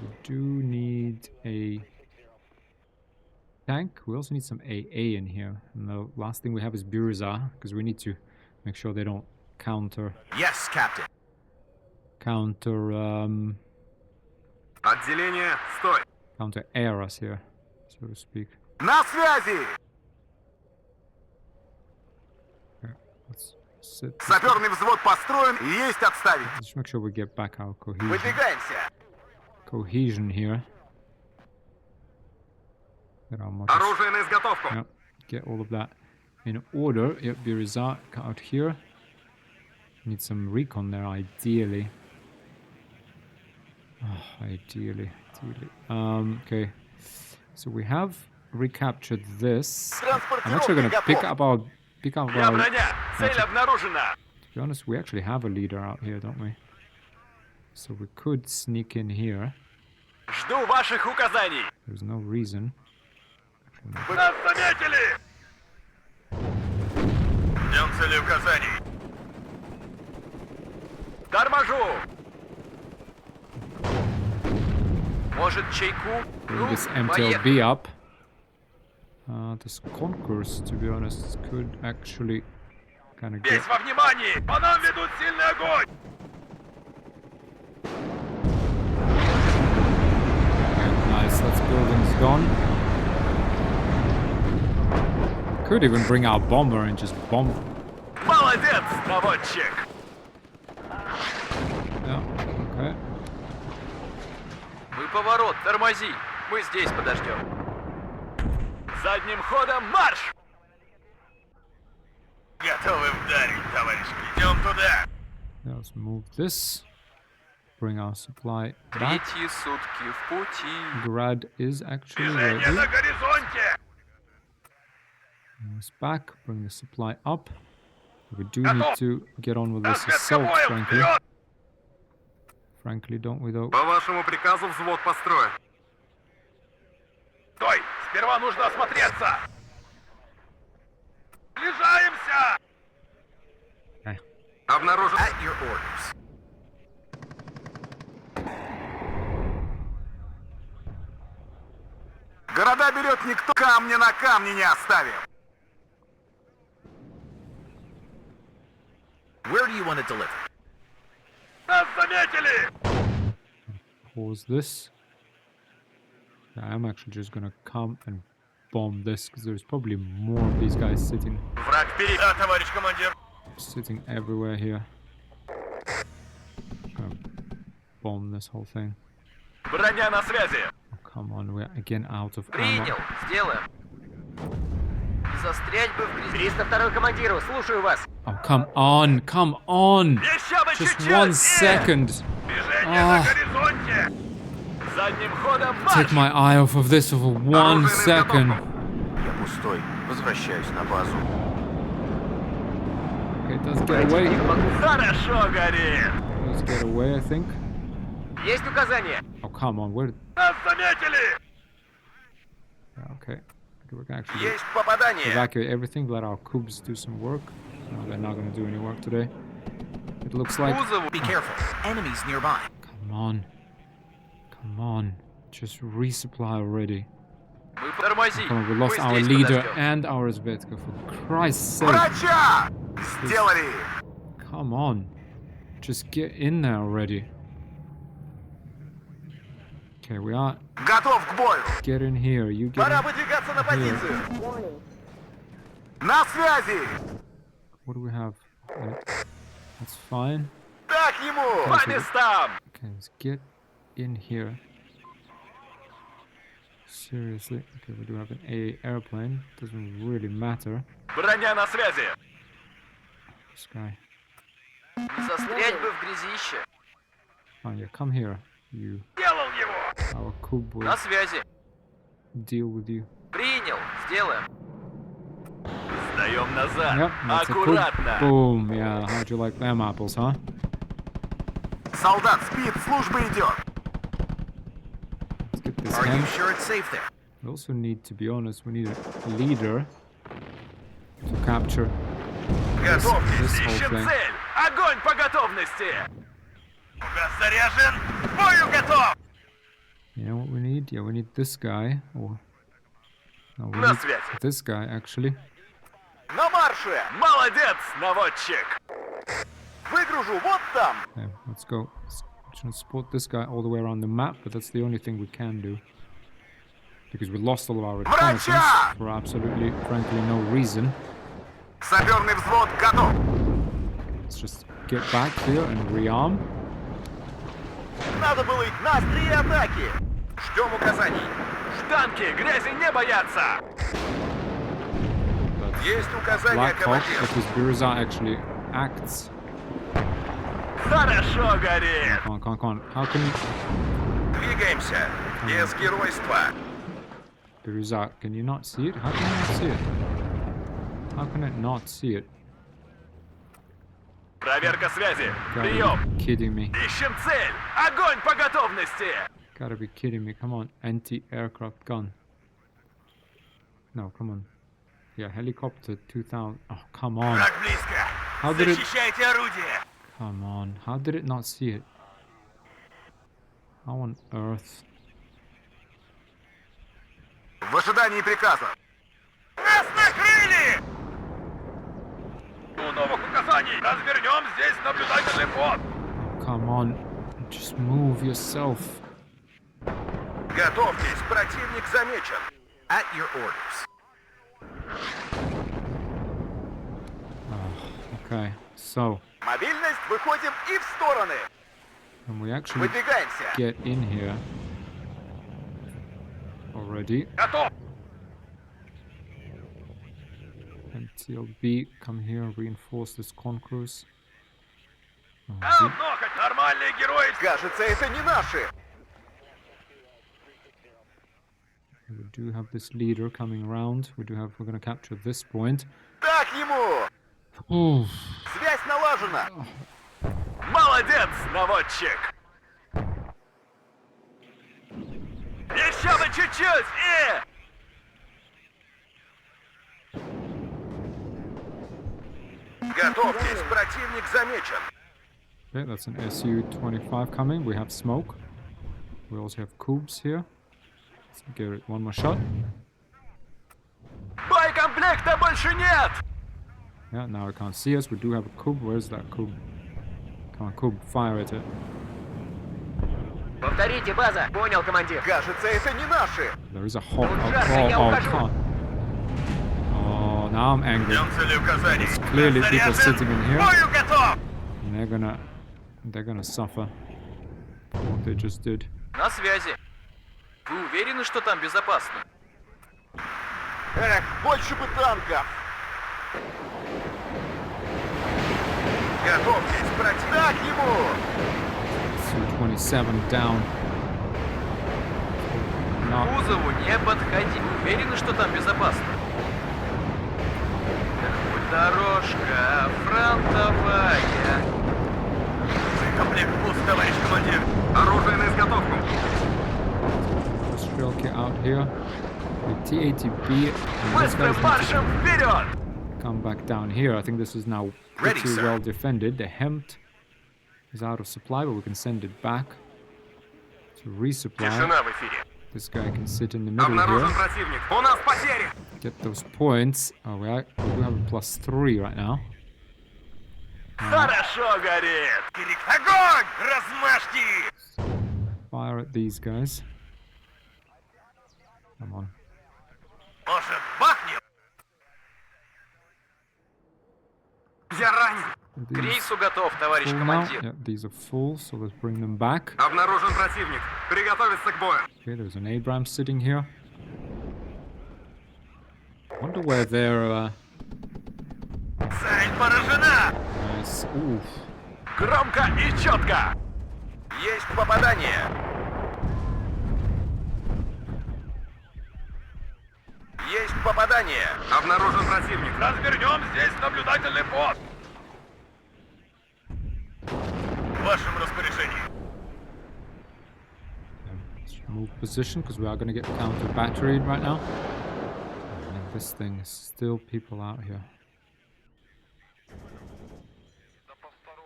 we do need a tank. We also need some AA in here. And the last thing we have is Burza, because we need to make sure they don't counter Yes, Captain. Отделение, стой. counter air us here, so to speak. На связи. Okay, let's sit. Саперный взвод построен и есть отставить. Just make sure we get back our Выдвигаемся. cohesion here. Get our markers. Оружие на изготовку. Yep, get all of that in order. Yep, Burza out here. Need some recon there, ideally. Oh, ideally. Okay. So we have recaptured this. I'm actually gonna pick up our. Я броня. Цель обнаружена. To be honest, we actually have a leader out here, don't we? So we could sneak in here. Жду ваших указаний. There's no reason. Нас заметили. Ждем цели указаний. Торможу. Может, чайку? Bring Ну, this поехали. MTLB up. This Concourse, to be honest, could actually kind of get. Весь во внимании. По нам ведут сильный огонь. Okay, nice, that's buildings gone. Could even bring our bomber and just bomb. Молодец, наводчик. Yeah, okay. Мы поворот, тормози. Мы здесь подождем. Задним ходом марш. Готовы вдарить, товарищи. Идем туда. Now let's move this. Bring our supply back. Третьи сутки в пути. Grad is actually Движение ready. на горизонте. Bring this back. Bring the supply up. We do need to get on with this assault, frankly. Вперед! Frankly, don't we though? По вашему приказу взвод построен. Стой! Сперва нужно осмотреться! Приближаемся! Okay. Обнаружен... At your orders. Города берет никто, камня на камне не оставим. Where do you want to deliver? Нас заметили! Pause this. Yeah, I'm actually just gonna come and bomb this because there's probably more of these guys sitting Враг впереди. Да, товарищ командир. everywhere here. Gonna bomb this whole thing. Броня на связи. Oh, come on, we're again out of Принял. ammo. Сделаем. Застрять бы в грязи. 302-й командиру, слушаю вас. Oh, come on, come on! Еще бы Just чуть-чуть. 1 second! Движение на горизонте. Задним ходом марш. Take my eye off of this for 1 second. Я пустой. Возвращаюсь на базу. Okay, it does get away. Хорошо горит. Does get away, I think. Есть указание. Oh, come on, where? Нас заметили. Yeah, okay. We can actually Есть попадание. evacuate everything, let our cubes do some work. No, they're not going to do any work today. It looks like... Кузову. Be careful. Enemies nearby. Come on. Come on. Just resupply already. Мы тормози. Come on, we lost Мы our здесь leader подождем. and our Zvetka, for Christ's sake. Врача! Сделали. Come on. Just get in there already. Okay, we are... Готов к бою. Get in here. You get Пора in. выдвигаться на позицию. На связи. What do we have? That's fine. Так ему. По местам. Okay, let's get in here. Seriously. Okay, we do have an A airplane. Doesn't really matter. Броня на связи. This guy. Застрять бы в грязище. Oh yeah, come here. You. Делал его. Our cube will На связи. deal with you. Принял. Сделаем. Сдаем назад. Yep, that's a cube. Аккуратно. Boom. Yeah, how'd you like them apples, huh? Солдат спит, служба идет. Let's get this Are you in. sure it's safe there? We also need, to be honest, we need a leader to capture Готовьтесь, this whole ищем thing. цель. Огонь по готовности. Угас заряжен. К бою готов. You know what we need? Yeah, we need this guy. Or no, we На need связи. this guy actually. На марше. Молодец, наводчик. Выгружу вот там. Okay, let's go. Let's transport this guy all the way around the map, but that's the only thing we can do. Because we lost all of our reconnaissance for absolutely, frankly, no reason. Саперный взвод готов. Let's just get back here and rearm. Надо было их на острие атаки. Ждем указаний. Штанки грязи не боятся. Есть указания, Black Hawk, командир. because Biruza actually acts. Хорошо горит. Come on, come on. How can you... Двигаемся. Без геройства. Biruza, can you not see it? How can you not see it? How can it not see it? Проверка связи. Gotta Прием. be kidding me. Ищем цель. Огонь по готовности. Gotta be kidding me. Come on. Anti-aircraft gun. No, come on. Yeah, helicopter 2000. Oh, come on. Враг близко. How did it... Защищайте орудие. Come on. How did it not see it? How on earth? В ожидании приказа. Нас накрыли! У новых указаний. Развернем здесь наблюдательный пост. Oh, come on. Just move yourself. Готовьтесь, противник замечен. At your orders. Okay, so... Мобильность, выходим и в стороны. Can we actually Выдвигаемся. get in here already Готов. and TLB, come here and reinforce this concourse. Нормальные герои! Кажется, это не наши! We do have this leader coming around. We're gonna capture this point. Так ему! Ooh. Связь налажена! Молодец, наводчик! Еще бы чуть-чуть! Готовьтесь, противник замечен! Okay, that's an SU-25 coming. We have smoke. We also have cubes here. Let's give it one more shot. Боекомплекта больше нет! Yeah, now it can't see us. We do have a cube. Where's that cube? Come on, cube, fire at it. Повторите, база. Понял, командир. Кажется, это не наши! There is a hole. Oh, can't. Oh, now I'm angry. There's clearly people sitting in here. Бою готов! And they're gonna suffer for what they just did. На связи. Вы уверены, что там безопасно? Эх, больше бы танков! Готовьтесь, противник! Так ему! Su-27 down. К Not кузову не подходи. Вы уверены, что там безопасно? Дорожка фронтовая. Комплект пуст, товарищ командир! Оружие на изготовку! Strelke out here. The T-80B. And these Быстрым guys need маршем вперед! to come back down here. I think this is now Ready, pretty sir. well defended. The Hempt is out of supply, but we can send it back to resupply. Тишина в эфире. This guy can sit in the middle Обнаружен here. противник. У нас потери! Get those points. Oh, we do have a +3 right now. Хорошо горит! Огонь! Размажьте! Fire at these guys. Come on. Может, бахнем? Я ранен! К These рейсу готов, товарищ full now? командир. Yeah, these are full, so let's bring them back. Обнаружен противник. Приготовиться к бою. Okay, there's an Abrams sitting here. Wonder where their Цель поражена! nice. Oof. Громко и четко! Есть попадание! Есть попадание! Обнаружен противник. Развернем здесь наблюдательный пост. В вашем распоряжении. Let's move position because we are going to get counter batteried right now. And this thing is still people out here.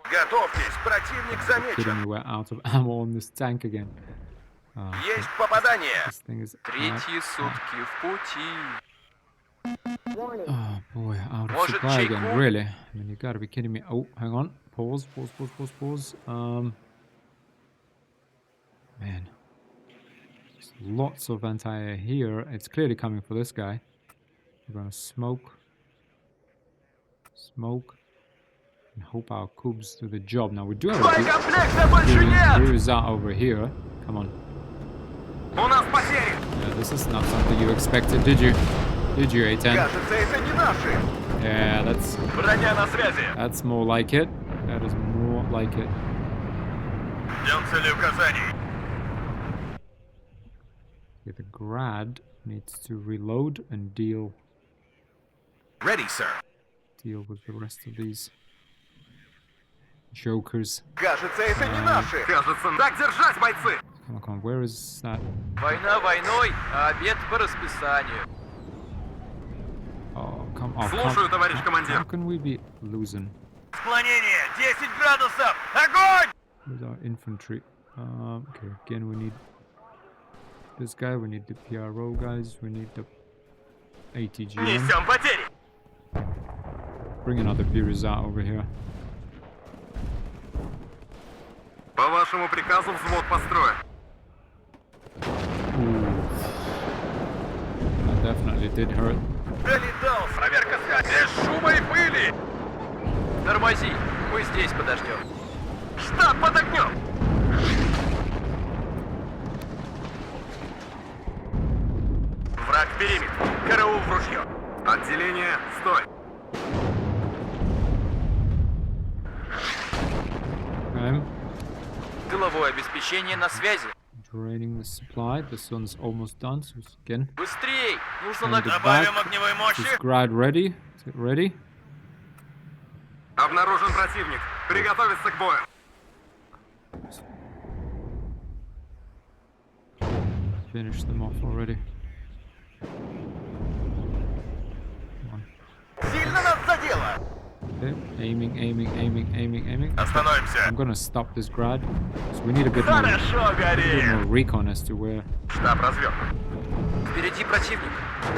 Готовьтесь, противник замечен. Kidding me, we're out of ammo on this tank again. Есть попадание. This thing is Третьи сутки в пути. oh boy, out of Может, supply again, чайку? really? I mean, you gotta be kidding me. Oh, hang on. Pause. Man. There's lots of anti-air here. It's clearly coming for this guy. We're gonna smoke. And hope our cubes do the job. Now we do have a Боекомплекта больше нет! cruiser over here. Come on. У нас потери! Yeah, this is not something you expected, did you? Did you, A10? Кажется, это не наши. Yeah, Броня на связи. that's more like it. That is more like it. Ждем цели указаний. Okay, the Grad needs to reload and deal Ready, sir. with the rest of these jokers. Кажется, это не наши. Кажется, так держать, бойцы. Come on, where is that? Война войной, а обед по расписанию. Oh, come on. Слушаю, товарищ командир. How can we be losing? Склонение 10 градусов. Огонь! Where's our infantry? Okay, again, we need this guy, we need the PRO guys, we need the ATGM. Несем потери. Bring another Birizat over here. По вашему приказу взвод построен. Ooh. That definitely did hurt. Долетал. Проверка связи. Без шума и пыли. Тормози, мы здесь подождем. Штаб под огнем. Враг в периметре. Караул в ружье. Отделение, стой. Okay. Тыловое обеспечение на связи. Draining the supply. This one's almost done. So again. Быстрей! Нужно And the Добавим back. огневой мощи. Is Grad ready? Is it ready? Обнаружен противник. Приготовиться к бою. Finish them off already. Сильно нас задело. Okay. Aiming. Остановимся. I'm gonna stop this Grad. So we need a bit more, Хорошо, горит. recon as to where Штаб развернут. Впереди противник.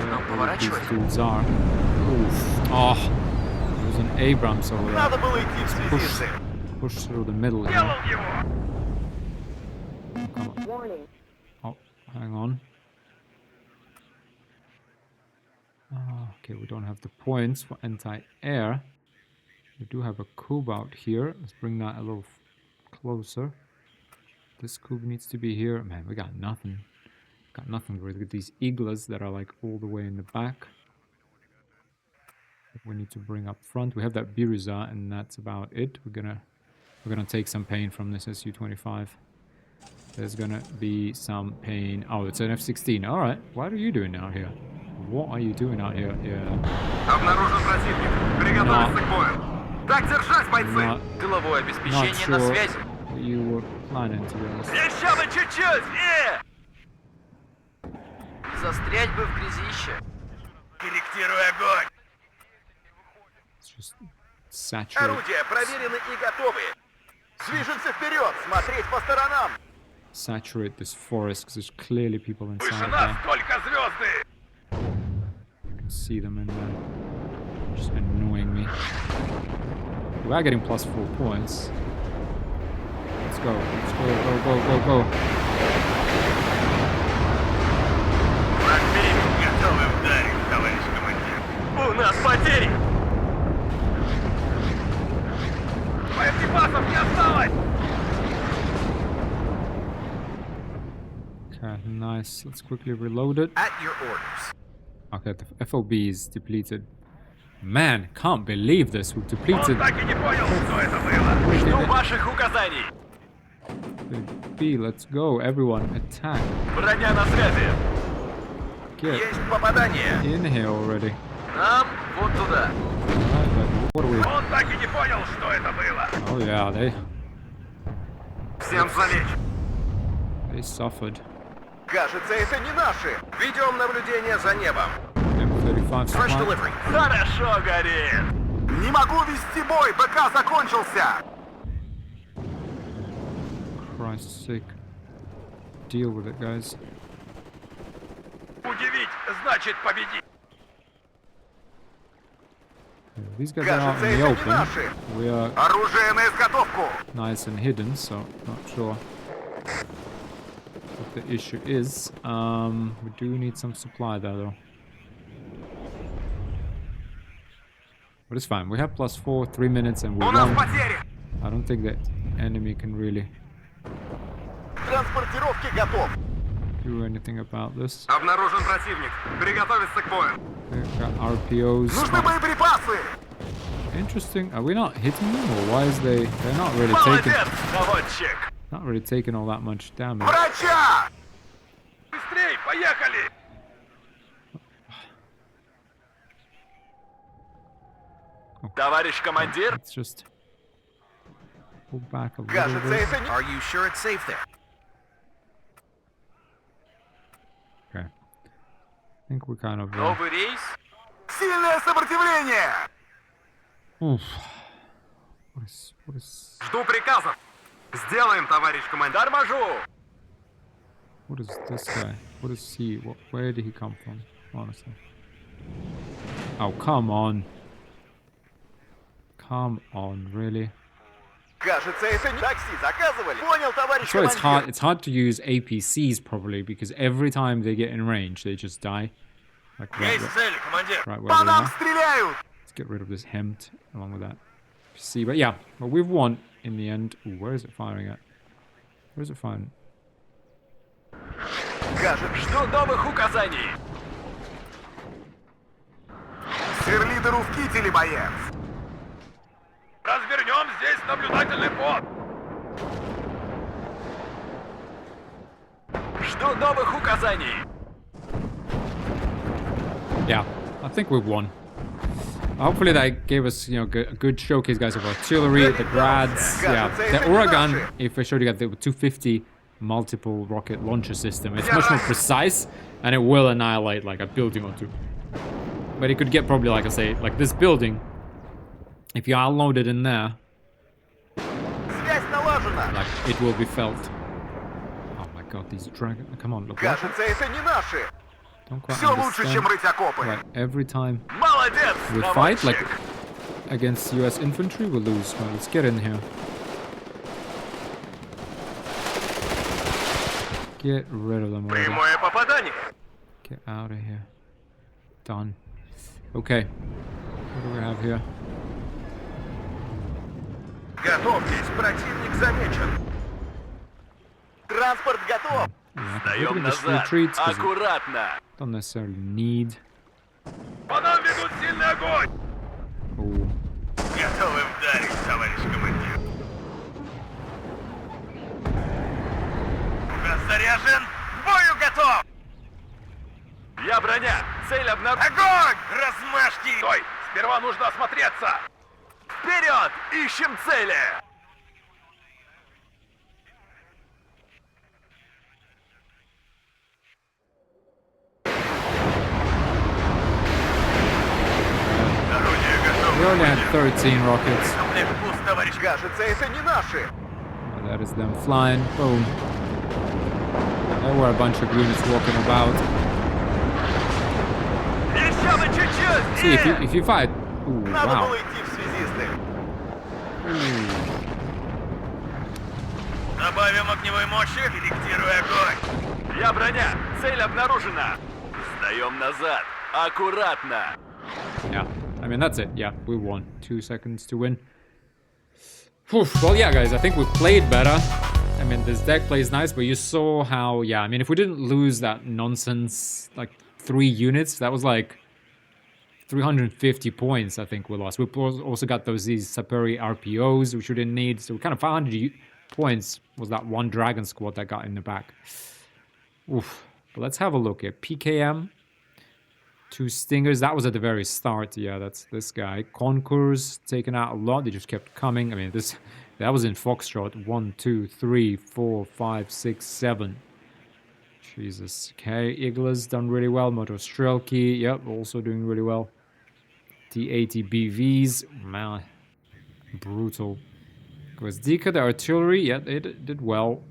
Нам these поворачивать. dudes are. Oof. Oh, there's an Abrams over there. Надо было идти в связисты. Push through the middle here. Делал его. Come on. Oh, hang on. Okay, we don't have the points for anti-air. We do have a cube out here. Let's bring that a little closer. This cube needs to be here. Man, we got nothing. Got nothing with these eagles that are like all the way in the back. We need to bring up front. We have that Biruza, and that's about it. We're gonna take some pain from this Su-25. There's gonna be some pain. Oh, it's an F-16. All right. What are you doing out here? What are you doing out here? Yeah. Обнаружен противник. Приготовиться к бою. Так держать, бойцы. Тыловое Not обеспечение на sure связи. what you were planning, to be honest. Еще бы чуть-чуть. Застрять бы в грязище. Корректируй огонь. It's just saturate. Орудия проверены и готовы. Движемся вперед. Смотреть по сторонам. Saturate this forest because there's clearly people inside Выше there. нас только звезды. You can see them in there. Just annoying me. We are getting +4 points. Let's go. Go. Готовы ударить, товарищ командир. У нас потери. Боеприпасов не осталось. Okay, nice. Let's quickly reload it. At your orders. Okay, the FOB is depleted. Man, can't believe this. We've depleted Так и не понял, что это было. Жду ваших указаний. B. Let's go, everyone. Attack. Броня на связи. Get Есть попадание. in here already. Нам вот туда. Alright, but what are we? Он так и не понял, что это было. Oh yeah, Всем залечь. they suffered. Кажется, это не наши. Ведем наблюдение за небом. M35 Fresh supply. delivery. Хорошо, горит. Не могу вести бой, БК закончился. Christ's sake. Deal with it, guys. Удивить значит победить. Yeah, these guys are out in the open. We are Оружие на изготовку. nice and hidden, so not sure what the issue is. We do need some supply there, though. But it's fine. We have +4, 3 minutes, and we У нас won. потери. I don't think the enemy can really Транспортировки готов. do anything about this. Обнаружен противник. Приготовиться к бою. We've got RPOs. Нужны боеприпасы. Interesting. Are we not hitting them, or why is they're not really Молодец, наводчик. taking all that much damage? Врача! Быстрей, поехали! Товарищ командир? Let's just pull back a little Кажется, bit. это не... Are you sure it's safe there? Okay. I think we kind of. Новый рейс. Сильное сопротивление! Oof. What is Жду приказов. Сделаем, товарищ командир. Торможу! what is this guy? What is he? Where did he come from? Honestly. Oh, come on. Come on, really? Кажется, это не... Такси заказывали? Понял, товарищ So it's командир. it's hard to use APCs probably because every time they get in range they just die. Like Есть цель, командир. right where По they нам are. стреляют! Let's get rid of this Hempt along with that PC. But yeah, well, we've won in the end. Ooh, where is it firing at? Where is it firing? Кажется, жду новых указаний. Сверлидеру в кителе, боец. Развернем здесь наблюдательный пост. Жду новых указаний. Yeah, I think we've won. Hopefully that gave us, you know, a good showcase, guys, of artillery, the grads, yeah, the Uragan. If I showed you guys the 250 multiple rocket launcher system, it's much more precise, and it will annihilate like a building or two. But it could get probably, like I say, like this building. If you unload it in there, like it will be felt. Oh my God, these dragons! Come on, look. Кажется, это не наши. Don't quite Все лучше, чем understand. рыть окопы. Like every time Молодец, we fight, like наводчик. against US infantry, we lose. Well, let's get in here. Get rid of them already. Прямое попадание. Get out of here. Done. Okay. What do we have here? Готовьтесь, противник замечен. Транспорт готов. Yeah, we Даем can just назад. retreat because we Аккуратно. don't necessarily need. По нам ведут сильный огонь. Oh, Готовы вдарить, товарищ командир. Газ заряжен. К бою готов. Я броня. Цель обнаружена. Огонь! Размажьте! Стой! Сперва нужно осмотреться. Вперед! Ищем цели! Орудие готово. we only had 13 роckets. Пуст, товарищ. Кажется, это не наши. Well, that is them flying. Boom. There were a bunch of units walking about. Еще бы чуть-чуть! See, if you fight. Ooh, Надо wow. было идти в связисты. Добавим огневой мощи. Корректируй огонь. Я броня. Цель обнаружена. Сдаем назад. Аккуратно. Yeah, I mean, that's it. Yeah, we won. 2 seconds to win. Whew. Well, yeah, guys, I think we played better. I mean, this deck plays nice, but you saw how, yeah, I mean, if we didn't lose that nonsense, like 3 units, that was like 350 points, I think we lost. We also got these Saperi RPOs, which we didn't need. So we kind of 500 points was that one Dragon squad that got in the back. Oof. But let's have a look here. PKM. 2 Stingers. That was at the very start. Yeah, that's this guy. Conquerors taken out a lot. They just kept coming. I mean, that was in Foxtrot. 1, 2, 3, 4, 5, 6, 7. Jesus. Okay, Igla's done really well. Motor Strelki. Yep, also doing really well. T80 BVs. Man, brutal. Gwozdika, the artillery. Yeah, it did well.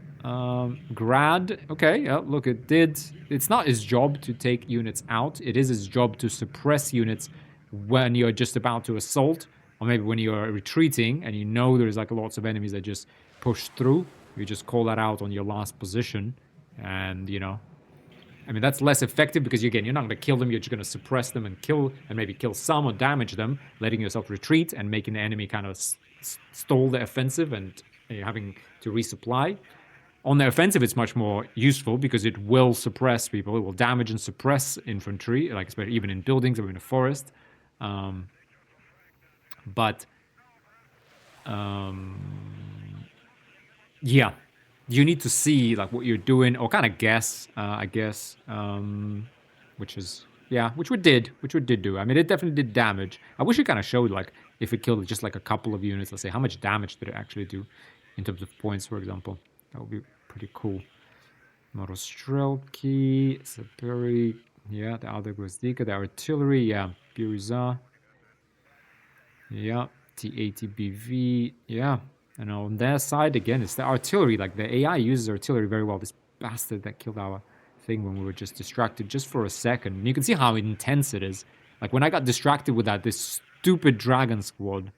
Grad, okay, yeah, look, it's not his job to take units out, it is his job to suppress units when you're just about to assault, or maybe when you're retreating and you know there's like lots of enemies that just push through, you just call that out on your last position, and you know, I mean, that's less effective because again, you're not going to kill them, you're just going to suppress them and maybe kill some or damage them, letting yourself retreat and making the enemy kind of stall the offensive and you're having to resupply. On the offensive, it's much more useful because it will suppress people. It will damage and suppress infantry, like especially even in buildings or in a forest. Yeah, you need to see like what you're doing or kind of guess, I guess, which we did do. I mean, it definitely did damage. I wish it kind of showed like if it killed just like a couple of units, let's say, how much damage did it actually do in terms of points, for example. That would be pretty cool. Morostrelki, Saperi, yeah, the other Gwozdika, the artillery, yeah, Buriza, yeah, T80 BV, yeah. And on their side, again, it's the artillery. Like, the AI uses artillery very well. This bastard that killed our thing when we were just distracted just for a second. And you can see how intense it is. Like, when I got distracted with that, this stupid dragon squad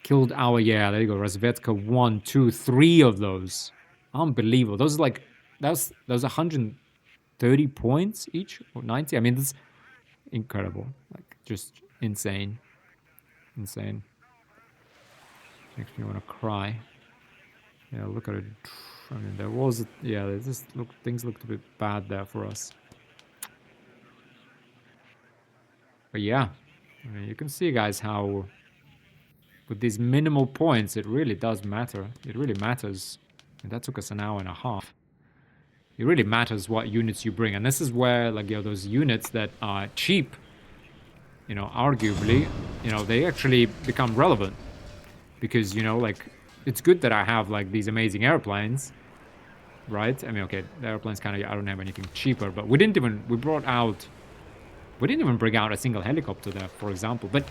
killed our, yeah, there you go, Razvetka, 1, 2, 3 of those. Unbelievable. Those are like, that was 130 points each, or 90. I mean, that's incredible. Like, just insane. Insane. Makes me want to cry. Yeah, look at it. I mean, there was, yeah, things looked a bit bad there for us. But yeah, I mean, you can see, guys, how with these minimal points, it really does matter. It really matters. And that took us an hour and a half. it really matters what units you bring. And this is where, like, you know, those units that are cheap, you know, arguably, you know, they actually become relevant. Because, you know, like, it's good that I have, like, these amazing airplanes, right? I mean, okay, the airplanes kind of, I don't have anything cheaper, but we didn't even bring out a single helicopter there, for example. But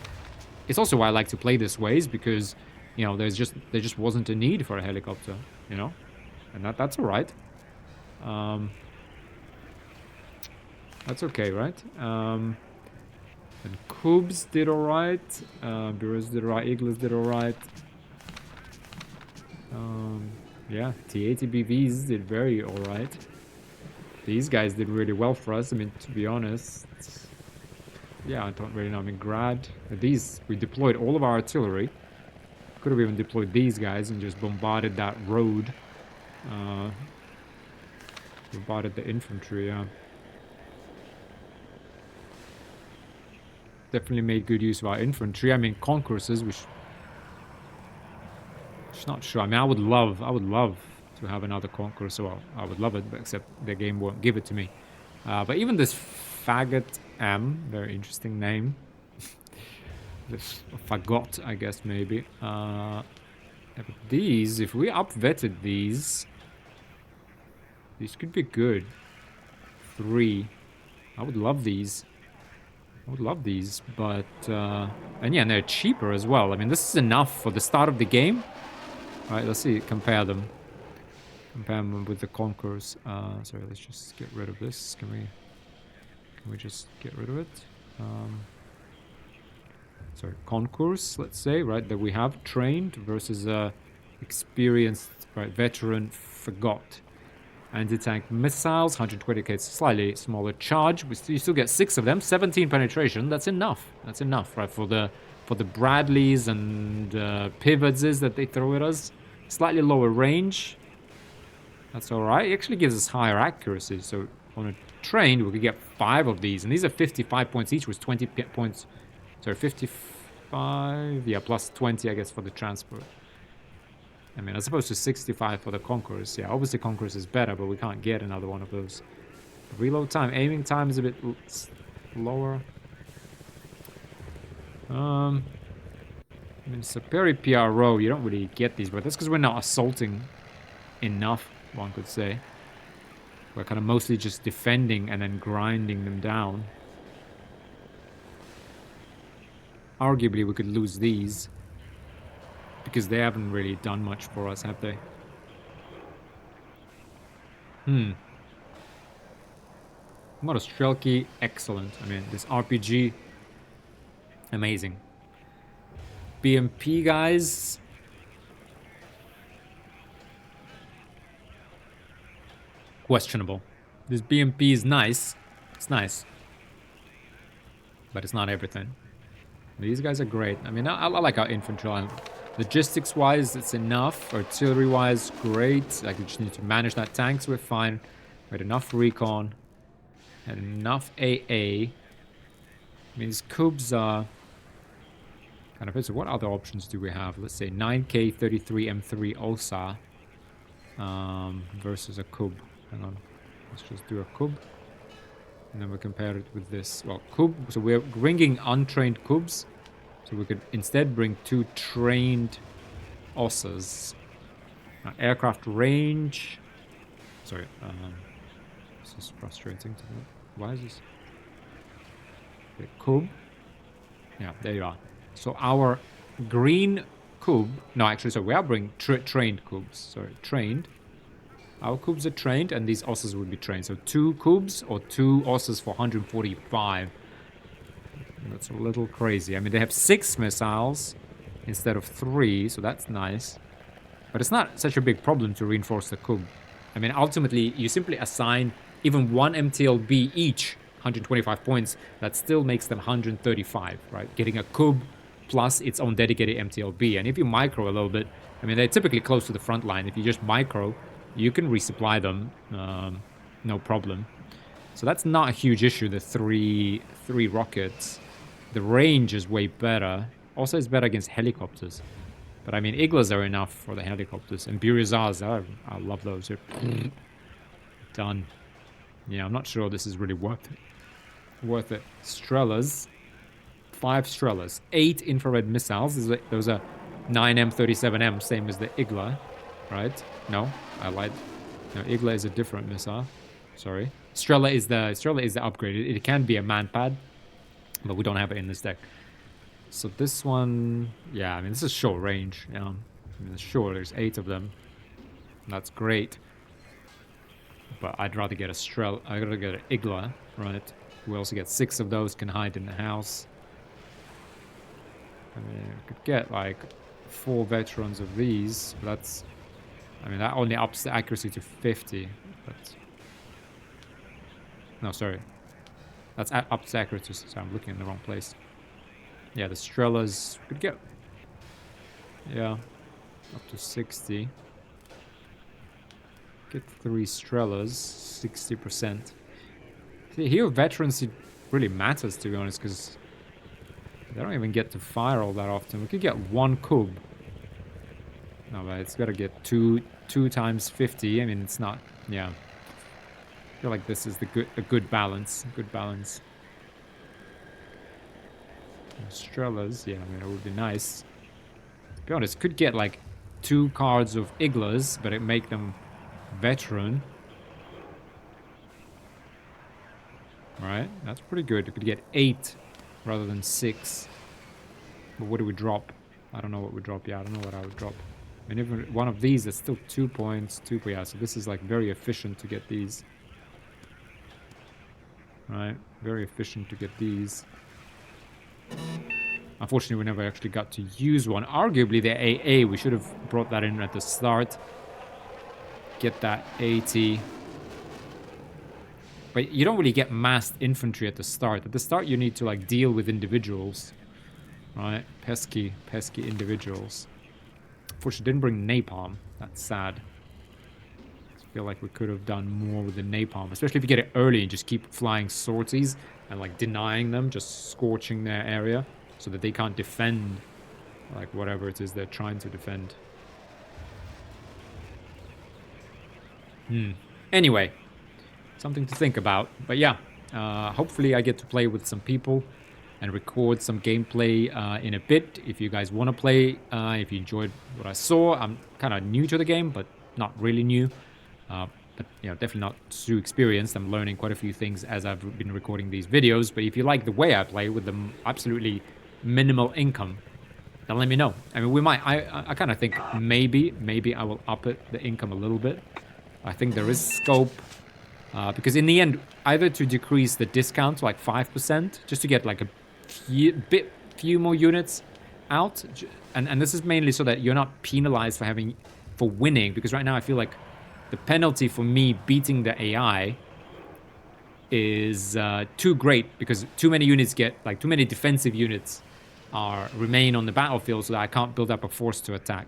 it's also why I like to play this ways, because, you know, there just wasn't a need for a helicopter, you know? And that's all right. That's okay, right? And Cubes did alright. Bureaus did alright. Eagles did alright. Yeah, T-80 BVs did very alright. These guys did really well for us. I mean, to be honest, yeah, I don't really know. I mean, Grad, these, we deployed all of our artillery. Could have even deployed these guys and just bombarded that road. Bombarded the infantry, yeah. Definitely made good use of our infantry. I mean, Concourses, which... Just not sure. I mean, I would love to have another Concourse. Well, I would love it, but except the game won't give it to me. But even this Faggot M, very interesting name. This Fagot, I guess, maybe. Yeah, but these, if we up-vetted these could be good. 3. I would love these. I would love these, but... and yeah, and they're cheaper as well. I mean, this is enough for the start of the game. Alright, let's see, compare them. Compare them with the Concourse. Sorry, let's just get rid of this. Can we just get rid of it? Sorry, Concourse, let's say, right, that we have trained versus experienced, right, veteran Fagot. Anti-tank missiles, 120k, it's slightly smaller charge. You still get 6 of them, 17 penetration. That's enough. That's enough, right, for the Bradleys and Pivotses that they throw at us. Slightly lower range. That's all right. It actually gives us higher accuracy. So on a train, we could get 5 of these, and these are 55 points each, with 20 points. Sorry, 55. Yeah, plus 20, I guess, for the transport. I mean, as opposed to 65 for the Concourse. Yeah, obviously Concourse is better, but we can't get another one of those. Reload time, aiming time is a bit lower. I mean, Superi PRO, you don't really get these, but that's because we're not assaulting enough, one could say. We're kind of mostly just defending and then grinding them down. Arguably, we could lose these. Because they haven't really done much for us, have they? Model Strelky, excellent. I mean, this RPG, amazing. BMP, guys. Questionable. This BMP is nice. It's nice. But it's not everything. These guys are great. I mean, I like our infantry line. Logistics-wise, it's enough. Artillery-wise, great. Like, we just need to manage that tank, so we're fine. We had enough recon. And enough AA. I mean, these Cubes are... kind of... So what other options do we have? Let's say 9K 33 M3 OSA. Versus a Cub. Hang on. Let's just do a Cub. And then we compare it with this. Well, Cub... So we're bringing untrained Cubs. So we could instead bring 2 trained OSAs. Aircraft range. Sorry. This is frustrating to me. Why is this? Okay, Cub. Yeah, there you are. So our green Cub. No, actually, so we are bringing trained Cubs. Sorry, trained. Our Cubs are trained, and these OSAs would be trained. So 2 Cubs or 2 OSAs for 145. That's a little crazy. I mean, they have 6 missiles instead of 3, so that's nice. But it's not such a big problem to reinforce the Cub. I mean, ultimately, you simply assign even 1 MTLB each, 125 points. That still makes them 135, right? Getting a Cub plus its own dedicated MTLB. And if you micro a little bit, I mean, they're typically close to the front line. If you just micro, you can resupply them, no problem. So that's not a huge issue, the three rockets. The range is way better. Also, it's better against helicopters. But I mean, Iglas are enough for the helicopters. And Burizars, I love those. Done. Yeah, I'm not sure this is really worth it. Worth it. Strelas. 5 Strelas. 8 infrared missiles. Those are 9M37M, same as the Igla, right? No, I lied. No, Igla is a different missile. Sorry. Strela is the upgrade. It can be a man-pad, but we don't have it in this deck. So this one, yeah, I mean, this is short range. Yeah, I mean, sure, there's 8 of them. That's great. But I'd rather get a Strel. I'd rather get an Igla, right? We also get 6 of those, can hide in the house. I mean, we could get like 4 veterans of these. But that's, I mean, that only ups the accuracy to 50. But no, sorry. That's ups the accuracy. So I'm looking in the wrong place. Yeah, the Strelas could get. Yeah, up to 60. Get 3 Strelas, 60%. Here, veterans, it really matters, to be honest, because they don't even get to fire all that often. We could get 1 Kub. No, but it's got to get 2 times 50. I mean, it's not, yeah. I feel like this is a good balance. Good balance. Strelas, yeah, I mean, it would be nice. To be honest, could get like 2 cards of Iglas, but it make them veteran. Right, that's pretty good. You could get 8 rather than 6. But what do we drop? I don't know what we drop. Yeah, I don't know what I would drop. I mean, even one of these is still 2 points. 2, yeah, so this is like very efficient to get these. Right, very efficient to get these. Unfortunately, we never actually got to use one. Arguably, the AA, we should have brought that in at the start. Get that 80. But you don't really get massed infantry at the start. At the start, you need to like deal with individuals. Right? Pesky individuals. Unfortunately, didn't bring napalm. That's sad. I feel like we could have done more with the napalm. Especially if you get it early and just keep flying sorties and like denying them, just scorching their area so that they can't defend like whatever it is they're trying to defend. Anyway, something to think about. But yeah, hopefully I get to play with some people and record some gameplay in a bit. If you guys want to play, if you enjoyed what I saw, I'm kind of new to the game, but not really new. But you know, definitely not too experienced. I'm learning quite a few things as I've been recording these videos. But if you like the way I play with the absolutely minimal income, then let me know. I mean, we might. I kind of think maybe I will up it the income a little bit. I think there is scope because in the end, either to decrease the discount to like 5%, just to get like a few more units out, and this is mainly so that you're not penalized for winning. Because right now I feel like the penalty for me beating the AI is too great because too many units too many defensive units remain on the battlefield, so that I can't build up a force to attack.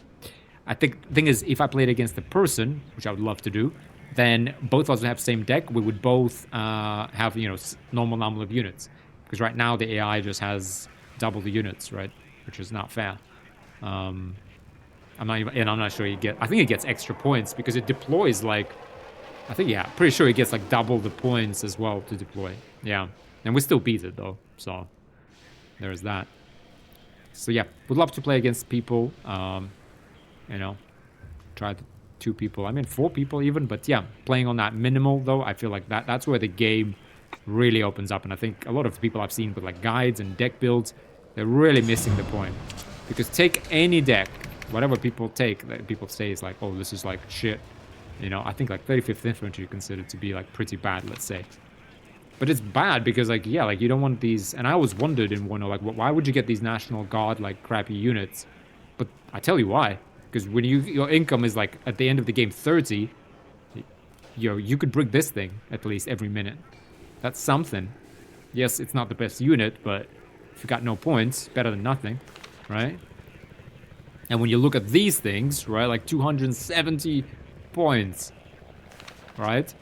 I think the thing is, if I played against a person, which I would love to do, then both of us would have the same deck. We would both have, you know, normal number of units. Because right now the AI just has double the units, right? Which is not fair. I'm not sure I think it gets extra points because it deploys like, I think, yeah, pretty sure it gets like double the points as well to deploy. Yeah. And we still beat it though. So there's that. So yeah, would love to play against people. You know, try 2 people. I mean, 4 people even. But yeah, playing on that minimal though, I feel like that's where the game really opens up. And I think a lot of people I've seen with like guides and deck builds, they're really missing the point. Because take any deck, whatever people take, that people say is like, oh, this is like shit. You know, I think like 35th Infantry considered to be like pretty bad, let's say. But it's bad because like, yeah, like you don't want these. And I always wondered in WARNO, like, why would you get these National Guard like crappy units? But I tell you why. Because when your income is like at the end of the game 30, you could bring this thing at least every minute. That's something. Yes, it's not the best unit, but if you got no points, better than nothing, right? And when you look at these things, right, like 270 points, right?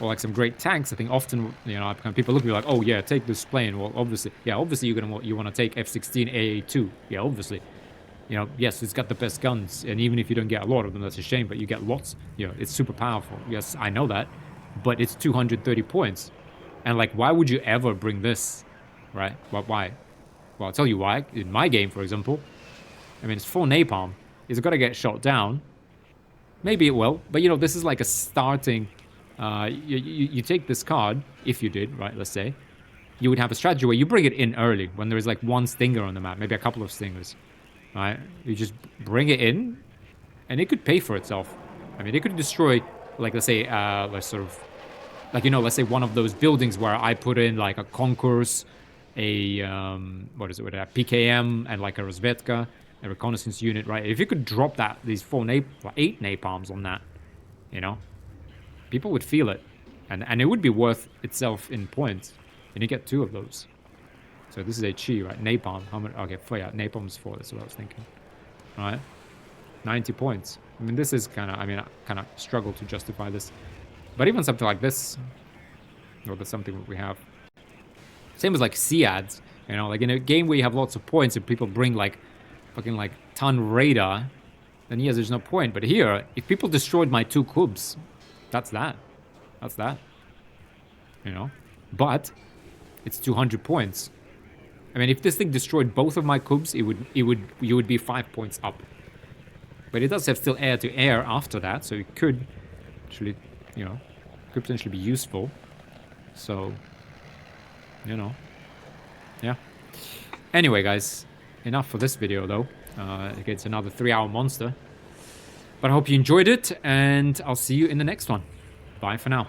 Or like some great tanks, I think often, you know, people look at me like, oh yeah, take this plane. Well, obviously you want to take F-16 AA2. Yeah, obviously. You know, yes, it's got the best guns, and even if you don't get a lot of them, that's a shame, but you get lots. You know, it's super powerful. Yes, I know that. but it's 230 points. And like, why would you ever bring this, right? Why? Well, I'll tell you why. In my game, for example, I mean, it's full napalm. It's got to get shot down. Maybe it will, but you know, this is like a starting. You take this card, if you did, right? Let's say you would have a strategy where you bring it in early when there is like one stinger on the map, maybe a couple of stingers, right? You just bring it in, and it could pay for itself. I mean, it could destroy, like, let's say, let's sort of, like, you know, let's say one of those buildings where I put in like a concourse, a what is it, with a PKM and like a Rozvedka, a reconnaissance unit, right? If you could drop that, these 8 napalms on that, you know, people would feel it, and it would be worth itself in points, and you get 2 of those. So this is a chi, right? Napalm. How many? Okay, yeah, napalm's 4. That's what I was thinking. All right, 90 points. I mean, this is kind of. I mean, I kind of struggle to justify this, but even something like this, well, that's something that we have. Same as like SEADs, you know, like in a game where you have lots of points and people bring like fucking like ton radar, then yes, there's no point. But here, if people destroyed my 2 cubs, that's that. That's that. You know? But it's 200 points. I mean, if this thing destroyed both of my cubs, you would be 5 points up. But it does have still air to air after that, so it could actually, you know, could potentially be useful. So, you know, yeah. Anyway, guys, enough for this video, though. It's another 3-hour monster. But I hope you enjoyed it, and I'll see you in the next one. Bye for now.